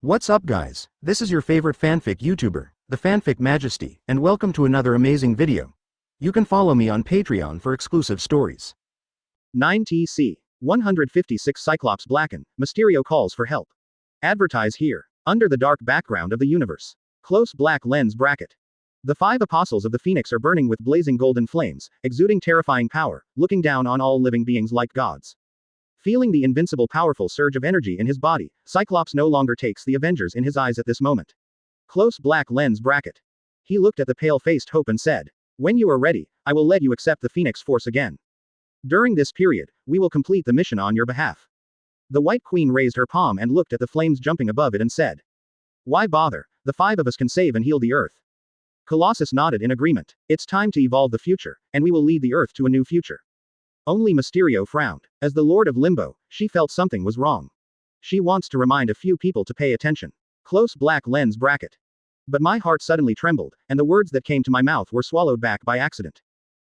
What's up guys, this is your favorite fanfic YouTuber, the Fanfic Majesty, and welcome to another amazing video. You can follow me on Patreon for exclusive stories. 9TC 156 Cyclops Blacken, Mysterio calls for help. Advertise here. Under the dark background of the universe. Close black lens bracket. The five apostles of the Phoenix are burning with blazing golden flames, exuding terrifying power, looking down on all living beings like gods. Feeling the invincible powerful surge of energy in his body, Cyclops no longer takes the Avengers in his eyes at this moment. Close black lens bracket. He looked at the pale-faced Hope and said, "When you are ready, I will let you accept the Phoenix Force again. During this period, we will complete the mission on your behalf." The White Queen raised her palm and looked at the flames jumping above it and said, "Why bother? The five of us can save and heal the Earth." Colossus nodded in agreement. "It's time to evolve the future, and we will lead the Earth to a new future." Only Mysterio frowned. As the Lord of Limbo, she felt something was wrong. She wants to remind a few people to pay attention. Close black lens bracket. But my heart suddenly trembled, and the words that came to my mouth were swallowed back by accident.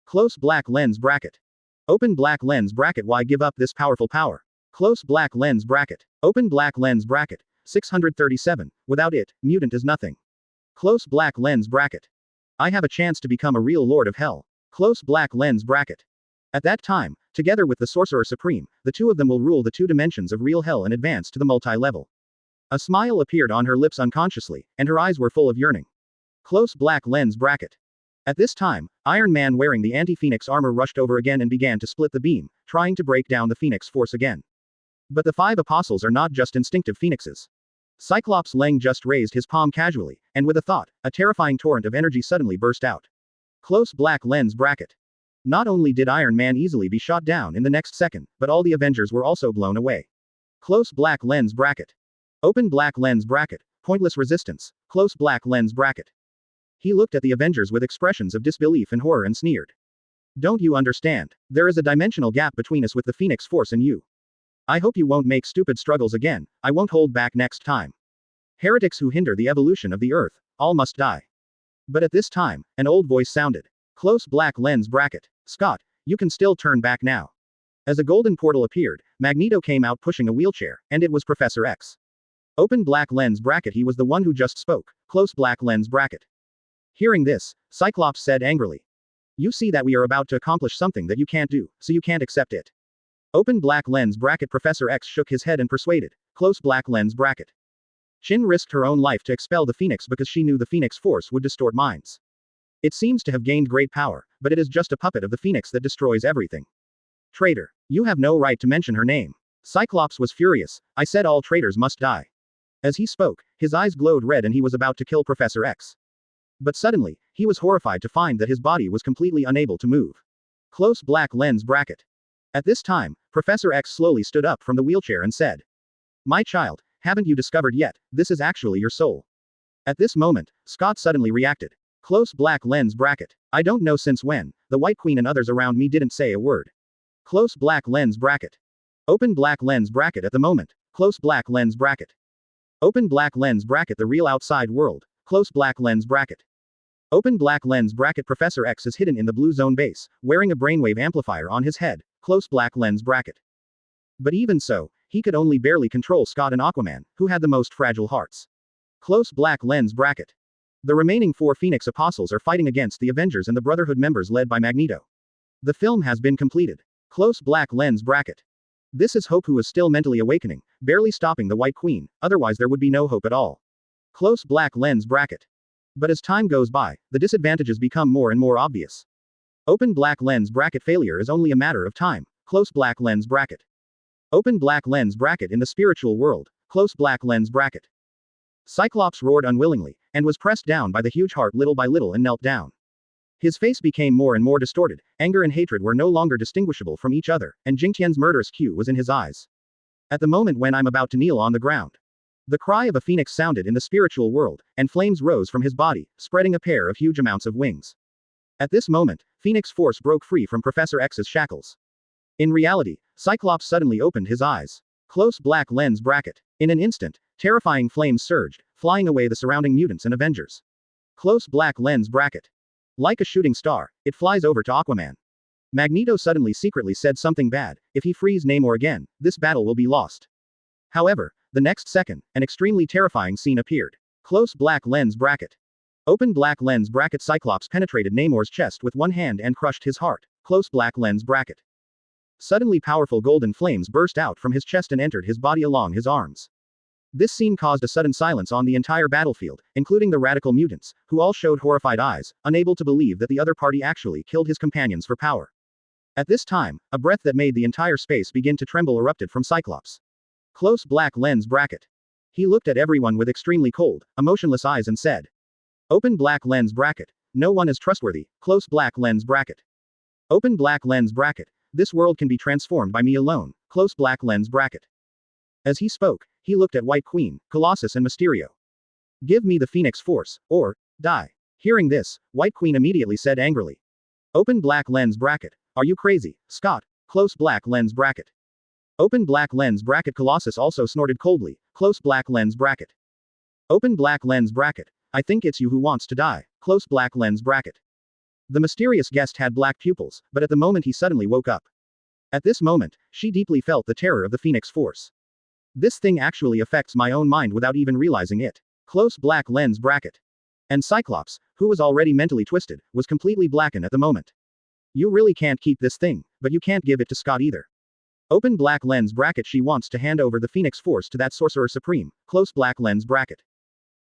Close black lens bracket. Open black lens bracket. Why give up this powerful power? Close black lens bracket. Open black lens bracket. 637. Without it, mutant is nothing. Close black lens bracket. I have a chance to become a real Lord of Hell. Close black lens bracket. At that time, together with the Sorcerer Supreme, the two of them will rule the two dimensions of real hell and advance to the multi-level. A smile appeared on her lips unconsciously, and her eyes were full of yearning. Close black lens bracket. At this time, Iron Man wearing the anti-Phoenix armor rushed over again and began to split the beam, trying to break down the Phoenix Force again. But the five apostles are not just instinctive phoenixes. Cyclops Lang just raised his palm casually, and with a thought, a terrifying torrent of energy suddenly burst out. Close black lens bracket. Not only did Iron Man easily be shot down in the next second, but all the Avengers were also blown away. Close black lens bracket. Open black lens bracket. Pointless resistance. Close black lens bracket. He looked at the Avengers with expressions of disbelief and horror and sneered. "Don't you understand? There is a dimensional gap between us with the Phoenix Force and you. I hope you won't make stupid struggles again. I won't hold back next time. Heretics who hinder the evolution of the Earth, all must die." But at this time, an old voice sounded. Close black lens bracket. "Scott, you can still turn back now." As a golden portal appeared, Magneto came out pushing a wheelchair, and it was Professor X. Open black lens bracket. He was the one who just spoke. Close black lens bracket. Hearing this, Cyclops said angrily, "You see that we are about to accomplish something that you can't do, so you can't accept it." Open black lens bracket. Professor X shook his head and persuaded. Close black lens bracket. Chin risked her own life to expel the Phoenix because she knew the Phoenix Force would distort minds. It seems to have gained great power, but it is just a puppet of the Phoenix that destroys everything. Traitor. You have no right to mention her name. Cyclops was furious. "I said all traitors must die." As he spoke, his eyes glowed red and he was about to kill Professor X. But suddenly, he was horrified to find that his body was completely unable to move. Close black lens bracket. At this time, Professor X slowly stood up from the wheelchair and said, "My child, haven't you discovered yet, this is actually your soul?" At this moment, Scott suddenly reacted. Close black lens bracket. "I don't know since when, the White Queen and others around me didn't say a word." Close black lens bracket. Open black lens bracket. At the moment. Close black lens bracket. Open black lens bracket. The real outside world. Close black lens bracket. Open black lens bracket. Professor X is hidden in the blue zone base, wearing a brainwave amplifier on his head. Close black lens bracket. But even so, he could only barely control Scott and Aquaman, who had the most fragile hearts. Close black lens bracket. The remaining four Phoenix Apostles are fighting against the Avengers and the Brotherhood members led by Magneto. The film has been completed. Close black lens bracket. This is Hope, who is still mentally awakening, barely stopping the White Queen, otherwise there would be no hope at all. Close black lens bracket. But as time goes by, the disadvantages become more and more obvious. Open black lens bracket. Failure is only a matter of time. Close black lens bracket. Open black lens bracket. In the spiritual world. Close black lens bracket. Cyclops roared unwillingly, and was pressed down by the huge heart little by little and knelt down. His face became more and more distorted, anger and hatred were no longer distinguishable from each other, and Jingtian's murderous cue was in his eyes. At the moment when I'm about to kneel on the ground. The cry of a phoenix sounded in the spiritual world, and flames rose from his body, spreading a pair of huge amounts of wings. At this moment, Phoenix Force broke free from Professor X's shackles. In reality, Cyclops suddenly opened his eyes. Close black lens bracket. In an instant, terrifying flames surged, flying away the surrounding mutants and Avengers. Close black lens bracket. Like a shooting star, it flies over to Aquaman. Magneto suddenly secretly said something bad. "If he frees Namor again, this battle will be lost." However, The next second, an extremely terrifying scene appeared. Close black lens bracket. Open black lens bracket. Cyclops penetrated Namor's chest with one hand and crushed his heart. Close black lens bracket. Suddenly powerful golden flames burst out from his chest and entered his body along his arms. This scene caused a sudden silence on the entire battlefield, including the radical mutants, who all showed horrified eyes, unable to believe that the other party actually killed his companions for power. At this time, a breath that made the entire space begin to tremble erupted from Cyclops. Close black lens bracket. He looked at everyone with extremely cold, emotionless eyes and said, "Open black lens bracket. No one is trustworthy. Close black lens bracket. Open black lens bracket. This world can be transformed by me alone. Close black lens bracket." As he spoke, he looked at White Queen, Colossus and Mysterio. "Give me the Phoenix Force, or die." Hearing this, White Queen immediately said angrily, "Open black lens bracket. Are you crazy, Scott? Close black lens bracket. Open black lens bracket." Colossus also snorted coldly. Close black lens bracket. Open black lens bracket. "I think it's you who wants to die. Close black lens bracket." The mysterious guest had black pupils, but at the moment he suddenly woke up. At this moment, she deeply felt the terror of the Phoenix Force. "This thing actually affects my own mind without even realizing it. Close black lens bracket." And Cyclops, who was already mentally twisted, was completely blackened at the moment. "You really can't keep this thing, but you can't give it to Scott either. Open black lens bracket. She wants to hand over the Phoenix Force to that Sorcerer Supreme. Close black lens bracket."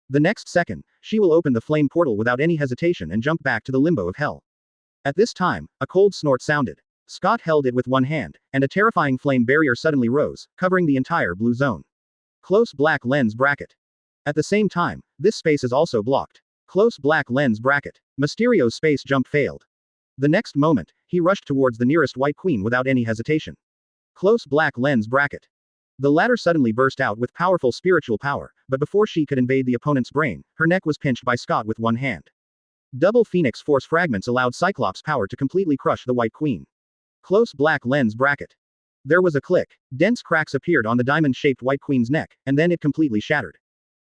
The next second, she will open the flame portal without any hesitation and jump back to the limbo of hell. At this time, a cold snort sounded. Scott held it with one hand, and a terrifying flame barrier suddenly rose, covering the entire blue zone. Close black lens bracket. At the same time, this space is also blocked. Close black lens bracket. Mysterio's space jump failed. The next moment, he rushed towards the nearest White Queen without any hesitation. Close black lens bracket. The latter suddenly burst out with powerful spiritual power, but before she could invade the opponent's brain, her neck was pinched by Scott with one hand. Double Phoenix Force fragments allowed Cyclops' power to completely crush the White Queen. Close black lens bracket. There was a click. Dense cracks appeared on the diamond-shaped White Queen's neck, and then it completely shattered.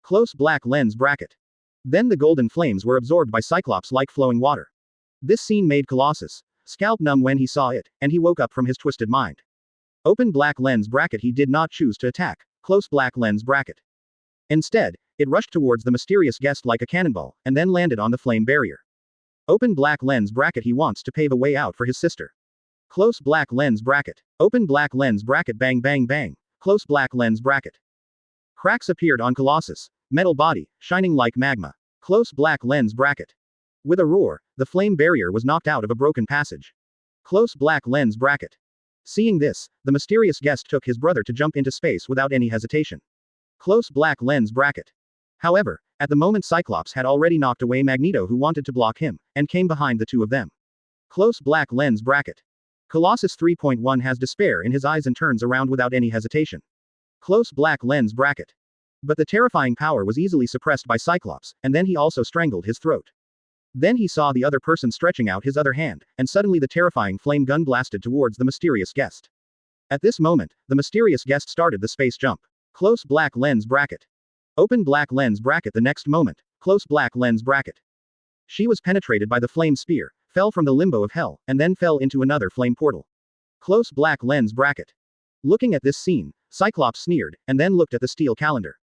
Close black lens bracket. Then the golden flames were absorbed by Cyclops like flowing water. This scene made Colossus' scalp numb when he saw it, and he woke up from his twisted mind. Open black lens bracket. He did not choose to attack. Close black lens bracket. Instead, it rushed towards the mysterious guest like a cannonball, and then landed on the flame barrier. Open black lens bracket. He wants to pave a way out for his sister. Close black lens bracket. Open black lens bracket. Bang bang bang. Close black lens bracket. Cracks appeared on Colossus' metal body, shining like magma. Close black lens bracket. With a roar, the flame barrier was knocked out of a broken passage. Close black lens bracket. Seeing this, the mysterious guest took his brother to jump into space without any hesitation. Close black lens bracket. However, at the moment Cyclops had already knocked away Magneto, who wanted to block him, and came behind the two of them. Close black lens bracket. Colossus 3.1 has despair in his eyes and turns around without any hesitation. Close black lens bracket. But the terrifying power was easily suppressed by Cyclops, and then he also strangled his throat. Then he saw the other person stretching out his other hand, and suddenly the terrifying flame gun blasted towards the mysterious guest. At this moment, the mysterious guest started the space jump. Close black lens bracket. Open black lens bracket. The next moment, close black lens bracket. She was penetrated by the flame spear, fell from the limbo of hell, and then fell into another flame portal. Close black lens bracket. Looking at this scene, Cyclops sneered, and then looked at the steel calendar.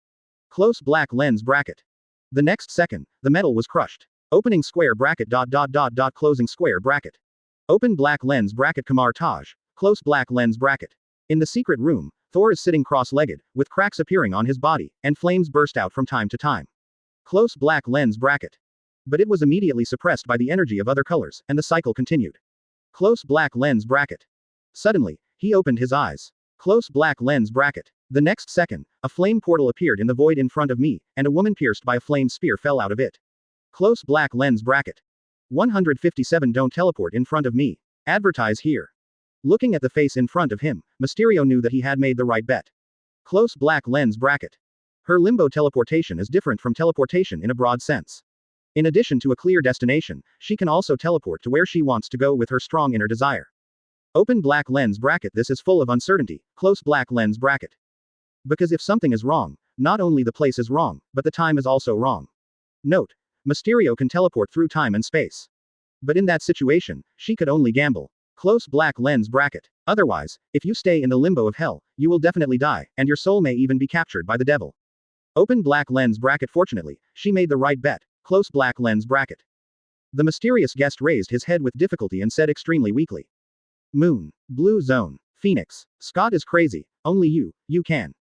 Close black lens bracket. The next second, the metal was crushed. Opening square bracket. Closing square bracket. Open black lens bracket. Kamar Taj. Close black lens bracket. In the secret room, Thor is sitting cross-legged, with cracks appearing on his body, and flames burst out from time to time. Close black lens bracket. But it was immediately suppressed by the energy of other colors, and the cycle continued. Close black lens bracket. Suddenly, he opened his eyes. Close black lens bracket. The next second, a flame portal appeared in the void in front of me, and a woman pierced by a flame spear fell out of it. Close black lens bracket. 157 Don't teleport in front of me. Advertise here. Looking at the face in front of him, Mysterio knew that he had made the right bet. Close black lens bracket. Her limbo teleportation is different from teleportation in a broad sense. In addition to a clear destination, she can also teleport to where she wants to go with her strong inner desire. Open black lens bracket. This is full of uncertainty. Close black lens bracket. Because if something is wrong, not only the place is wrong, but the time is also wrong. Note: Mysterio can teleport through time and space. But in that situation, she could only gamble. Close black lens bracket. Otherwise, if you stay in the limbo of hell, you will definitely die, and your soul may even be captured by the devil. Open black lens bracket. Fortunately, she made the right bet. Close black lens bracket. The mysterious guest raised his head with difficulty and said extremely weakly. Moon. Blue zone. Phoenix. Scott is crazy. Only you can.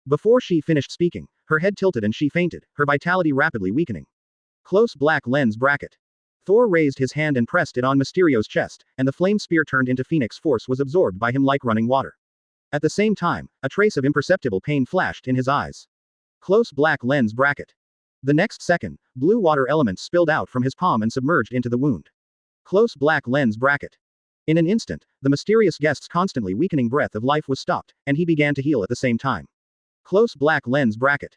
Before she finished speaking, her head tilted and she fainted, her vitality rapidly weakening. Close black lens bracket. Thor raised his hand and pressed it on Mysterio's chest, and the flame spear turned into Phoenix force was absorbed by him like running water. At the same time, a trace of imperceptible pain flashed in his eyes. Close black lens bracket. The next second, blue water elements spilled out from his palm and submerged into the wound. Close black lens bracket. In an instant, the mysterious guest's constantly weakening breath of life was stopped, and he began to heal at the same time. Close black lens bracket.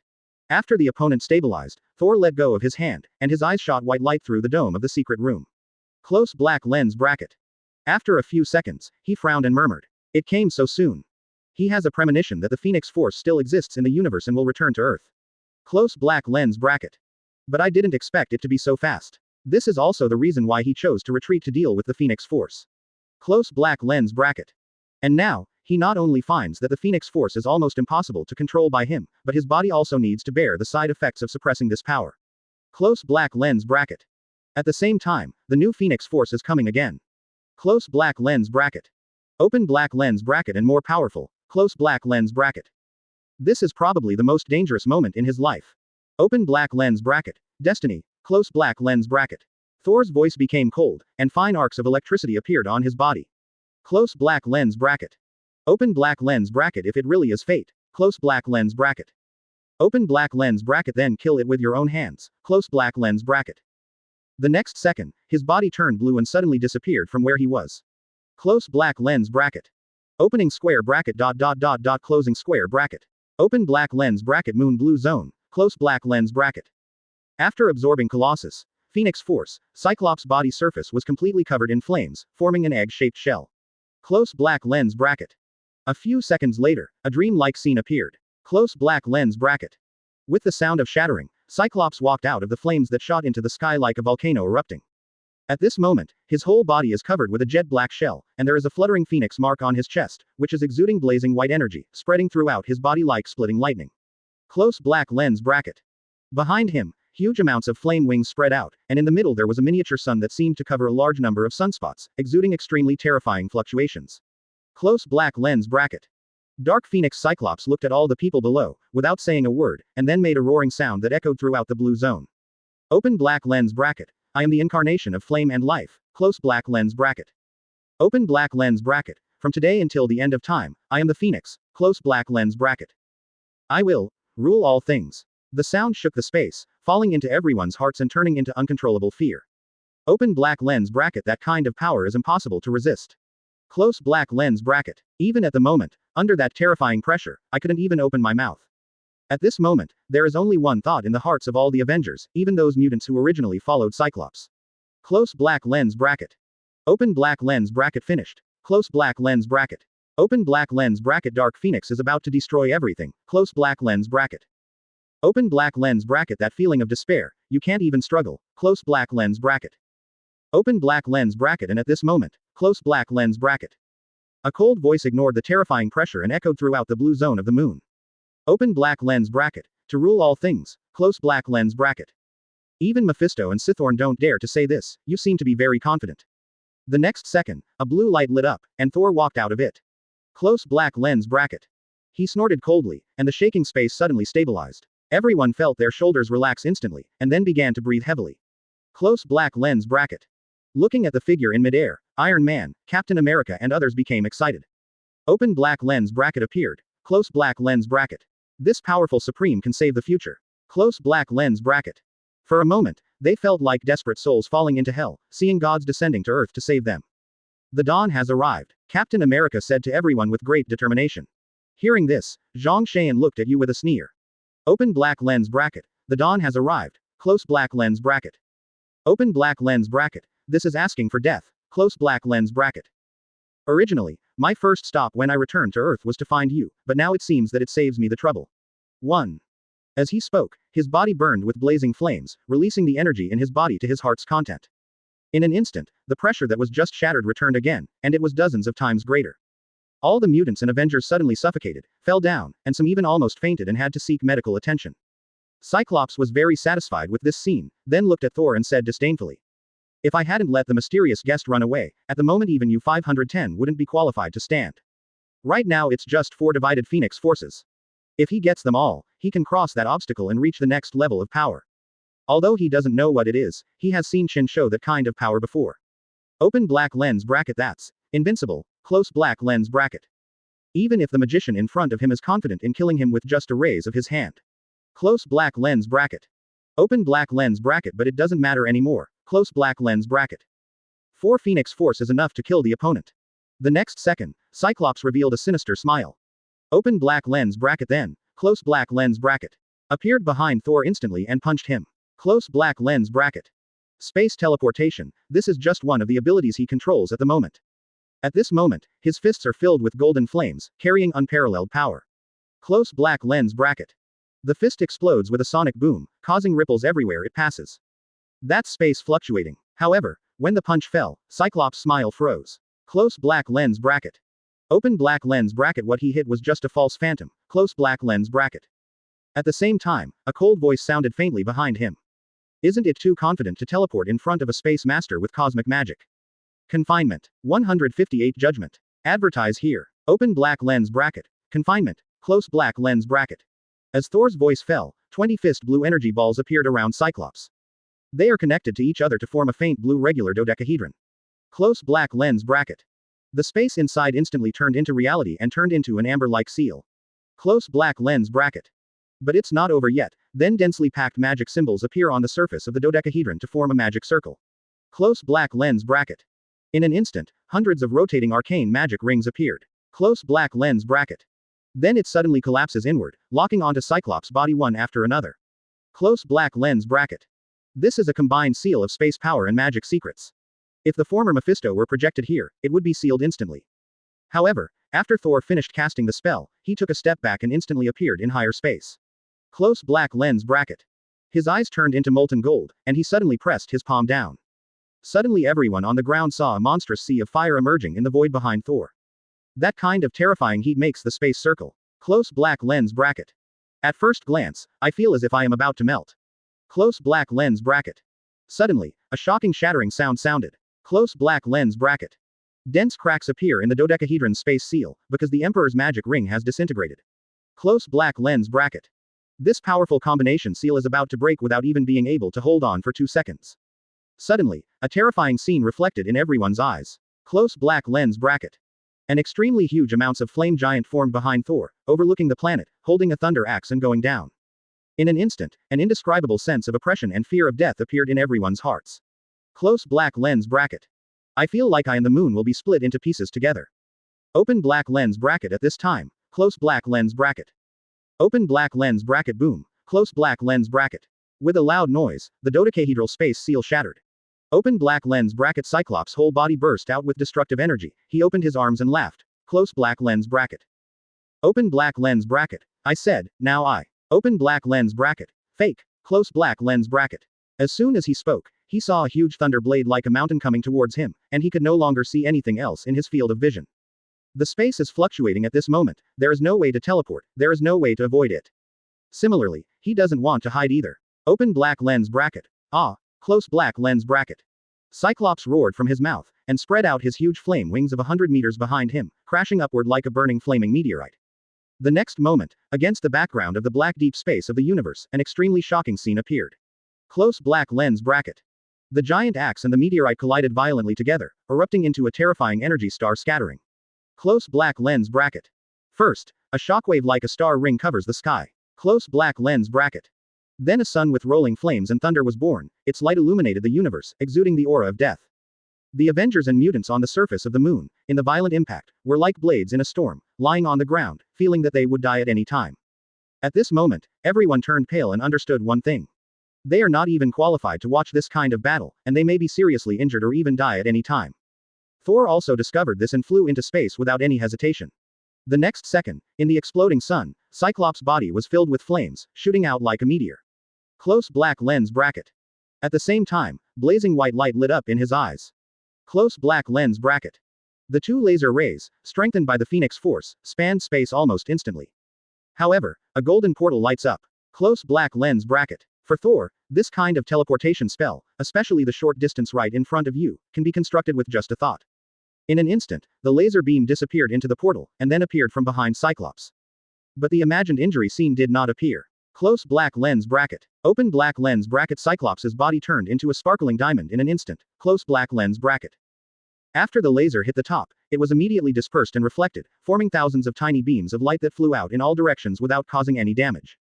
After the opponent stabilized, Thor let go of his hand, and his eyes shot white light through the dome of the secret room. Close black lens bracket. After a few seconds, he frowned and murmured. It came so soon. He has a premonition that the Phoenix Force still exists in the universe and will return to Earth. Close black lens bracket. But I didn't expect it to be so fast. This is also the reason why he chose to retreat to deal with the Phoenix Force. Close black lens bracket. And now, he not only finds that the Phoenix Force is almost impossible to control by him, but his body also needs to bear the side effects of suppressing this power. Close black lens bracket. At the same time, the new Phoenix Force is coming again. Close black lens bracket. Open black lens bracket and more powerful. Close black lens bracket. This is probably the most dangerous moment in his life. Open black lens bracket. Destiny. Close black lens bracket. Thor's voice became cold, and fine arcs of electricity appeared on his body. Close black lens bracket. Open black lens bracket. If it really is fate. Close black lens bracket. Open black lens bracket, then kill it with your own hands. Close black lens bracket. The next second, his body turned blue and suddenly disappeared from where he was. Close black lens bracket. Opening square bracket. Closing square bracket. Open black lens bracket. Moon blue zone. Close black lens bracket. After absorbing Colossus, Phoenix Force, Cyclops' body surface was completely covered in flames, forming an egg-shaped shell. Close black lens bracket. A few seconds later, a dream-like scene appeared. Close black lens bracket. With the sound of shattering, Cyclops walked out of the flames that shot into the sky like a volcano erupting. At this moment, his whole body is covered with a jet-black shell, and there is a fluttering phoenix mark on his chest, which is exuding blazing white energy, spreading throughout his body like splitting lightning. Close black lens bracket. Behind him, huge amounts of flame wings spread out, and in the middle there was a miniature sun that seemed to cover a large number of sunspots, exuding extremely terrifying fluctuations. Close black lens bracket. Dark Phoenix Cyclops looked at all the people below, without saying a word, and then made a roaring sound that echoed throughout the blue zone. Open black lens bracket. I am the incarnation of flame and life. Close black lens bracket. Open black lens bracket. From today until the end of time, I am the Phoenix. Close black lens bracket. I will rule all things. The sound shook the space, falling into everyone's hearts and turning into uncontrollable fear. Open black lens bracket. That kind of power is impossible to resist. Close black lens bracket. Even at the moment, under that terrifying pressure, I couldn't even open my mouth. At this moment, there is only one thought in the hearts of all the Avengers, even those mutants who originally followed Cyclops. Close black lens bracket. Open black lens bracket. Finished. Close black lens bracket. Open black lens bracket. Dark Phoenix is about to destroy everything. Close black lens bracket. Open black lens bracket. That feeling of despair, you can't even struggle. Close black lens bracket. Open black lens bracket. And at this moment, close black lens bracket. A cold voice ignored the terrifying pressure and echoed throughout the blue zone of the moon. Open black lens bracket. To rule all things. Close black lens bracket. Even Mephisto and Sithorn don't dare to say this. You seem to be very confident. The next second, a blue light lit up, and Thor walked out of it. Close black lens bracket. He snorted coldly, and the shaking space suddenly stabilized. Everyone felt their shoulders relax instantly, and then began to breathe heavily. Close black lens bracket. Looking at the figure in midair, Iron Man, Captain America and others became excited. Open black lens bracket appeared. Close black lens bracket. This powerful Supreme can save the future. Close black lens bracket. For a moment, they felt like desperate souls falling into hell, seeing gods descending to Earth to save them. The dawn has arrived, Captain America said to everyone with great determination. Hearing this, Zhang Xian looked at you with a sneer. Open black lens bracket. The dawn has arrived. Close black lens bracket. Open black lens bracket. This is asking for death. Close black lens bracket. Originally, my first stop when I returned to Earth was to find you, but now it seems that it saves me the trouble. 1. As he spoke, his body burned with blazing flames, releasing the energy in his body to his heart's content. In an instant, the pressure that was just shattered returned again, and it was dozens of times greater. All the mutants and Avengers suddenly suffocated, fell down, and some even almost fainted and had to seek medical attention. Cyclops was very satisfied with this scene, then looked at Thor and said disdainfully, "If I hadn't let the mysterious guest run away, at the moment even you 510 wouldn't be qualified to stand. Right now it's just 4 divided Phoenix forces. If he gets them all, he can cross that obstacle and reach the next level of power. Although he doesn't know what it is, he has seen Shin show that kind of power before. Open black lens bracket that's invincible, close black lens bracket. Even if the magician in front of him is confident in killing him with just a raise of his hand. Close black lens bracket. Open black lens bracket but it doesn't matter anymore, close black lens bracket. 4 Phoenix Force is enough to kill the opponent. The next second, Cyclops revealed a sinister smile. Open black lens bracket then, close black lens bracket. Appeared behind Thor instantly and punched him. Close black lens bracket. Space teleportation, this is just one of the abilities he controls at the moment. At this moment, his fists are filled with golden flames, carrying unparalleled power. Close black lens bracket. The fist explodes with a sonic boom, causing ripples everywhere it passes. That's space fluctuating. However, when the punch fell, Cyclops' smile froze. Close black lens bracket. Open black lens bracket what he hit was just a false phantom, close black lens bracket. At the same time, a cold voice sounded faintly behind him. Isn't it too confident to teleport in front of a space master with cosmic magic? Confinement. 158 Judgment. Advertise here. Open black lens bracket. Confinement. Close black lens bracket. As Thor's voice fell, 20 fist blue energy balls appeared around Cyclops. They are connected to each other to form a faint blue regular dodecahedron. Close black lens bracket. The space inside instantly turned into reality and turned into an amber-like seal. Close black lens bracket. But it's not over yet, then densely packed magic symbols appear on the surface of the dodecahedron to form a magic circle. Close black lens bracket. In an instant, hundreds of rotating arcane magic rings appeared. Close black lens bracket. Then it suddenly collapses inward, locking onto Cyclops' body one after another. Close black lens bracket. This is a combined seal of space power and magic secrets. If the former Mephisto were projected here, it would be sealed instantly. However, after Thor finished casting the spell, he took a step back and instantly appeared in higher space. Close black lens bracket. His eyes turned into molten gold, and he suddenly pressed his palm down. Suddenly everyone on the ground saw a monstrous sea of fire emerging in the void behind Thor. That kind of terrifying heat makes the space circle. Close black lens bracket. At first glance, I feel as if I am about to melt. Close black lens bracket. Suddenly, a shocking shattering sound sounded. Close black lens bracket. Dense cracks appear in the dodecahedron space seal, because the Emperor's magic ring has disintegrated. Close black lens bracket. This powerful combination seal is about to break without even being able to hold on for 2 seconds. Suddenly, a terrifying scene reflected in everyone's eyes. Close black lens bracket. An extremely huge amounts of flame giant formed behind Thor, overlooking the planet, holding a thunder axe and going down. In an instant, an indescribable sense of oppression and fear of death appeared in everyone's hearts. Close black lens bracket. I feel like I and the moon will be split into pieces together. Open black lens bracket at this time. Close black lens bracket. Open black lens bracket boom. Close black lens bracket. With a loud noise, the dodecahedral space seal shattered. Open black lens bracket. Cyclops' whole body burst out with destructive energy. He opened his arms and laughed. Close black lens bracket. Open black lens bracket. I said, now I. Open black lens bracket. Fake. Close black lens bracket. As soon as he spoke, he saw a huge thunder blade like a mountain coming towards him, and he could no longer see anything else in his field of vision. The space is fluctuating at this moment, there is no way to teleport, there is no way to avoid it. Similarly, he doesn't want to hide either. Open black lens bracket. Ah. Close black lens bracket. Cyclops roared from his mouth, and spread out his huge flame wings of 100 meters behind him, crashing upward like a burning flaming meteorite. The next moment, against the background of the black deep space of the universe, an extremely shocking scene appeared. Close black lens bracket. The giant axe and the meteorite collided violently together, erupting into a terrifying energy star scattering. Close black lens bracket. First, a shockwave like a star ring covers the sky. Close black lens bracket. Then a sun with rolling flames and thunder was born, its light illuminated the universe, exuding the aura of death. The Avengers and mutants on the surface of the moon, in the violent impact, were like blades in a storm, lying on the ground, feeling that they would die at any time. At this moment, everyone turned pale and understood one thing. They are not even qualified to watch this kind of battle, and they may be seriously injured or even die at any time. Thor also discovered this and flew into space without any hesitation. The next second, in the exploding sun, Cyclops' body was filled with flames, shooting out like a meteor. Close black lens bracket. At the same time, blazing white light lit up in his eyes. Close black lens bracket. The two laser rays, strengthened by the Phoenix Force, spanned space almost instantly. However, a golden portal lights up. Close black lens bracket. For Thor, this kind of teleportation spell, especially the short distance right in front of you, can be constructed with just a thought. In an instant, the laser beam disappeared into the portal, and then appeared from behind Cyclops. But the imagined injury scene did not appear. Close black lens bracket. Open black lens bracket. Cyclops' body turned into a sparkling diamond in an instant. Close black lens bracket. After the laser hit the top, it was immediately dispersed and reflected, forming thousands of tiny beams of light that flew out in all directions without causing any damage.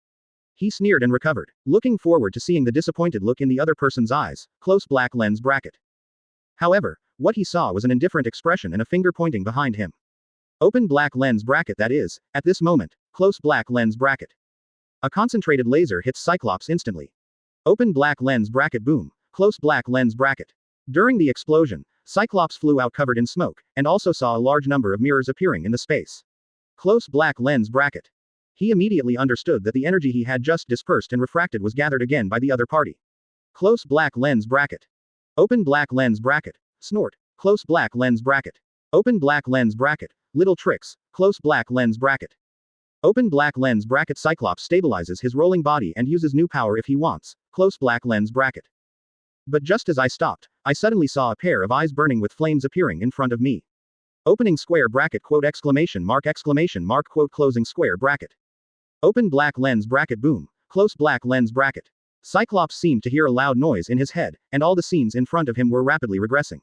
He sneered and recovered, looking forward to seeing the disappointed look in the other person's eyes. Close black lens bracket. However, what he saw was an indifferent expression and a finger pointing behind him. Open black lens bracket. That is, at this moment, close black lens bracket. A concentrated laser hits Cyclops instantly. Open black lens bracket. Boom. Close black lens bracket. During the explosion, Cyclops flew out covered in smoke, and also saw a large number of mirrors appearing in the space. Close black lens bracket. He immediately understood that the energy he had just dispersed and refracted was gathered again by the other party. Close black lens bracket. Open black lens bracket. Snort. Close black lens bracket. Open black lens bracket. Little tricks. Close black lens bracket. Open black lens bracket. Cyclops stabilizes his rolling body and uses new power if he wants. Close black lens bracket. But just as I stopped, I suddenly saw a pair of eyes burning with flames appearing in front of me. Opening square bracket. Quote exclamation mark quote closing square bracket. Open black lens bracket. Boom. Close black lens bracket. Cyclops seemed to hear a loud noise in his head, and all the scenes in front of him were rapidly regressing.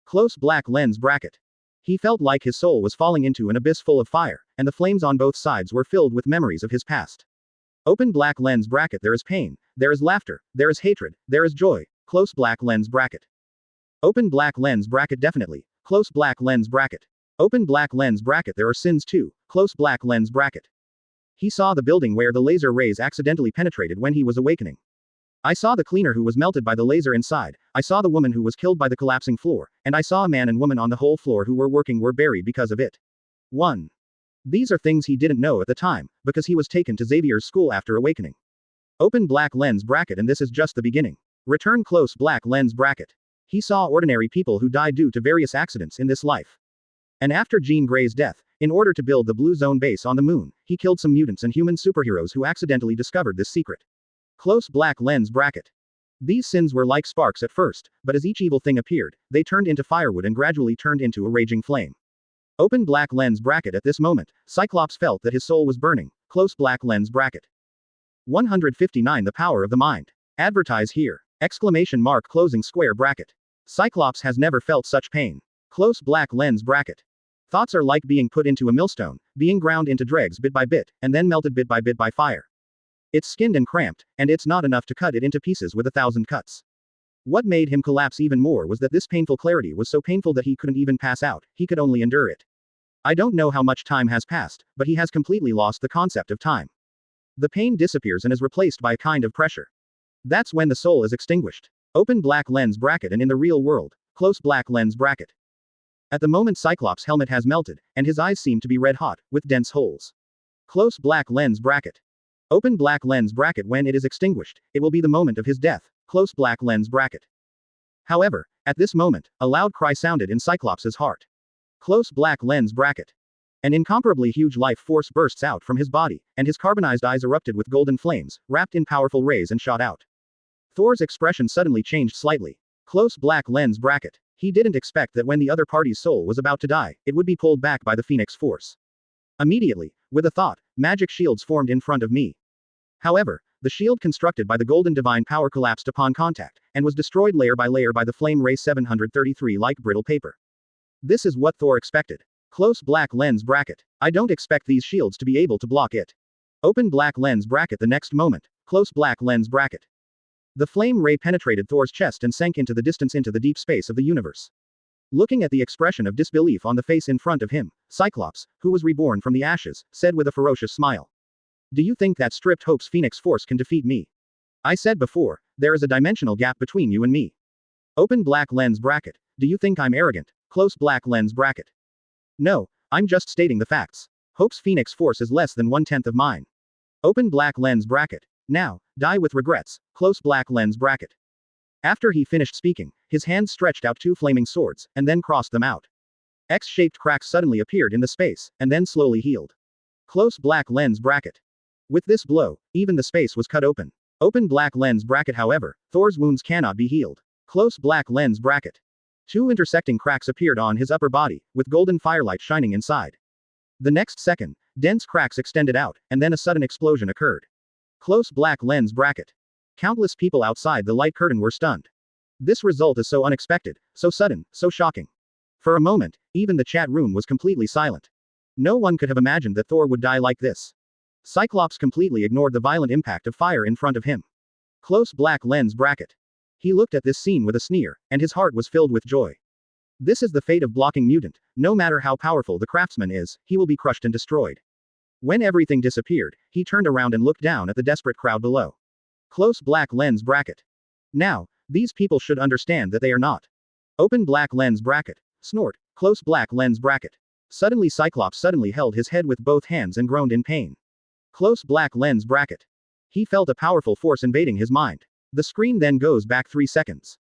Close black lens bracket. He felt like his soul was falling into an abyss full of fire, and the flames on both sides were filled with memories of his past. Open black lens bracket. There is pain, there is laughter, there is hatred, there is joy. Close black lens bracket. Open black lens bracket. Definitely. Close black lens bracket. Open black lens bracket. There are sins too. Close black lens bracket. He saw the building where the laser rays accidentally penetrated when he was awakening. I saw the cleaner who was melted by the laser inside, I saw the woman who was killed by the collapsing floor, and I saw a man and woman on the whole floor who were buried because of it. 1. These are things he didn't know at the time, because he was taken to Xavier's school after awakening. Open black lens bracket. And this is just the beginning. Return close black lens bracket. He saw ordinary people who died due to various accidents in this life. And after Jean Grey's death, in order to build the Blue Zone base on the moon, he killed some mutants and human superheroes who accidentally discovered this secret. Close black lens bracket. These sins were like sparks at first, but as each evil thing appeared, they turned into firewood and gradually turned into a raging flame. Open black lens bracket. At this moment, Cyclops felt that his soul was burning. Close black lens bracket. 159. The power of the mind. Advertise here. Exclamation mark closing square bracket. Cyclops has never felt such pain. Close black lens bracket. Thoughts are like being put into a millstone, being ground into dregs bit by bit, and then melted bit by fire. It's skinned and cramped, and it's not enough to cut it into pieces with 1,000 cuts. What made him collapse even more was that this painful clarity was so painful that he couldn't even pass out, he could only endure it. I don't know how much time has passed, but he has completely lost the concept of time. The pain disappears and is replaced by a kind of pressure. That's when the soul is extinguished. Open black lens bracket. And in the real world, close black lens bracket. At the moment Cyclops' helmet has melted, and his eyes seem to be red hot, with dense holes. Close black lens bracket. Open black lens bracket. When it is extinguished, it will be the moment of his death. Close black lens bracket. However, at this moment, a loud cry sounded in Cyclops' heart. Close black lens bracket. An incomparably huge life force bursts out from his body, and his carbonized eyes erupted with golden flames, wrapped in powerful rays and shot out. Thor's expression suddenly changed slightly. Close black lens bracket. He didn't expect that when the other party's soul was about to die, it would be pulled back by the Phoenix Force. Immediately, with a thought, magic shields formed in front of me. However, the shield constructed by the golden divine power collapsed upon contact, and was destroyed layer by layer by the flame ray 733 like brittle paper. This is what Thor expected. Close black lens bracket. I don't expect these shields to be able to block it. Open black lens bracket. The next moment, close black lens bracket. The flame ray penetrated Thor's chest and sank into the distance into the deep space of the universe. Looking at the expression of disbelief on the face in front of him, Cyclops, who was reborn from the ashes, said with a ferocious smile. Do you think that stripped Hope's Phoenix Force can defeat me? I said before, there is a dimensional gap between you and me. Open black lens bracket. Do you think I'm arrogant? Close black lens bracket. No, I'm just stating the facts. Hope's Phoenix Force is less than 1/10 of mine. Open black lens bracket. Now, die with regrets. Close black lens bracket. After he finished speaking, his hands stretched out two flaming swords, and then crossed them out. X-shaped cracks suddenly appeared in the space, and then slowly healed. Close black lens bracket. With this blow, even the space was cut open. Open black lens bracket. However, Thor's wounds cannot be healed. Close black lens bracket. Two intersecting cracks appeared on his upper body, with golden firelight shining inside. The next second, dense cracks extended out, and then a sudden explosion occurred. Close black lens bracket. Countless people outside the light curtain were stunned. This result is so unexpected, so sudden, so shocking. For a moment, even the chat room was completely silent. No one could have imagined that Thor would die like this. Cyclops completely ignored the violent impact of fire in front of him. Close black lens bracket. He looked at this scene with a sneer, and his heart was filled with joy. This is the fate of blocking mutant. No matter how powerful the craftsman is, he will be crushed and destroyed. When everything disappeared, he turned around and looked down at the desperate crowd below. Close black lens bracket. Now, these people should understand that they are not. Open black lens bracket. Snort. Close black lens bracket. Suddenly Cyclops suddenly held his head with both hands and groaned in pain. Close black lens bracket. He felt a powerful force invading his mind. The screen then goes back 3 seconds.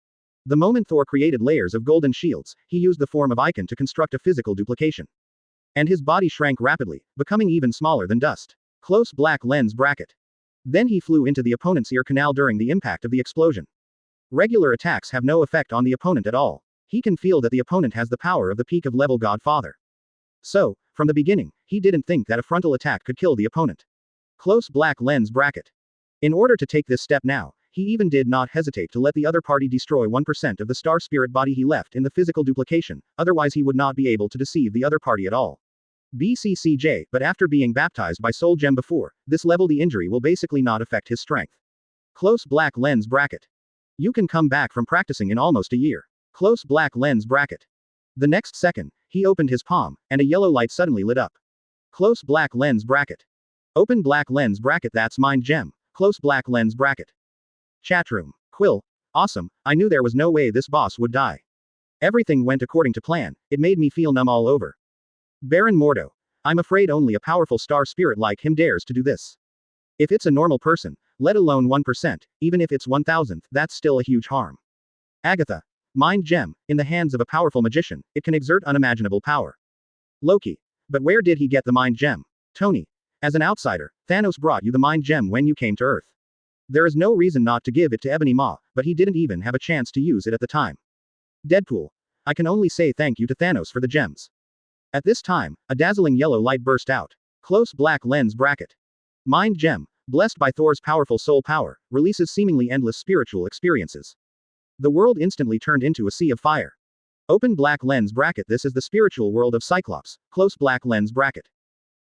The moment Thor created layers of golden shields, he used the form of Icon to construct a physical duplication. And his body shrank rapidly, becoming even smaller than dust. Close black lens bracket. Then he flew into the opponent's ear canal during the impact of the explosion. Regular attacks have no effect on the opponent at all. He can feel that the opponent has the power of the peak of level Godfather. So, from the beginning, he didn't think that a frontal attack could kill the opponent. Close black lens bracket. In order to take this step now, he even did not hesitate to let the other party destroy 1% of the star spirit body he left in the physical duplication, otherwise he would not be able to deceive the other party at all. BCCJ, but after being baptized by Soul Gem before, this level the injury will basically not affect his strength. Close black lens bracket. You can come back from practicing in almost a year. Close black lens bracket. The next second, he opened his palm, and a yellow light suddenly lit up. Close black lens bracket. Open black lens bracket. That's Mind Gem. Close black lens bracket. Chatroom. Quill. Awesome, I knew there was no way this boss would die. Everything went according to plan, it made me feel numb all over. Baron Mordo. I'm afraid only a powerful star spirit like him dares to do this. If it's a normal person, let alone 1%, even if it's 1,000th, that's still a huge harm. Agatha. Mind Gem, in the hands of a powerful magician, it can exert unimaginable power. Loki. But where did he get the Mind Gem? Tony. As an outsider, Thanos brought you the Mind Gem when you came to Earth. There is no reason not to give it to Ebony Maw, but he didn't even have a chance to use it at the time. Deadpool. I can only say thank you to Thanos for the gems. At this time, a dazzling yellow light burst out. Close black lens bracket. Mind Gem, blessed by Thor's powerful soul power, releases seemingly endless spiritual experiences. The world instantly turned into a sea of fire. Open black lens bracket. This is the spiritual world of Cyclops. Close black lens bracket.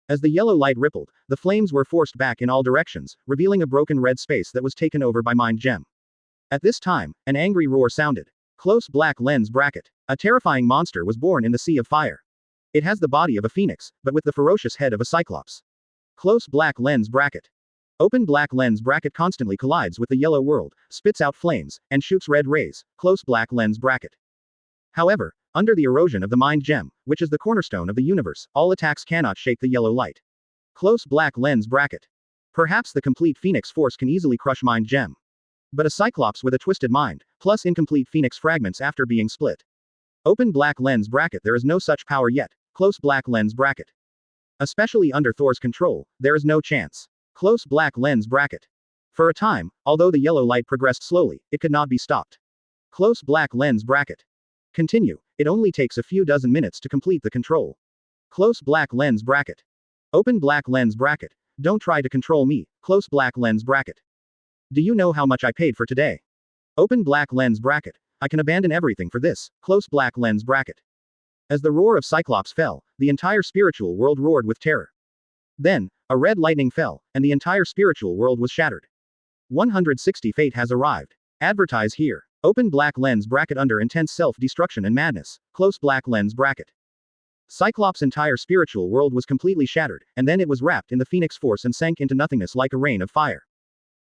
As the yellow light rippled, the flames were forced back in all directions, revealing a broken red space that was taken over by Mind Gem. At this time, an angry roar sounded. Close black lens bracket. A terrifying monster was born in the sea of fire. It has the body of a phoenix, but with the ferocious head of a cyclops. Close black lens bracket. Open black lens bracket constantly collides with the yellow world, spits out flames, and shoots red rays. Close black lens bracket. However, under the erosion of the Mind Gem, which is the cornerstone of the universe, all attacks cannot shake the yellow light. Close black lens bracket. Perhaps the complete Phoenix Force can easily crush Mind Gem. But a Cyclops with a twisted mind, plus incomplete Phoenix fragments after being split. Open black lens bracket. There is no such power yet. Close black lens bracket. Especially under Thor's control, there is no chance. Close black lens bracket. For a time, although the yellow light progressed slowly, it could not be stopped. Close black lens bracket. Continue, it only takes a few dozen minutes to complete the control. Close black lens bracket. Open black lens bracket. Don't try to control me. Close black lens bracket. Do you know how much I paid for today? Open black lens bracket. I can abandon everything for this. Close black lens bracket. As the roar of Cyclops fell, the entire spiritual world roared with terror. Then, a red lightning fell, and the entire spiritual world was shattered. 160 Fate has arrived. Advertise here. Open black lens bracket. Under intense self-destruction and madness. Close black lens bracket. Cyclops' entire spiritual world was completely shattered, and then it was wrapped in the Phoenix Force and sank into nothingness like a rain of fire.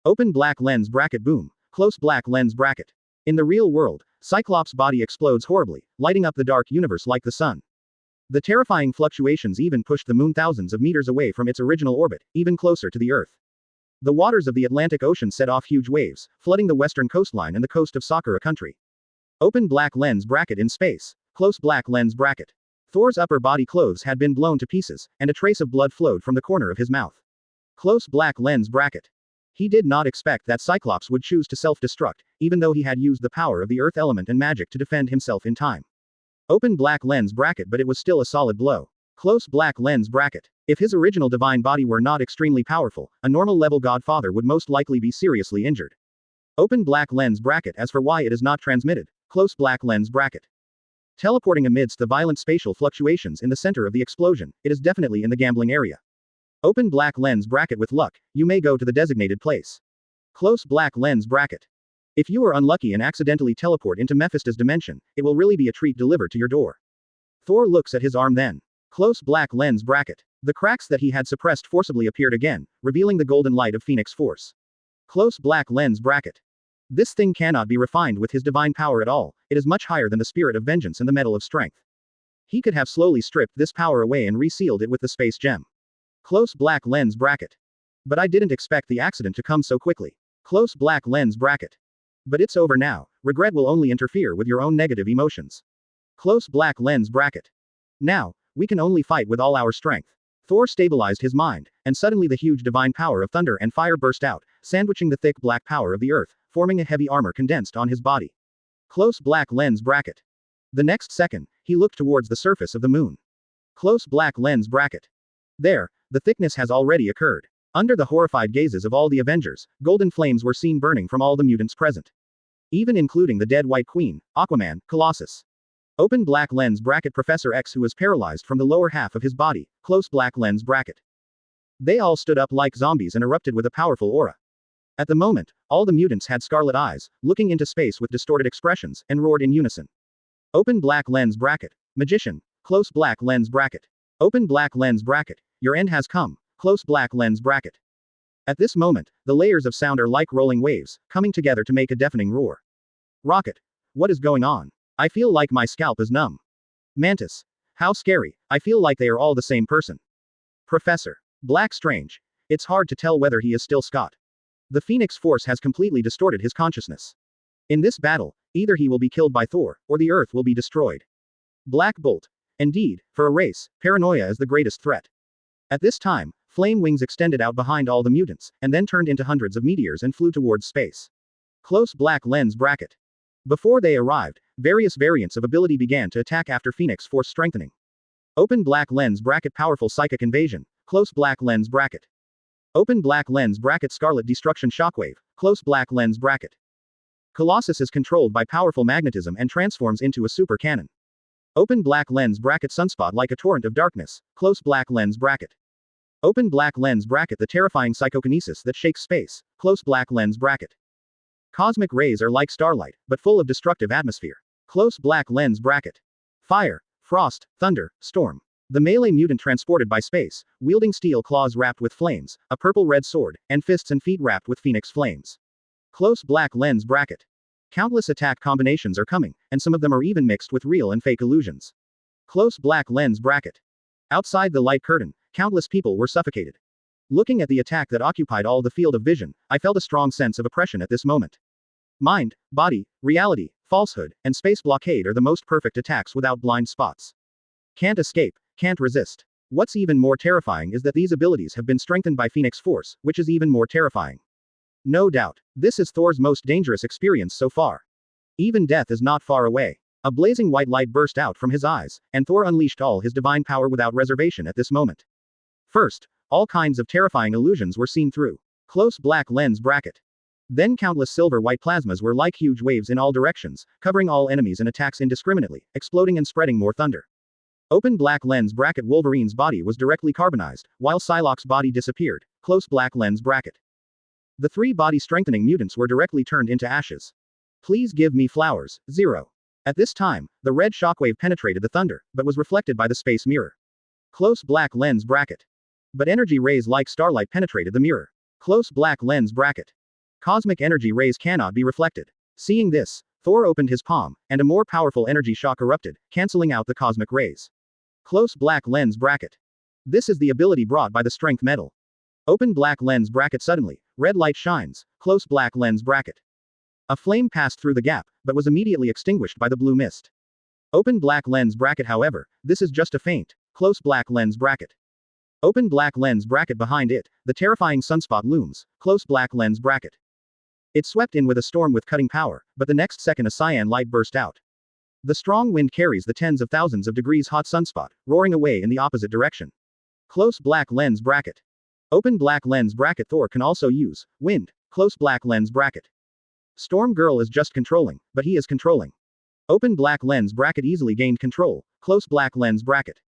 Open black lens bracket. Boom. Close black lens bracket. In the real world, Cyclops' body explodes horribly, lighting up the dark universe like the sun. The terrifying fluctuations even pushed the moon thousands of meters away from its original orbit, even closer to the Earth. The waters of the Atlantic Ocean set off huge waves, flooding the western coastline and the coast of Sakura country. Open black lens bracket. In space. Close black lens bracket. Thor's upper body clothes had been blown to pieces, and a trace of blood flowed from the corner of his mouth. Close black lens bracket. He did not expect that Cyclops would choose to self-destruct, even though he had used the power of the earth element and magic to defend himself in time. Open black lens bracket, but it was still a solid blow. Close black lens bracket. If his original divine body were not extremely powerful, a normal level godfather would most likely be seriously injured. Open black lens bracket. As for why it is not transmitted, close black lens bracket. Teleporting amidst the violent spatial fluctuations in the center of the explosion, it is definitely in the gambling area. Open black lens bracket. With luck, you may go to the designated place. Close black lens bracket. If you are unlucky and accidentally teleport into Mephisto's dimension, it will really be a treat delivered to your door. Thor looks at his arm then. Close black lens bracket. The cracks that he had suppressed forcibly appeared again, revealing the golden light of Phoenix Force. Close black lens bracket. This thing cannot be refined with his divine power at all, it is much higher than the spirit of vengeance and the metal of strength. He could have slowly stripped this power away and resealed it with the space gem. Close black lens bracket. But I didn't expect the accident to come so quickly. Close black lens bracket. But it's over now, regret will only interfere with your own negative emotions. Close black lens bracket. Now, we can only fight with all our strength. Thor stabilized his mind, and suddenly the huge divine power of thunder and fire burst out, sandwiching the thick black power of the earth, forming a heavy armor condensed on his body. Close black lens bracket. The next second, he looked towards the surface of the moon. Close black lens bracket. There, the thickness has already occurred. Under the horrified gazes of all the Avengers, golden flames were seen burning from all the mutants present. Even including the dead White Queen, Aquaman, Colossus. Open black lens bracket. Professor X, who was paralyzed from the lower half of his body, close black lens bracket. They all stood up like zombies and erupted with a powerful aura. At the moment, all the mutants had scarlet eyes, looking into space with distorted expressions, and roared in unison. Open black lens bracket. Magician, close black lens bracket. Open black lens bracket. Your end has come, close black lens bracket. At this moment, the layers of sound are like rolling waves, coming together to make a deafening roar. Rocket. What is going on? I feel like my scalp is numb. Mantis. How scary, I feel like they are all the same person. Professor. Black Strange. It's hard to tell whether he is still Scott. The Phoenix Force has completely distorted his consciousness. In this battle, either he will be killed by Thor, or the Earth will be destroyed. Black Bolt. Indeed, for a race, paranoia is the greatest threat. At this time, flame wings extended out behind all the mutants, and then turned into hundreds of meteors and flew towards space. Close black lens bracket. Before they arrived, various variants of ability began to attack after Phoenix Force strengthening. Open black lens bracket. Powerful psychic invasion, close black lens bracket. Open black lens bracket. Scarlet destruction shockwave, close black lens bracket. Colossus is controlled by powerful magnetism and transforms into a super cannon. Open black lens bracket. Sunspot like a torrent of darkness, close black lens bracket. Open black lens bracket. The terrifying psychokinesis that shakes space, close black lens bracket. Cosmic rays are like starlight, but full of destructive atmosphere. Close black lens bracket. Fire, frost, thunder, storm. The melee mutant transported by space, wielding steel claws wrapped with flames, a purple-red sword, and fists and feet wrapped with phoenix flames. Close black lens bracket. Countless attack combinations are coming, and some of them are even mixed with real and fake illusions. Close black lens bracket. Outside the light curtain, countless people were suffocated. Looking at the attack that occupied all the field of vision, I felt a strong sense of oppression at this moment. Mind, body, reality, falsehood, and space blockade are the most perfect attacks without blind spots. Can't escape, can't resist. What's even more terrifying is that these abilities have been strengthened by Phoenix Force, which is even more terrifying. No doubt, this is Thor's most dangerous experience so far. Even death is not far away. A blazing white light burst out from his eyes, and Thor unleashed all his divine power without reservation at this moment. First, all kinds of terrifying illusions were seen through close black lens bracket. Then countless silver-white plasmas were like huge waves in all directions, covering all enemies and attacks indiscriminately, exploding and spreading more thunder. Open black lens bracket. Wolverine's body was directly carbonized, while Psylocke's body disappeared, close black lens bracket. The three body-strengthening mutants were directly turned into ashes. Please give me flowers, 0. At this time, the red shockwave penetrated the thunder, but was reflected by the space mirror. Close black lens bracket. But energy rays like starlight penetrated the mirror. Close black lens bracket. Cosmic energy rays cannot be reflected. Seeing this, Thor opened his palm, and a more powerful energy shock erupted, canceling out the cosmic rays. Close black lens bracket. This is the ability brought by the strength metal. Open black lens bracket. Suddenly, red light shines, close black lens bracket. A flame passed through the gap, but was immediately extinguished by the blue mist. Open black lens bracket. However, this is just a feint. Close black lens bracket. Open black lens bracket. Behind it, the terrifying sunspot looms. Close black lens bracket. It swept in with a storm with cutting power, but the next second a cyan light burst out. The strong wind carries the tens of thousands of degrees hot sunspot, roaring away in the opposite direction. Close black lens bracket. Open black lens bracket. Thor can also use wind. Close black lens bracket. Storm Girl is just controlling, but he is controlling. Open black lens bracket. Easily gained control. Close black lens bracket.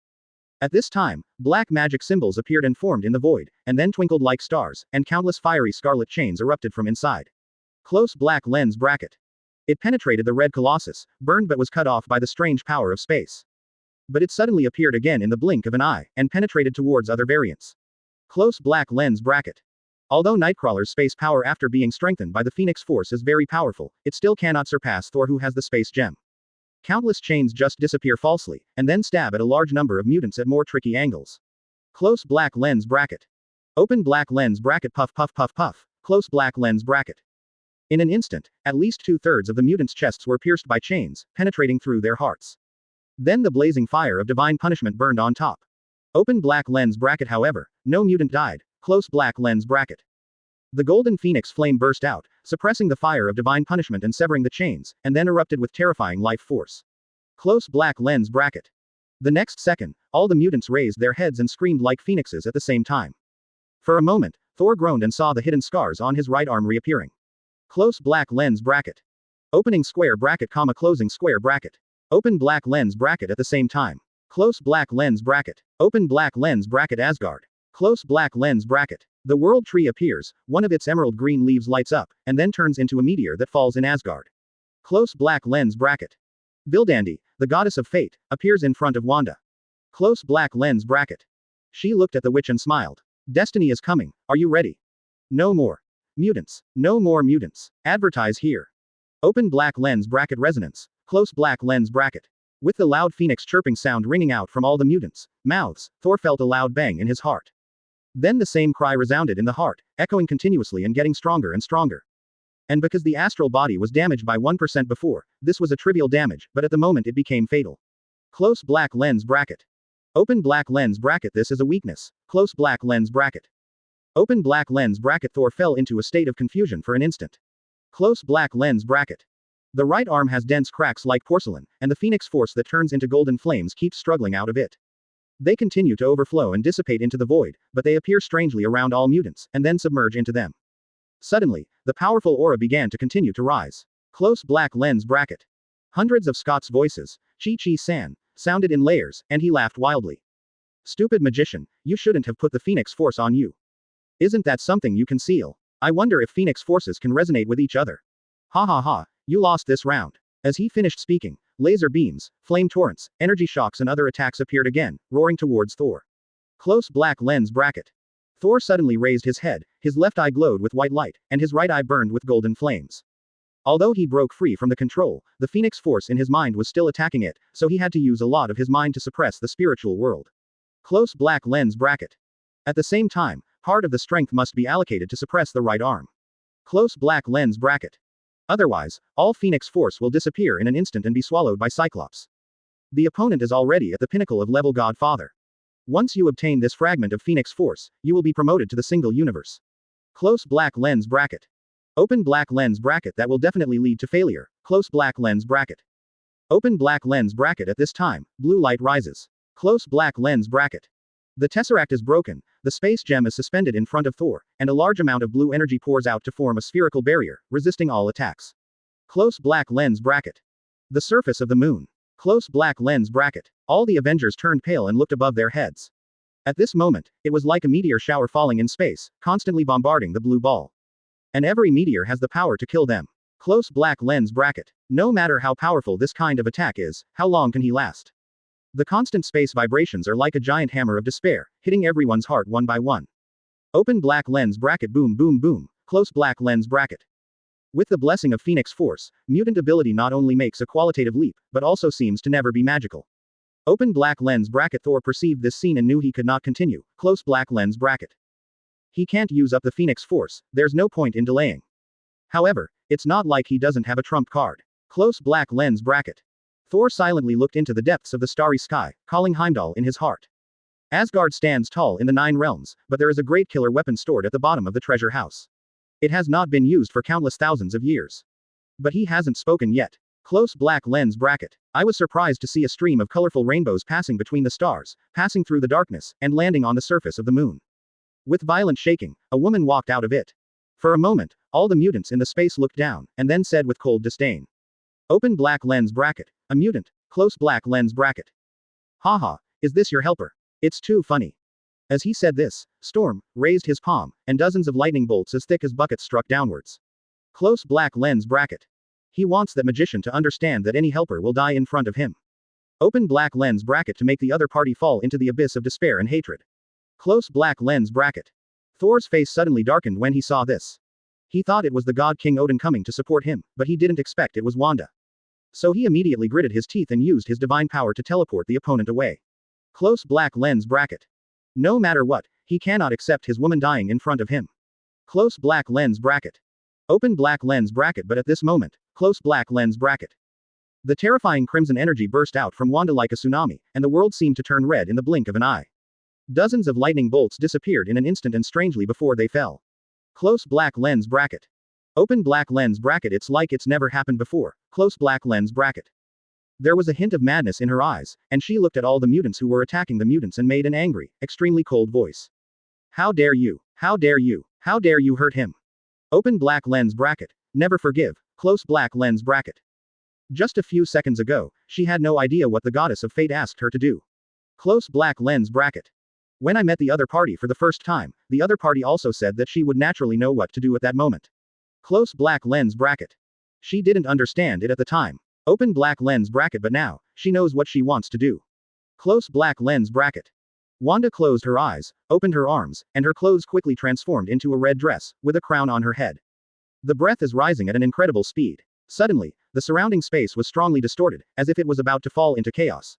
At this time, black magic symbols appeared and formed in the void, and then twinkled like stars, and countless fiery scarlet chains erupted from inside. Close black lens bracket. It penetrated the red colossus, burned but was cut off by the strange power of space. But it suddenly appeared again in the blink of an eye, and penetrated towards other variants. Close black lens bracket. Although Nightcrawler's space power after being strengthened by the Phoenix Force is very powerful, it still cannot surpass Thor, who has the space gem. Countless chains just disappear falsely, and then stab at a large number of mutants at more tricky angles. Close black lens bracket. Open black lens bracket. Puff puff puff puff. Close black lens bracket. In an instant, at least 2/3 of the mutants' chests were pierced by chains, penetrating through their hearts. Then the blazing fire of divine punishment burned on top. Open black lens bracket. However, no mutant died. Close black lens bracket. The golden phoenix flame burst out, suppressing the fire of divine punishment and severing the chains, and then erupted with terrifying life force. Close black lens bracket. The next second, all the mutants raised their heads and screamed like phoenixes at the same time. For a moment, Thor groaned and saw the hidden scars on his right arm reappearing. Close black lens bracket. Opening square bracket, closing square bracket. Open black lens bracket at the same time. Close black lens bracket. Open black lens bracket. Asgard. Close black lens bracket. The world tree appears, one of its emerald green leaves lights up, and then turns into a meteor that falls in Asgard. Close black lens bracket. Vildandi, the goddess of fate, appears in front of Wanda. Close black lens bracket. She looked at the witch and smiled. Destiny is coming, are you ready? No more mutants. No more mutants. Advertise here. Open black lens bracket. Resonance. Close black lens bracket. With the loud phoenix chirping sound ringing out from all the mutants' mouths, Thor felt a loud bang in his heart. Then the same cry resounded in the heart, echoing continuously and getting stronger and stronger. And because the astral body was damaged by 1% before, this was a trivial damage, but at the moment it became fatal. Close black lens bracket. Open black lens bracket. This is a weakness. Close black lens bracket. Open black lens bracket. Thor fell into a state of confusion for an instant. Close black lens bracket. The right arm has dense cracks like porcelain, and the phoenix force that turns into golden flames keeps struggling out of it. They continue to overflow and dissipate into the void, but they appear strangely around all mutants, and then submerge into them. Suddenly, the powerful aura began to continue to rise. Close black lens bracket. Hundreds of Scott's voices, Chi-Chi-san, sounded in layers, and he laughed wildly. Stupid magician, you shouldn't have put the Phoenix Force on you. Isn't that something you conceal? I wonder if Phoenix Forces can resonate with each other. Ha ha ha, you lost this round. As he finished speaking, laser beams, flame torrents, energy shocks and other attacks appeared again, roaring towards Thor. Close black lens bracket. Thor suddenly raised his head, his left eye glowed with white light, and his right eye burned with golden flames. Although he broke free from the control, the Phoenix Force in his mind was still attacking it, so he had to use a lot of his mind to suppress the spiritual world. Close black lens bracket. At the same time, part of the strength must be allocated to suppress the right arm. Close black lens bracket. Otherwise, all Phoenix Force will disappear in an instant and be swallowed by Cyclops. The opponent is already at the pinnacle of level Godfather. Once you obtain this fragment of Phoenix Force, you will be promoted to the single universe. Close black lens bracket. Open black lens bracket. That will definitely lead to failure. Close black lens bracket. Open black lens bracket. At this time, blue light rises. Close black lens bracket. The Tesseract is broken, the space gem is suspended in front of Thor, and a large amount of blue energy pours out to form a spherical barrier, resisting all attacks. Close black lens bracket. The surface of the moon. Close black lens bracket. All the Avengers turned pale and looked above their heads. At this moment, it was like a meteor shower falling in space, constantly bombarding the blue ball. And every meteor has the power to kill them. Close black lens bracket. No matter how powerful this kind of attack is, how long can he last? The constant space vibrations are like a giant hammer of despair, hitting everyone's heart one by one. Open black lens bracket. Boom boom boom. Close black lens bracket. With the blessing of Phoenix Force, mutant ability not only makes a qualitative leap, but also seems to never be magical. Open black lens bracket. Thor perceived this scene and knew he could not continue. Close black lens bracket. He can't use up the Phoenix Force, there's no point in delaying. However, it's not like he doesn't have a trump card. Close black lens bracket. Thor silently looked into the depths of the starry sky, calling Heimdall in his heart. Asgard stands tall in the 9 realms, but there is a great killer weapon stored at the bottom of the treasure house. It has not been used for countless thousands of years. But he hasn't spoken yet. Close black lens bracket. I was surprised to see a stream of colorful rainbows passing between the stars, passing through the darkness, and landing on the surface of the moon. With violent shaking, a woman walked out of it. For a moment, all the mutants in the space looked down, and then said with cold disdain. Open black lens bracket. A mutant. Close black lens bracket. Haha, is this your helper? It's too funny. As he said this, Storm raised his palm, and dozens of lightning bolts as thick as buckets struck downwards. Close black lens bracket. He wants that magician to understand that any helper will die in front of him. Open black lens bracket to make the other party fall into the abyss of despair and hatred. Close black lens bracket. Thor's face suddenly darkened when he saw this. He thought it was the god King Odin coming to support him, but he didn't expect it was Wanda. So he immediately gritted his teeth and used his divine power to teleport the opponent away. Close black lens bracket. No matter what, he cannot accept his woman dying in front of him. Close black lens bracket. Open black lens bracket, but at this moment, close black lens bracket. The terrifying crimson energy burst out from Wanda like a tsunami, and the world seemed to turn red in the blink of an eye. Dozens of lightning bolts disappeared in an instant and strangely before they fell. Close black lens bracket. Open black lens bracket. It's like it's never happened before. Close black lens bracket. There was a hint of madness in her eyes, and she looked at all the mutants who were attacking the mutants and made an angry, extremely cold voice. How dare you? How dare you? How dare you hurt him? Open black lens bracket. Never forgive. Close black lens bracket. Just a few seconds ago, she had no idea what the goddess of fate asked her to do. Close black lens bracket. When I met the other party for the first time, the other party also said that she would naturally know what to do at that moment. Close black lens bracket. She didn't understand it at the time. Open black lens bracket, but now, she knows what she wants to do. Close black lens bracket. Wanda closed her eyes, opened her arms, and her clothes quickly transformed into a red dress, with a crown on her head. The breath is rising at an incredible speed. Suddenly, the surrounding space was strongly distorted, as if it was about to fall into chaos.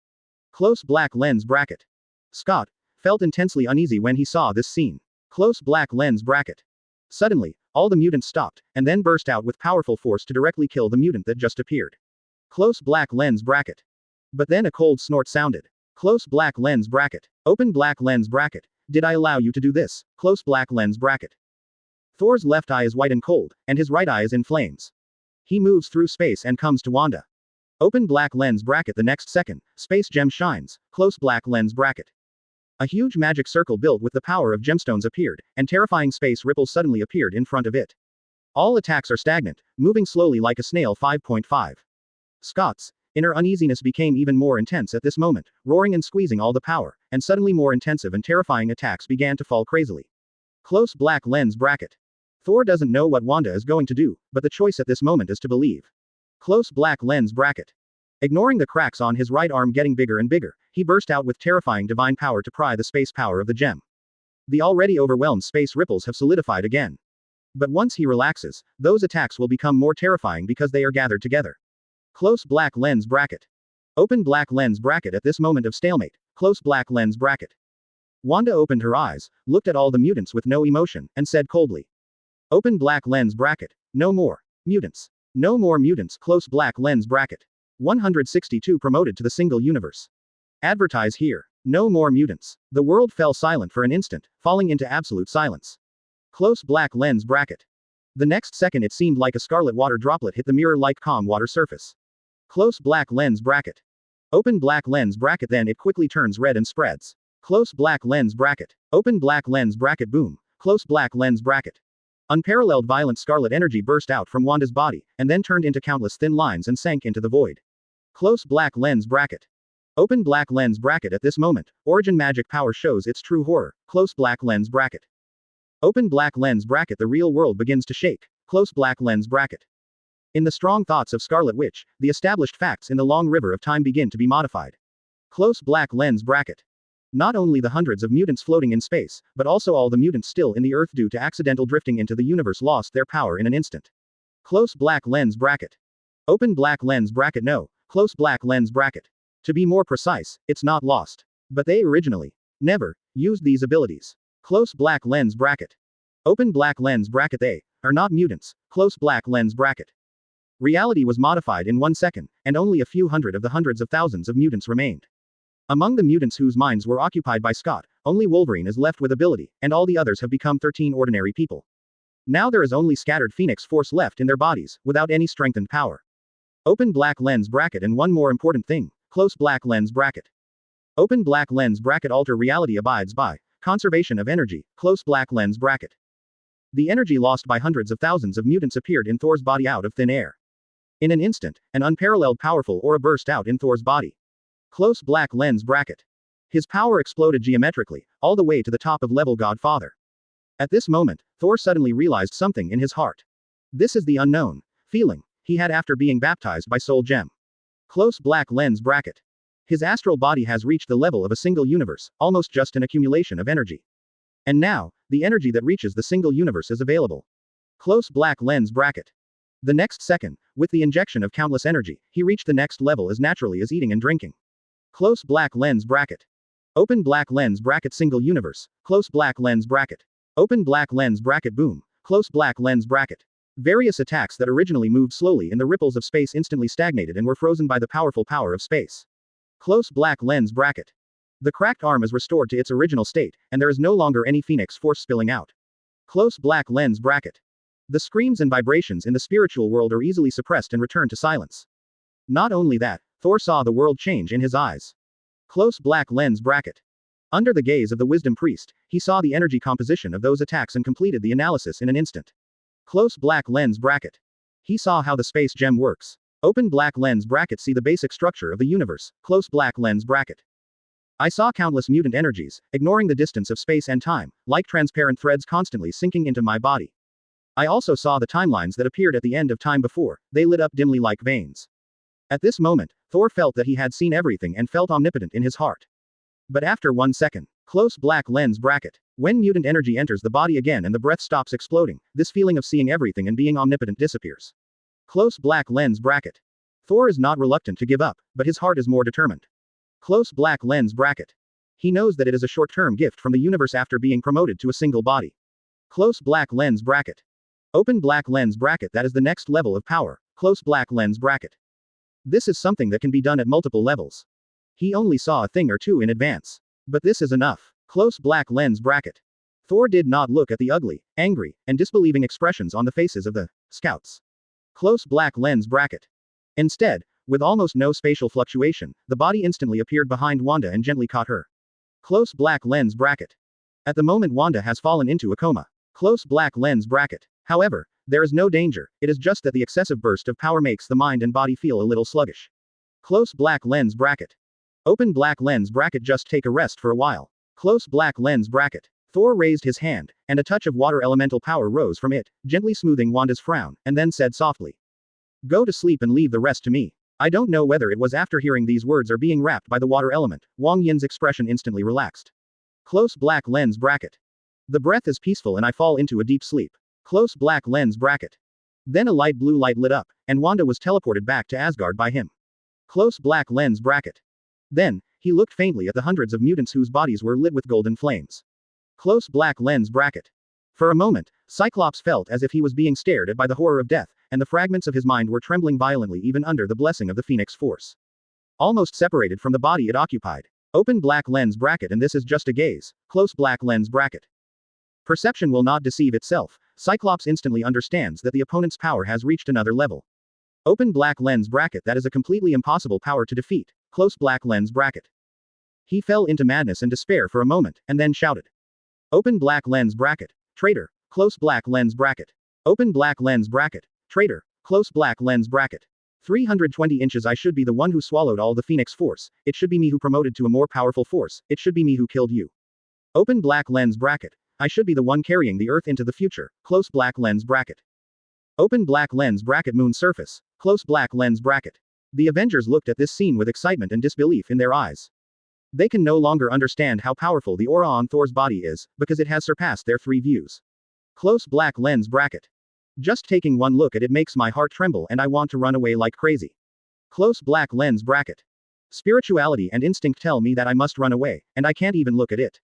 Close black lens bracket. Scott felt intensely uneasy when he saw this scene. Close black lens bracket. Suddenly, all the mutants stopped, and then burst out with powerful force to directly kill the mutant that just appeared. Close black lens bracket. But then a cold snort sounded. Close black lens bracket. Open black lens bracket. Did I allow you to do this? Close black lens bracket. Thor's left eye is white and cold, and his right eye is in flames. He moves through space and comes to Wanda. Open black lens bracket. The next second, space gem shines. Close black lens bracket. A huge magic circle built with the power of gemstones appeared, and terrifying space ripples suddenly appeared in front of it. All attacks are stagnant, moving slowly like a snail. 5.5. Scott's inner uneasiness became even more intense at this moment, roaring and squeezing all the power, and suddenly more intensive and terrifying attacks began to fall crazily. Close black lens bracket. Thor doesn't know what Wanda is going to do, but the choice at this moment is to believe. Close black lens bracket. Ignoring the cracks on his right arm getting bigger and bigger, he burst out with terrifying divine power to pry the space power of the gem. The already overwhelmed space ripples have solidified again. But once he relaxes, those attacks will become more terrifying because they are gathered together. Close black lens bracket. Open black lens bracket. At this moment of stalemate, close black lens bracket. Wanda opened her eyes, looked at all the mutants with no emotion, and said coldly. Open black lens bracket. No more mutants. No more mutants. Close black lens bracket. 162 promoted to the single universe. Advertise here. No more mutants. The world fell silent for an instant, falling into absolute silence. Close black lens bracket. The next second it seemed like a scarlet water droplet hit the mirror-like calm water surface. Close black lens bracket. Open black lens bracket. Then it quickly turns red and spreads. Close black lens bracket. Open black lens bracket. Boom. Close black lens bracket. Unparalleled violent scarlet energy burst out from Wanda's body, and then turned into countless thin lines and sank into the void. Close black lens bracket. Open black lens bracket. At this moment, origin magic power shows its true horror. Close black lens bracket. Open black lens bracket. The real world begins to shake. Close black lens bracket. In the strong thoughts of Scarlet Witch, the established facts in the long river of time begin to be modified. Close black lens bracket. Not only the hundreds of mutants floating in space, but also all the mutants still in the Earth due to accidental drifting into the universe lost their power in an instant. Close black lens bracket. Open black lens bracket. No, close black lens bracket. To be more precise, it's not lost. But they originally never used these abilities. Close black lens bracket. Open black lens bracket. They are not mutants. Close black lens bracket. Reality was modified in 1 second, and only a few hundred of the hundreds of thousands of mutants remained. Among the mutants whose minds were occupied by Scott, only Wolverine is left with ability, and all the others have become 13 ordinary people. Now there is only scattered Phoenix Force left in their bodies, without any strengthened power. Open black lens bracket, and one more important thing, close black lens bracket. Open black lens bracket. Alter reality abides by conservation of energy, close black lens bracket. The energy lost by hundreds of thousands of mutants appeared in Thor's body out of thin air. In an instant, an unparalleled powerful aura burst out in Thor's body. Close black lens bracket. His power exploded geometrically, all the way to the top of level Godfather. At this moment, Thor suddenly realized something in his heart. This is the unknown feeling he had after being baptized by Soul Gem. Close black lens bracket. His astral body has reached the level of a single universe, almost just an accumulation of energy. And now, the energy that reaches the single universe is available. Close black lens bracket. The next second, with the injection of countless energy, he reached the next level as naturally as eating and drinking. Close black lens bracket. Open black lens bracket. Single universe. Close black lens bracket. Open black lens bracket. Boom. Close black lens bracket. Various attacks that originally moved slowly in the ripples of space instantly stagnated and were frozen by the powerful power of space. Close black lens bracket. The cracked arm is restored to its original state, and there is no longer any Phoenix Force spilling out. Close black lens bracket. The screams and vibrations in the spiritual world are easily suppressed and return to silence. Not only that, Thor saw the world change in his eyes. Close black lens bracket. Under the gaze of the wisdom priest, he saw the energy composition of those attacks and completed the analysis in an instant. Close black lens bracket. He saw how the space gem works. Open black lens bracket. See the basic structure of the universe. Close black lens bracket. I saw countless mutant energies, ignoring the distance of space and time, like transparent threads constantly sinking into my body. I also saw the timelines that appeared at the end of time before, they lit up dimly like veins. At this moment, Thor felt that he had seen everything and felt omnipotent in his heart. But after 1 second, close black lens bracket. When mutant energy enters the body again and the breath stops exploding, this feeling of seeing everything and being omnipotent disappears. Close black lens bracket. Thor is not reluctant to give up, but his heart is more determined. Close black lens bracket. He knows that it is a short-term gift from the universe after being promoted to a single body. Close black lens bracket. Open black lens bracket. That is the next level of power. Close black lens bracket. This is something that can be done at multiple levels. He only saw a thing or two in advance. But this is enough. Close black lens bracket. Thor did not look at the ugly, angry, and disbelieving expressions on the faces of the scouts. Close black lens bracket. Instead, with almost no spatial fluctuation, the body instantly appeared behind Wanda and gently caught her. Close black lens bracket. At the moment Wanda has fallen into a coma. Close black lens bracket. However, there is no danger, it is just that the excessive burst of power makes the mind and body feel a little sluggish. Close black lens bracket. Open black lens bracket. Just take a rest for a while. Close black lens bracket. Thor raised his hand, and a touch of water elemental power rose from it, gently smoothing Wanda's frown, and then said softly, "Go to sleep and leave the rest to me." I don't know whether it was after hearing these words or being wrapped by the water element, Wang Yin's expression instantly relaxed. Close black lens bracket. The breath is peaceful and I fall into a deep sleep. Close black lens bracket. Then a light blue light lit up, and Wanda was teleported back to Asgard by him. Close black lens bracket. Then, he looked faintly at the hundreds of mutants whose bodies were lit with golden flames. Close black lens bracket. For a moment, Cyclops felt as if he was being stared at by the horror of death, and the fragments of his mind were trembling violently even under the blessing of the Phoenix Force. Almost separated from the body it occupied. Open black lens bracket. And this is just a gaze. Close black lens bracket. Perception will not deceive itself. Cyclops instantly understands that the opponent's power has reached another level. Open black lens bracket. That is a completely impossible power to defeat. Close black lens bracket. He fell into madness and despair for a moment, and then shouted. Open black lens bracket. Traitor. Close black lens bracket. Open black lens bracket. Traitor. Close black lens bracket. 320 inches. I should be the one who swallowed all the Phoenix Force. It should be me who promoted to a more powerful force. It should be me who killed you. Open black lens bracket. I should be the one carrying the Earth into the future. Close black lens bracket. Open black lens bracket. Moon surface. Close black lens bracket. The Avengers looked at this scene with excitement and disbelief in their eyes. They can no longer understand how powerful the aura on Thor's body is, because it has surpassed their 3 views. Close black lens bracket. Just taking one look at it makes my heart tremble and I want to run away like crazy. Close black lens bracket. Spirituality and instinct tell me that I must run away, and I can't even look at it.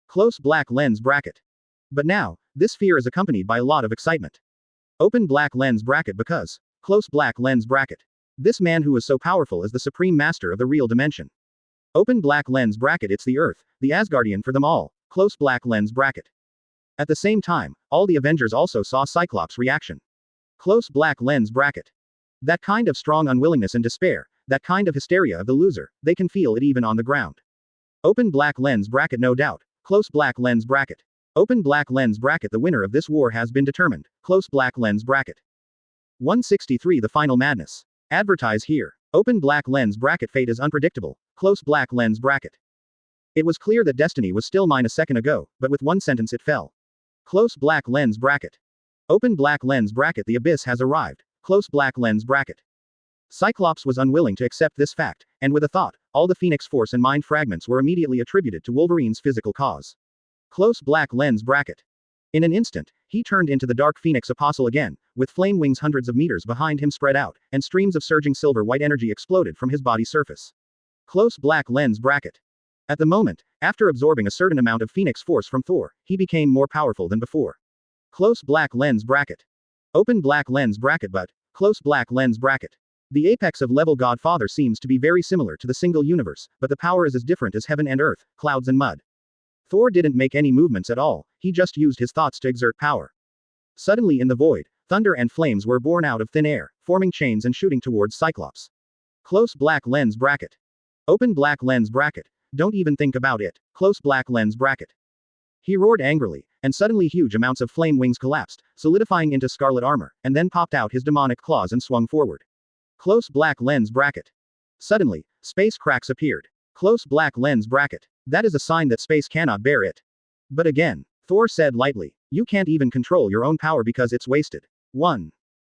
Close black lens bracket. But now, this fear is accompanied by a lot of excitement. Open black lens bracket because, Close black lens bracket. This man who is so powerful is the supreme master of the real dimension. Open black lens bracket. It's the Earth, the Asgardian for them all. Close black lens bracket. At the same time, all the Avengers also saw Cyclops' reaction. Close black lens bracket. That kind of strong unwillingness and despair, that kind of hysteria of the loser, they can feel it even on the ground. Open black lens bracket. No doubt. Close black lens bracket. Open black lens bracket. The winner of this war has been determined. Close black lens bracket. 163 The final madness. Advertise here. Open black lens bracket. Fate is unpredictable. Close black lens bracket. It was clear that destiny was still mine a second ago, but with one sentence it fell. Close black lens bracket. Open black lens bracket. The abyss has arrived. Close black lens bracket. Cyclops was unwilling to accept this fact, and with a thought, all the Phoenix Force and mind fragments were immediately attributed to Wolverine's physical cause. Close black lens bracket. In an instant, he turned into the Dark Phoenix Apostle again, with flame wings hundreds of meters behind him spread out, and streams of surging silver-white energy exploded from his body surface. Close black lens bracket. At the moment, after absorbing a certain amount of Phoenix Force from Thor, he became more powerful than before. Close black lens bracket. Open black lens bracket. But close black lens bracket. The apex of level Godfather seems to be very similar to the single universe, but the power is as different as heaven and earth, clouds and mud. Thor didn't make any movements at all, he just used his thoughts to exert power. Suddenly in the void, thunder and flames were born out of thin air, forming chains and shooting towards Cyclops. Close black lens bracket. Open black lens bracket. Don't even think about it. Close black lens bracket. He roared angrily, and suddenly huge amounts of flame wings collapsed, solidifying into scarlet armor, and then popped out his demonic claws and swung forward. Close black lens bracket. Suddenly, space cracks appeared. Close black lens bracket. That is a sign that space cannot bear it. But again, Thor said lightly, you can't even control your own power because it's wasted. 1.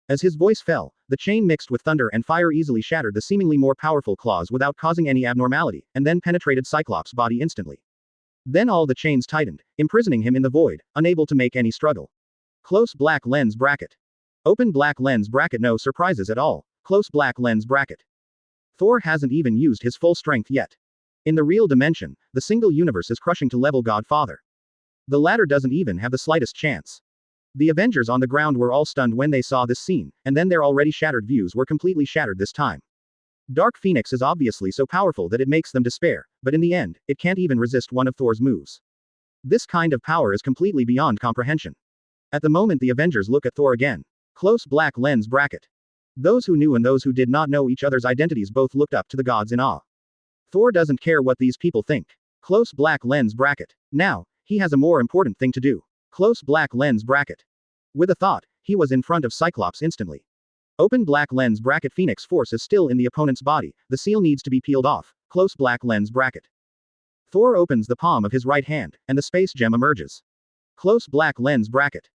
As his voice fell, the chain mixed with thunder and fire easily shattered the seemingly more powerful claws without causing any abnormality, and then penetrated Cyclops' body instantly. Then all the chains tightened, imprisoning him in the void, unable to make any struggle. Close black lens bracket. Open black lens bracket. No surprises at all. Close black lens bracket. Thor hasn't even used his full strength yet. In the real dimension, the single universe is crushing to level Godfather. The latter doesn't even have the slightest chance. The Avengers on the ground were all stunned when they saw this scene, and then their already shattered views were completely shattered this time. Dark Phoenix is obviously so powerful that it makes them despair, but in the end, it can't even resist one of Thor's moves. This kind of power is completely beyond comprehension. At the moment the Avengers look at Thor again. Close black lens bracket. Those who knew and those who did not know each other's identities both looked up to the gods in awe. Thor doesn't care what these people think. Close black lens bracket. Now, he has a more important thing to do. Close black lens bracket. With a thought, he was in front of Cyclops instantly. Open black lens bracket. Phoenix Force is still in the opponent's body, the seal needs to be peeled off. Close black lens bracket. Thor opens the palm of his right hand, and the space gem emerges. Close black lens bracket.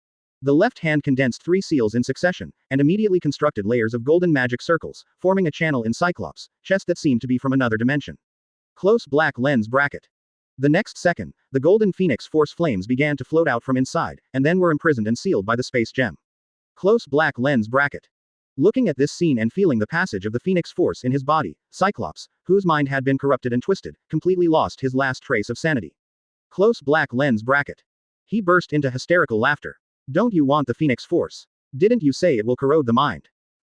The left hand condensed 3 seals in succession, and immediately constructed layers of golden magic circles, forming a channel in Cyclops' chest that seemed to be from another dimension. Close black lens bracket. The next second, the golden Phoenix Force flames began to float out from inside, and then were imprisoned and sealed by the space gem. Close black lens bracket. Looking at this scene and feeling the passage of the Phoenix Force in his body, Cyclops, whose mind had been corrupted and twisted, completely lost his last trace of sanity. Close black lens bracket. He burst into hysterical laughter. Don't you want the Phoenix Force? Didn't you say it will corrode the mind?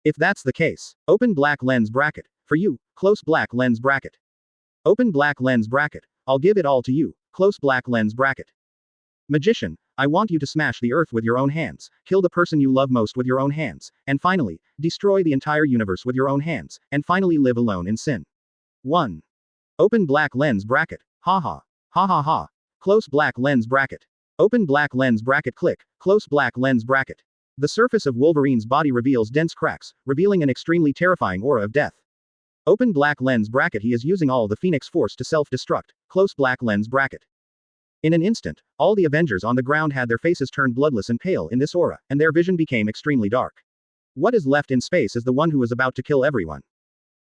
If that's the case, open black lens bracket. For you, close black lens bracket. Open black lens bracket. I'll give it all to you. Close black lens bracket. Magician, I want you to smash the earth with your own hands, kill the person you love most with your own hands, and finally, destroy the entire universe with your own hands, and finally live alone in sin. 1. Open black lens bracket. Ha ha. Ha ha ha. Close black lens bracket. Open black lens bracket. Click. Close black lens bracket. The surface of Wolverine's body reveals dense cracks, revealing an extremely terrifying aura of death. Open black lens bracket. He is using all the Phoenix Force to self-destruct. Close black lens bracket. In an instant, all the Avengers on the ground had their faces turned bloodless and pale in this aura, and their vision became extremely dark. What is left in space is the one who is about to kill everyone.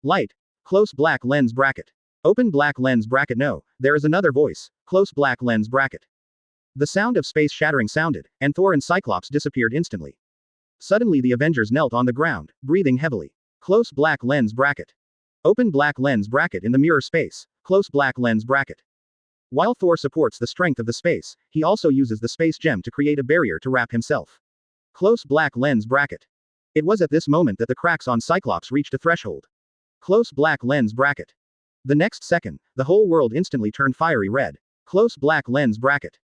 Light. Close black lens bracket. Open black lens bracket. No, there is another voice. Close black lens bracket. The sound of space shattering sounded, and Thor and Cyclops disappeared instantly. Suddenly the Avengers knelt on the ground, breathing heavily. Close black lens bracket. Open black lens bracket. In the mirror space. Close black lens bracket. While Thor supports the strength of the space, he also uses the space gem to create a barrier to wrap himself. Close black lens bracket. It was at this moment that the cracks on Cyclops reached a threshold. Close black lens bracket. The next second, the whole world instantly turned fiery red. Close black lens bracket.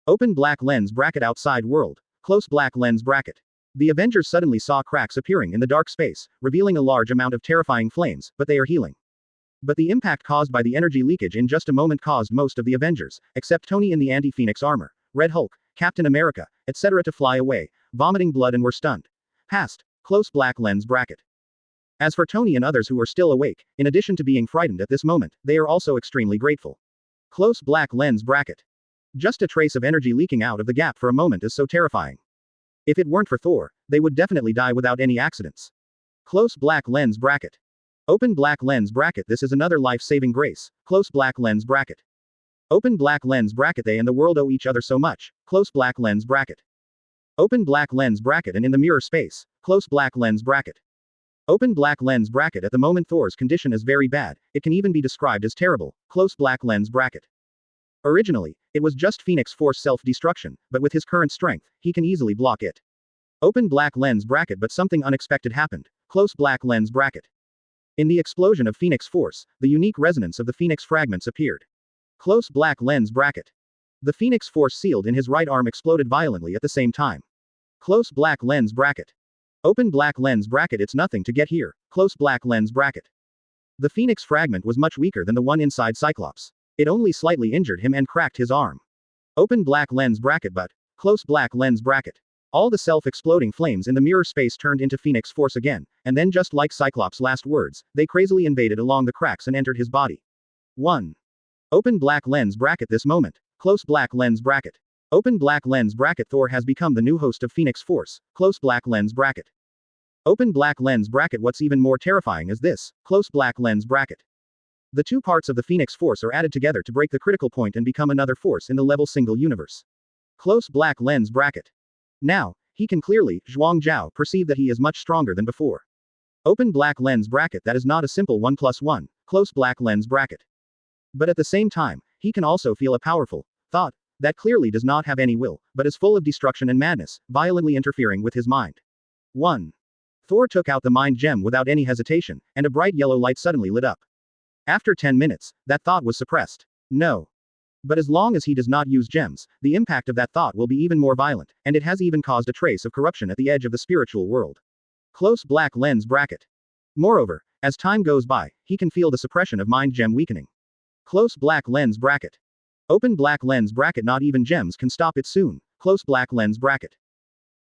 Open black lens bracket outside world. Close black lens bracket. The Avengers suddenly saw cracks appearing in the dark space, revealing a large amount of terrifying flames, but they are healing. But the impact caused by the energy leakage in just a moment caused most of the Avengers, except Tony in the anti-Phoenix armor, Red Hulk, Captain America, etc. to fly away, vomiting blood and were stunned. Past. Close black lens bracket. As for Tony and others who are still awake, in addition to being frightened at this moment, they are also extremely grateful. Close black lens bracket. Just a trace of energy leaking out of the gap for a moment is so terrifying. If it weren't for Thor, they would definitely die without any accidents. Close black lens bracket. Open black lens bracket. This is another life-saving grace. Close black lens bracket. Open black lens bracket. They and the world owe each other so much. Close black lens bracket. Open black lens bracket. And in the mirror space. Close black lens bracket. Open black lens bracket. At the moment Thor's condition is very bad, it can even be described as terrible. Close black lens bracket. Originally, it was just Phoenix Force self-destruction, but with his current strength, he can easily block it. Open black lens bracket. But something unexpected happened. Close black lens bracket. In the explosion of Phoenix Force, the unique resonance of the Phoenix fragments appeared. Close black lens bracket. The Phoenix Force sealed in his right arm exploded violently at the same time. Close black lens bracket. Open black lens bracket. It's nothing to get here. Close black lens bracket. The Phoenix fragment was much weaker than the one inside Cyclops. It only slightly injured him and cracked his arm. Open black lens bracket. But close black lens bracket. All the self-exploding flames in the mirror space turned into Phoenix Force again, and then just like Cyclops' last words, they crazily invaded along the cracks and entered his body. 1. Open black lens bracket. This moment. Close black lens bracket. Open black lens bracket. Thor has become the new host of Phoenix Force. Close black lens bracket. Open black lens bracket. What's even more terrifying is this. Close black lens bracket. The two parts of the Phoenix Force are added together to break the critical point and become another force in the level single universe. Close black lens bracket. Now, he can clearly, Zhuang Zhao, perceive that he is much stronger than before. Open black lens bracket. That is not a simple 1+1, close black lens bracket. But at the same time, he can also feel a powerful thought that clearly does not have any will, but is full of destruction and madness, violently interfering with his mind. 1. Thor took out the mind gem without any hesitation, and a bright yellow light suddenly lit up. After 10 minutes, that thought was suppressed. No. But as long as he does not use gems, the impact of that thought will be even more violent, and it has even caused a trace of corruption at the edge of the spiritual world. Close black lens bracket. Moreover, as time goes by, he can feel the suppression of mind gem weakening. Close black lens bracket. Open black lens bracket. Not even gems can stop it soon. Close black lens bracket.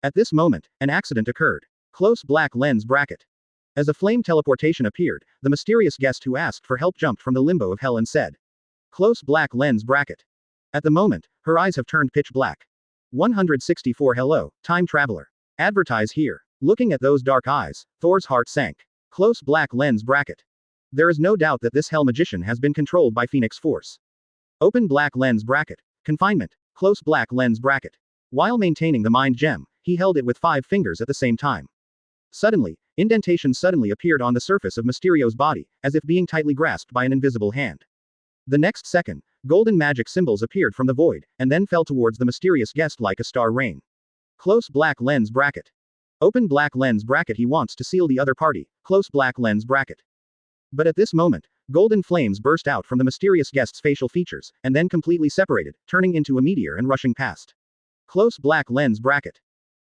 At this moment, an accident occurred. Close black lens bracket. As a flame teleportation appeared, the mysterious guest who asked for help jumped from the limbo of hell and said, close black lens bracket. At the moment, her eyes have turned pitch black. 164 Hello, time traveler. Advertise here. Looking at those dark eyes, Thor's heart sank. Close black lens bracket. There is no doubt that this hell magician has been controlled by Phoenix Force. Open black lens bracket. Confinement. Close black lens bracket. While maintaining the mind gem, he held it with 5 fingers at the same time. Suddenly, indentations suddenly appeared on the surface of Mysterio's body, as if being tightly grasped by an invisible hand. The next second, golden magic symbols appeared from the void, and then fell towards the mysterious guest like a star rain. Close black lens bracket. Open black lens bracket. He wants to seal the other party. Close black lens bracket. But at this moment, golden flames burst out from the mysterious guest's facial features, and then completely separated, turning into a meteor and rushing past. Close black lens bracket.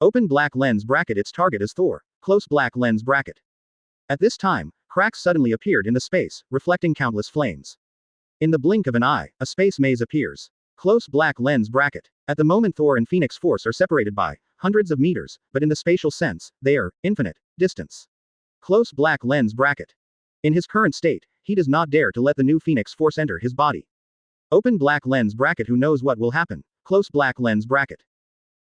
Open black lens bracket. Its target is Thor. Close black lens bracket. At this time, cracks suddenly appeared in the space, reflecting countless flames. In the blink of an eye, a space maze appears. Close black lens bracket. At the moment Thor and Phoenix Force are separated by hundreds of meters, but in the spatial sense, they are infinite distance. Close black lens bracket. In his current state, he does not dare to let the new Phoenix Force enter his body. Open black lens bracket. Who knows what will happen? Close black lens bracket.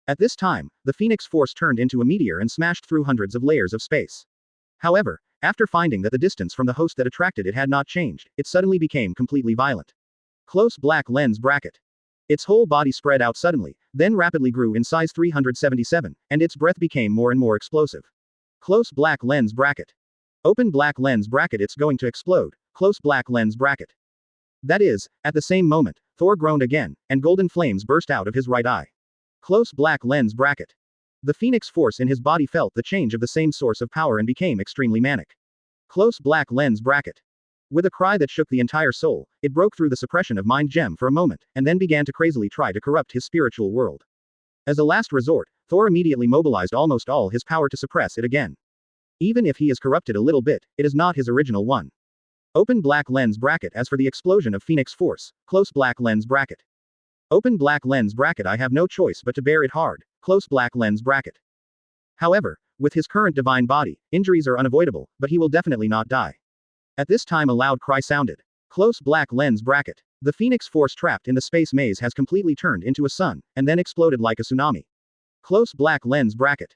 At this time, the Phoenix Force turned into a meteor and smashed through hundreds of layers of space. However, after finding that the distance from the host that attracted it had not changed, it suddenly became completely violent. Close black lens bracket. Its whole body spread out suddenly, then rapidly grew in size 377, and its breath became more and more explosive. Close black lens bracket. Open black lens bracket. It's going to explode. Close black lens bracket. That is, at the same moment, Thor groaned again, and golden flames burst out of his right eye. Close black lens bracket. The Phoenix Force in his body felt the change of the same source of power and became extremely manic. Close black lens bracket. With a cry that shook the entire soul, it broke through the suppression of Mind Gem for a moment, and then began to crazily try to corrupt his spiritual world. As a last resort, Thor immediately mobilized almost all his power to suppress it again. Even if he is corrupted a little bit, it is not his original one. Open black lens bracket. As for the explosion of Phoenix Force, close black lens bracket. Open black lens bracket. I have no choice but to bear it hard, close black lens bracket. However, with his current divine body, injuries are unavoidable, but he will definitely not die. At this time a loud cry sounded. Close black lens bracket. The Phoenix Force trapped in the space maze has completely turned into a sun, and then exploded like a tsunami. Close black lens bracket.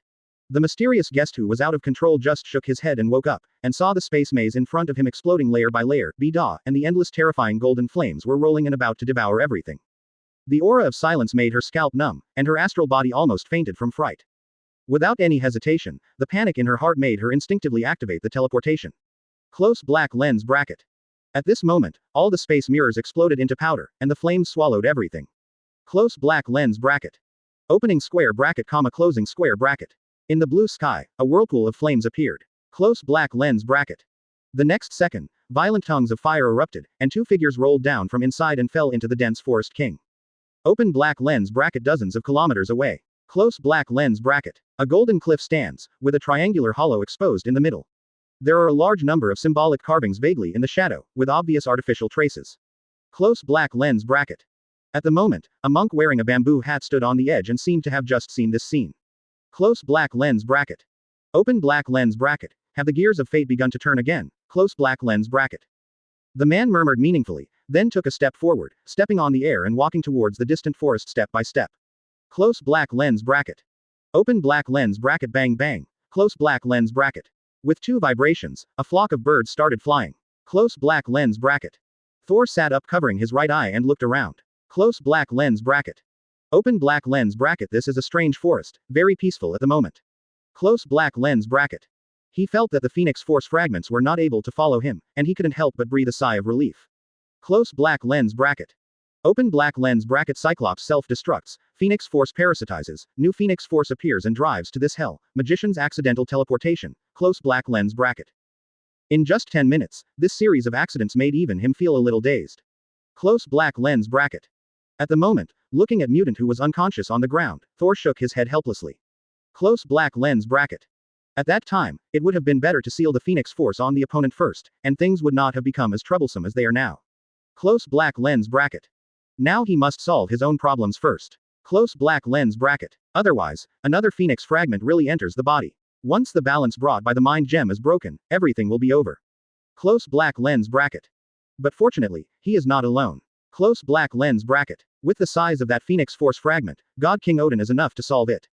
The mysterious guest who was out of control just shook his head and woke up, and saw the space maze in front of him exploding layer by layer, and the endless terrifying golden flames were rolling and about to devour everything. The aura of silence made her scalp numb, and her astral body almost fainted from fright. Without any hesitation, the panic in her heart made her instinctively activate the teleportation. Close black lens bracket. At this moment, all the space mirrors exploded into powder, and the flames swallowed everything. Close black lens bracket. Opening square bracket, closing square bracket. In the blue sky, a whirlpool of flames appeared. Close black lens bracket. The next second, violent tongues of fire erupted, and two figures rolled down from inside and fell into the dense forest king. Open black lens bracket. Dozens of kilometers away. Close black lens bracket. A golden cliff stands, with a triangular hollow exposed in the middle. There are a large number of symbolic carvings vaguely in the shadow, with obvious artificial traces. Close black lens bracket. At the moment, a monk wearing a bamboo hat stood on the edge and seemed to have just seen this scene. Close black lens bracket. Open black lens bracket. Have the gears of fate begun to turn again? Close black lens bracket. The man murmured meaningfully, then took a step forward, stepping on the air and walking towards the distant forest step by step. Close black lens bracket. Open black lens bracket. Bang bang. Close black lens bracket. With two vibrations, a flock of birds started flying. Close black lens bracket. Thor sat up covering his right eye and looked around. Close black lens bracket. Open black lens bracket. This is a strange forest, very peaceful at the moment. Close black lens bracket. He felt that the Phoenix Force fragments were not able to follow him, and he couldn't help but breathe a sigh of relief. Close black lens bracket. Open black lens bracket. Cyclops self-destructs, Phoenix Force parasitizes, new Phoenix Force appears and drives to this hell, Magician's accidental teleportation, close black lens bracket. In just 10 minutes, this series of accidents made even him feel a little dazed. Close black lens bracket. At the moment, looking at Mutant who was unconscious on the ground, Thor shook his head helplessly. Close black lens bracket. At that time, it would have been better to seal the Phoenix Force on the opponent first, and things would not have become as troublesome as they are now. Close black lens bracket. Now he must solve his own problems first. Close black lens bracket. Otherwise, another Phoenix fragment really enters the body. Once the balance brought by the Mind Gem is broken, everything will be over. Close black lens bracket. But fortunately, he is not alone. Close black lens bracket. With the size of that Phoenix Force fragment, God King Odin is enough to solve it.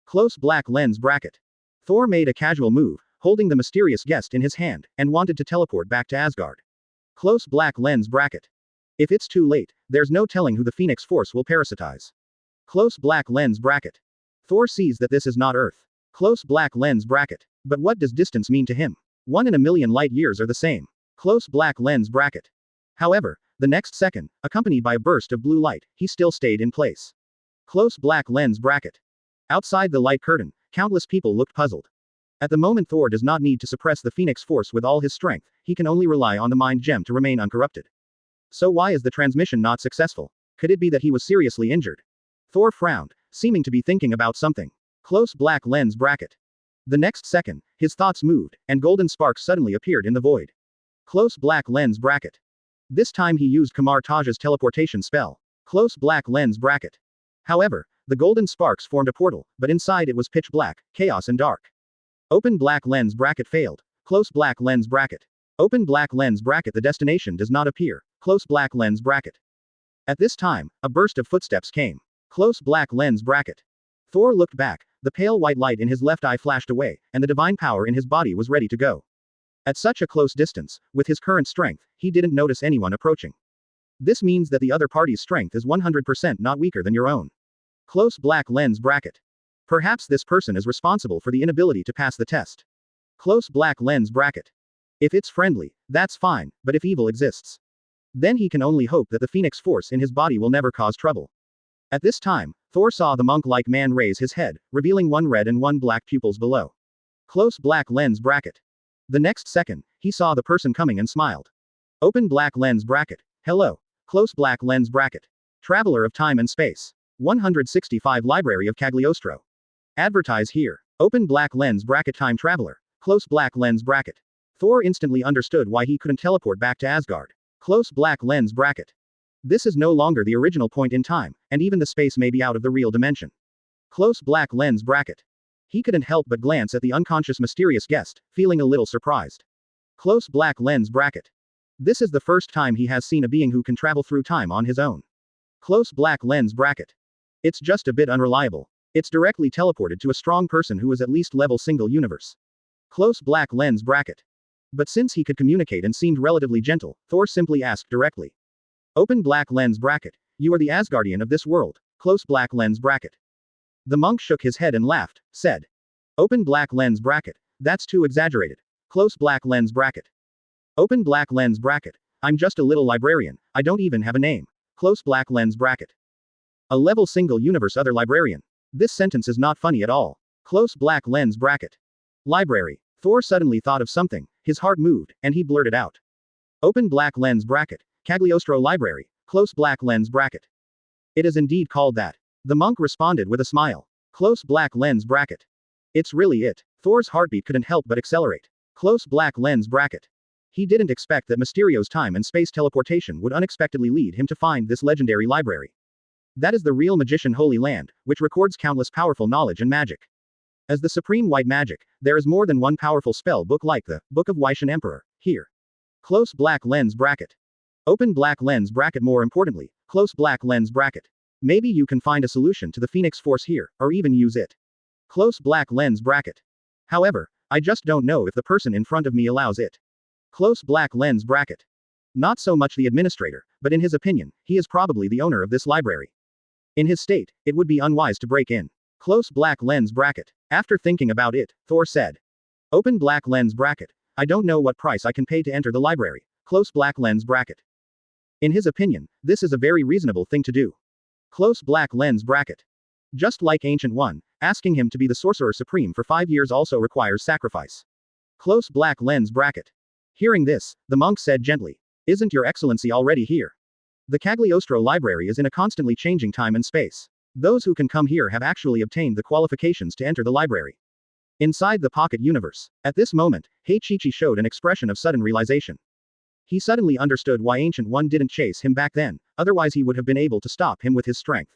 Close black lens bracket. Thor made a casual move, holding the mysterious guest in his hand, and wanted to teleport back to Asgard. Close black lens bracket. If it's too late, there's no telling who the Phoenix Force will parasitize. Close black lens bracket. Thor sees that this is not Earth. Close black lens bracket. But what does distance mean to him? 1 in a million light years are the same. Close black lens bracket. However, the next second, accompanied by a burst of blue light, he still stayed in place. Close black lens bracket. Outside the light curtain, countless people looked puzzled. At the moment Thor does not need to suppress the Phoenix Force with all his strength, he can only rely on the Mind Gem to remain uncorrupted. So why is the transmission not successful? Could it be that he was seriously injured? Thor frowned, seeming to be thinking about something. Close black lens bracket. The next second, his thoughts moved, and golden sparks suddenly appeared in the void. Close black lens bracket. This time he used Kamar Taj's teleportation spell. Close black lens bracket. However, the golden sparks formed a portal, but inside it was pitch black, chaos and dark. Open black lens bracket failed. Close black lens bracket. Open black lens bracket. The destination does not appear. Close black lens bracket. At this time, a burst of footsteps came. Close black lens bracket. Thor looked back, the pale white light in his left eye flashed away, and the divine power in his body was ready to go. At such a close distance, with his current strength, he didn't notice anyone approaching. This means that the other party's strength is 100% not weaker than your own. Close black lens bracket. Perhaps this person is responsible for the inability to pass the test. Close black lens bracket. If it's friendly, that's fine, but if evil exists, then he can only hope that the Phoenix Force in his body will never cause trouble. At this time, Thor saw the monk-like man raise his head, revealing one red and one black pupils below. Close black lens bracket. The next second, he saw the person coming and smiled. Open black lens bracket. Hello. Close black lens bracket. Traveler of time and space. 165 Library of Cagliostro. Advertise here. Open black lens bracket. Time traveler. Close black lens bracket. Thor instantly understood why he couldn't teleport back to Asgard. Close black lens bracket. This is no longer the original point in time, and even the space may be out of the real dimension. Close black lens bracket. He couldn't help but glance at the unconscious mysterious guest, feeling a little surprised. Close black lens bracket. This is the first time he has seen a being who can travel through time on his own. Close black lens bracket. It's just a bit unreliable. It's directly teleported to a strong person who is at least level single universe. Close black lens bracket. But since he could communicate and seemed relatively gentle, Thor simply asked directly. Open black lens bracket. You are the Asgardian of this world. Close black lens bracket. The monk shook his head and laughed, said. Open black lens bracket. That's too exaggerated. Close black lens bracket. Open black lens bracket. I'm just a little librarian, I don't even have a name. Close black lens bracket. A level single universe other librarian. This sentence is not funny at all. Close black lens bracket. Library. Thor suddenly thought of something, his heart moved, and he blurted out. Open black lens bracket. Cagliostro Library. Close black lens bracket. It is indeed called that. The monk responded with a smile. Close black lens bracket. It's really it. Thor's heartbeat couldn't help but accelerate. Close black lens bracket. He didn't expect that Mysterio's time and space teleportation would unexpectedly lead him to find this legendary library. That is the real magician Holy Land, which records countless powerful knowledge and magic. As the supreme white magic, there is more than one powerful spell book like the Book of Wycian Emperor, here. Close black lens bracket. Open black lens bracket. More importantly, close black lens bracket. Maybe you can find a solution to the Phoenix Force here, or even use it. Close black lens bracket. However, I just don't know if the person in front of me allows it. Close black lens bracket. Not so much the administrator, but in his opinion, he is probably the owner of this library. In his state, it would be unwise to break in. Close black lens bracket. After thinking about it, Thor said. Open black lens bracket. I don't know what price I can pay to enter the library. Close black lens bracket. In his opinion, this is a very reasonable thing to do. Close black lens bracket. Just like Ancient One, asking him to be the Sorcerer Supreme for 5 years also requires sacrifice. Close black lens bracket. Hearing this, the monk said gently. Isn't your excellency already here? The Cagliostro Library is in a constantly changing time and space. Those who can come here have actually obtained the qualifications to enter the library. Inside the pocket universe. At this moment, Heichichi showed an expression of sudden realization. He suddenly understood why Ancient One didn't chase him back then, otherwise he would have been able to stop him with his strength.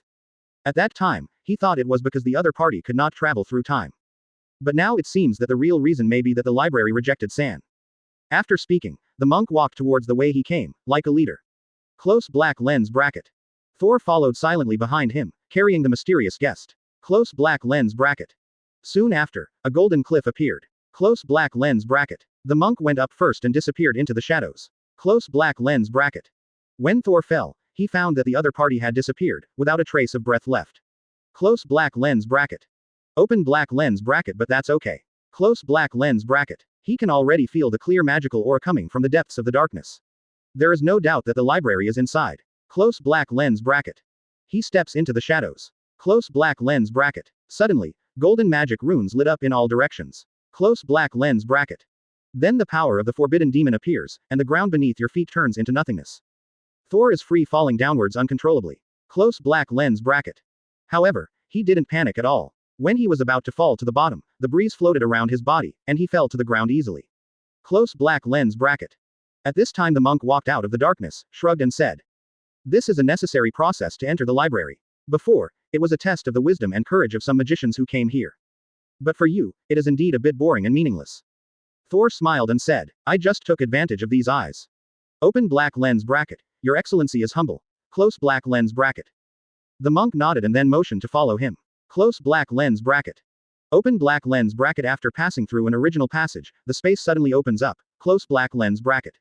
At that time, he thought it was because the other party could not travel through time. But now it seems that the real reason may be that the library rejected San. After speaking, the monk walked towards the way he came, like a leader. Close black lens bracket. Thor followed silently behind him, carrying the mysterious guest. Close black lens bracket. Soon after, a golden cliff appeared. Close black lens bracket. The monk went up first and disappeared into the shadows. Close black lens bracket. When Thor fell, he found that the other party had disappeared, without a trace of breath left. Close black lens bracket. Open black lens bracket, but that's okay. Close black lens bracket. He can already feel the clear magical aura coming from the depths of the darkness. There is no doubt that the library is inside. Close black lens bracket. He steps into the shadows. Close black lens bracket. Suddenly, golden magic runes lit up in all directions. Close black lens bracket. Then the power of the forbidden demon appears, and the ground beneath your feet turns into nothingness. Thor is free falling downwards uncontrollably. Close black lens bracket. However, he didn't panic at all. When he was about to fall to the bottom, the breeze floated around his body, and he fell to the ground easily. Close black lens bracket. At this time the monk walked out of the darkness, shrugged and said. This is a necessary process to enter the library. Before, it was a test of the wisdom and courage of some magicians who came here. But for you, it is indeed a bit boring and meaningless. Thor smiled and said, I just took advantage of these eyes. Open black lens bracket. Your excellency is humble. Close black lens bracket. The monk nodded and then motioned to follow him. Close black lens bracket. Open black lens bracket. After passing through an original passage, the space suddenly opens up. Close black lens bracket.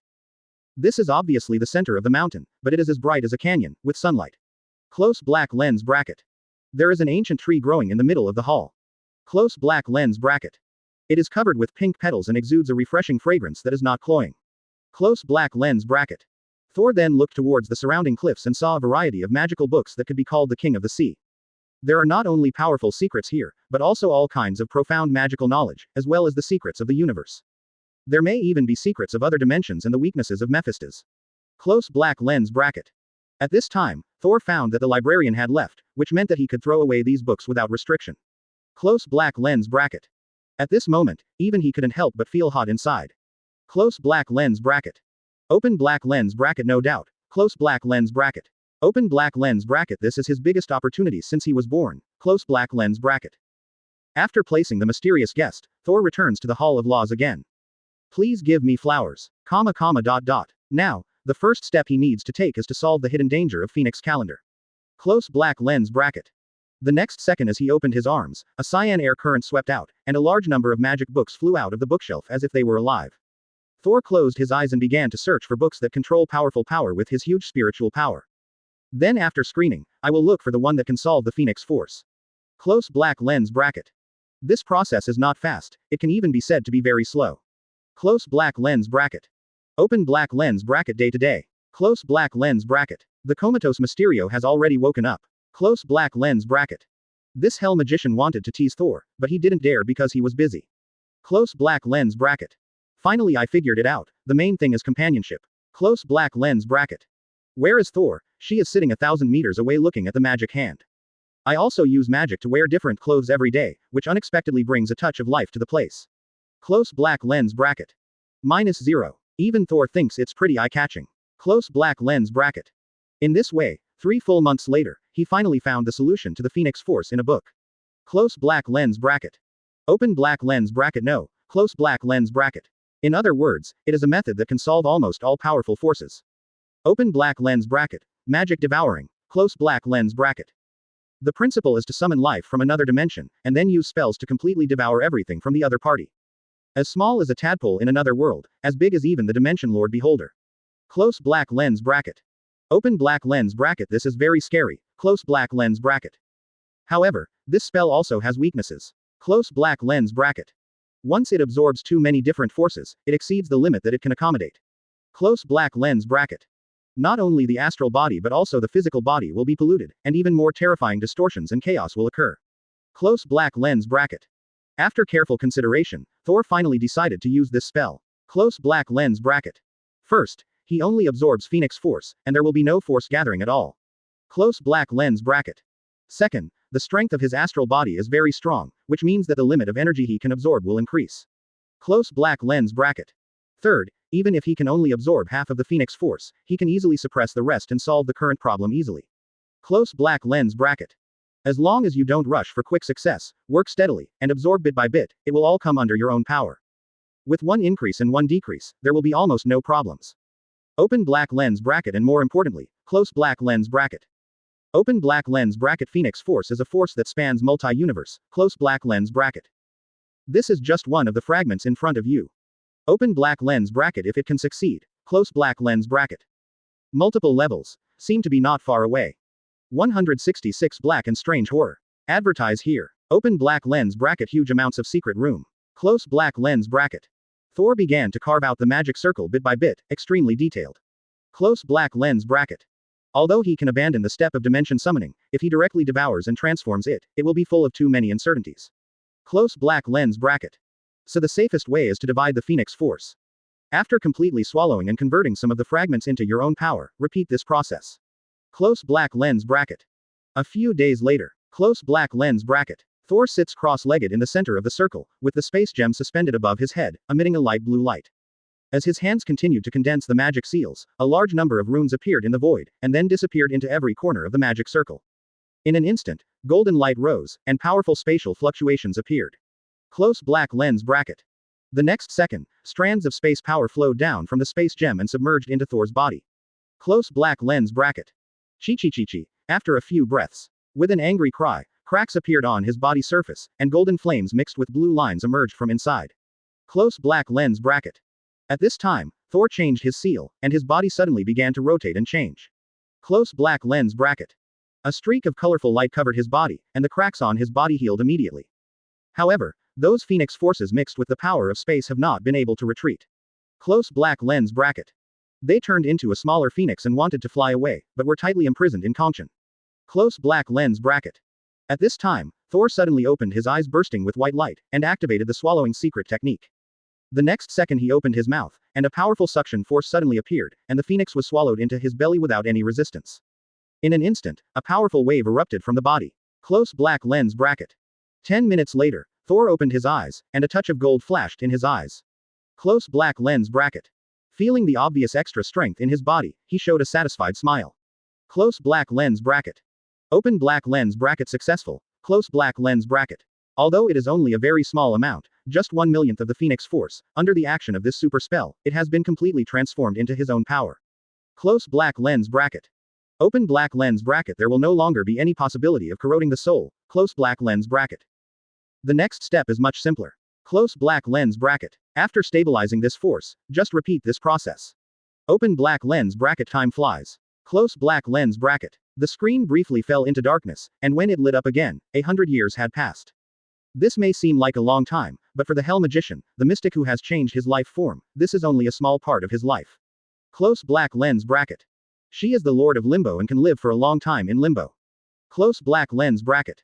This is obviously the center of the mountain, but it is as bright as a canyon, with sunlight. Close black lens bracket. There is an ancient tree growing in the middle of the hall. Close black lens bracket. It is covered with pink petals and exudes a refreshing fragrance that is not cloying. Close black lens bracket. Thor then looked towards the surrounding cliffs and saw a variety of magical books that could be called the King of the Sea. There are not only powerful secrets here, but also all kinds of profound magical knowledge, as well as the secrets of the universe. There may even be secrets of other dimensions and the weaknesses of Mephistos. Close black lens bracket. At this time, Thor found that the librarian had left, which meant that he could throw away these books without restriction. Close black lens bracket. At this moment, even he couldn't help but feel hot inside. Close black lens bracket. Open black lens bracket no doubt. Close black lens bracket. Open black lens bracket. This is his biggest opportunity since he was born. Close black lens bracket. After placing the mysterious guest, Thor returns to the Hall of Laws again. Please give me flowers. Now, the first step he needs to take is to solve the hidden danger of Phoenix Calendar. Close black lens bracket. The next second as he opened his arms, a cyan air current swept out, and a large number of magic books flew out of the bookshelf as if they were alive. Thor closed his eyes and began to search for books that control powerful power with his huge spiritual power. Then after screening, I will look for the one that can solve the Phoenix Force. Close black lens bracket. This process is not fast, it can even be said to be very slow. Close black lens bracket. Open black lens bracket day to day. Close black lens bracket. The comatose Mysterio has already woken up. Close black lens bracket. This hell magician wanted to tease Thor, but he didn't dare because he was busy. Close black lens bracket. Finally I figured it out, the main thing is companionship. Close black lens bracket. Where is Thor? She is sitting 1,000 meters away looking at the magic hand. I also use magic to wear different clothes every day, which unexpectedly brings a touch of life to the place. Close black lens bracket. -0. Even Thor thinks it's pretty eye-catching. Close black lens bracket. In this way, 3 full months later, he finally found the solution to the Phoenix Force in a book. Close black lens bracket. Open black lens bracket no. Close black lens bracket. In other words, it is a method that can solve almost all powerful forces. Open black lens bracket. Magic devouring. Close black lens bracket. The principle is to summon life from another dimension, and then use spells to completely devour everything from the other party. As small as a tadpole in another world, as big as even the Dimension Lord Beholder. Close black lens bracket. Open black lens bracket. This is very scary. Close black lens bracket. However, this spell also has weaknesses. Close black lens bracket. Once it absorbs too many different forces, it exceeds the limit that it can accommodate. Close black lens bracket. Not only the astral body but also the physical body will be polluted, and even more terrifying distortions and chaos will occur. Close black lens bracket. After careful consideration, Thor finally decided to use this spell. Close black lens bracket. First, he only absorbs Phoenix Force, and there will be no force gathering at all. Close black lens bracket. Second, the strength of his astral body is very strong, which means that the limit of energy he can absorb will increase. Close black lens bracket. Third, even if he can only absorb half of the Phoenix Force, he can easily suppress the rest and solve the current problem easily. Close black lens bracket. As long as you don't rush for quick success, work steadily, and absorb bit by bit, it will all come under your own power. With one increase and one decrease, there will be almost no problems. Open black lens bracket and more importantly, close black lens bracket. Open black lens bracket. Phoenix Force is a force that spans multi-universe. Close black lens bracket. This is just one of the fragments in front of you. Open black lens bracket if it can succeed. Close black lens bracket. Multiple levels seem to be not far away. 166 Black and Strange Horror. Advertise here. Open black lens bracket. Huge amounts of secret room. Close black lens bracket. Thor began to carve out the magic circle bit by bit, extremely detailed. Close black lens bracket. Although he can abandon the step of dimension summoning, if he directly devours and transforms it, it will be full of too many uncertainties. Close black lens bracket. So the safest way is to divide the Phoenix Force. After completely swallowing and converting some of the fragments into your own power, repeat this process. Close black lens bracket. A few days later. Close black lens bracket. Thor sits cross-legged in the center of the circle, with the space gem suspended above his head, emitting a light blue light. As his hands continued to condense the magic seals, a large number of runes appeared in the void, and then disappeared into every corner of the magic circle. In an instant, golden light rose, and powerful spatial fluctuations appeared. Close black lens bracket. The next second, strands of space power flowed down from the space gem and submerged into Thor's body. Close black lens bracket. Chi-chi-chi-chi. After a few breaths. With an angry cry, cracks appeared on his body surface, and golden flames mixed with blue lines emerged from inside. Close black lens bracket. At this time, Thor changed his seal, and his body suddenly began to rotate and change. Close black lens bracket. A streak of colorful light covered his body, and the cracks on his body healed immediately. However, those Phoenix forces mixed with the power of space have not been able to retreat. Close black lens bracket. They turned into a smaller phoenix and wanted to fly away, but were tightly imprisoned in Conchon. Close black lens bracket. At this time, Thor suddenly opened his eyes bursting with white light, and activated the swallowing secret technique. The next second he opened his mouth, and a powerful suction force suddenly appeared, and the phoenix was swallowed into his belly without any resistance. In an instant, a powerful wave erupted from the body. Close black lens bracket. 10 minutes later, Thor opened his eyes, and a touch of gold flashed in his eyes. Close black lens bracket. Feeling the obvious extra strength in his body, he showed a satisfied smile. Close black lens bracket. Open black lens bracket successful. Close black lens bracket. Although it is only a very small amount, just 1/1,000,000th of the Phoenix Force, under the action of this super spell, it has been completely transformed into his own power. Close black lens bracket. Open black lens bracket. There will no longer be any possibility of corroding the soul. Close black lens bracket. The next step is much simpler. Close black lens bracket. After stabilizing this force, just repeat this process. Open black lens bracket. Time flies. Close black lens bracket. The screen briefly fell into darkness, and when it lit up again, 100 years had passed. This may seem like a long time, but for the Hell Magician, the mystic who has changed his life form, this is only a small part of his life. Close black lens bracket. She is the Lord of Limbo and can live for a long time in Limbo. Close black lens bracket.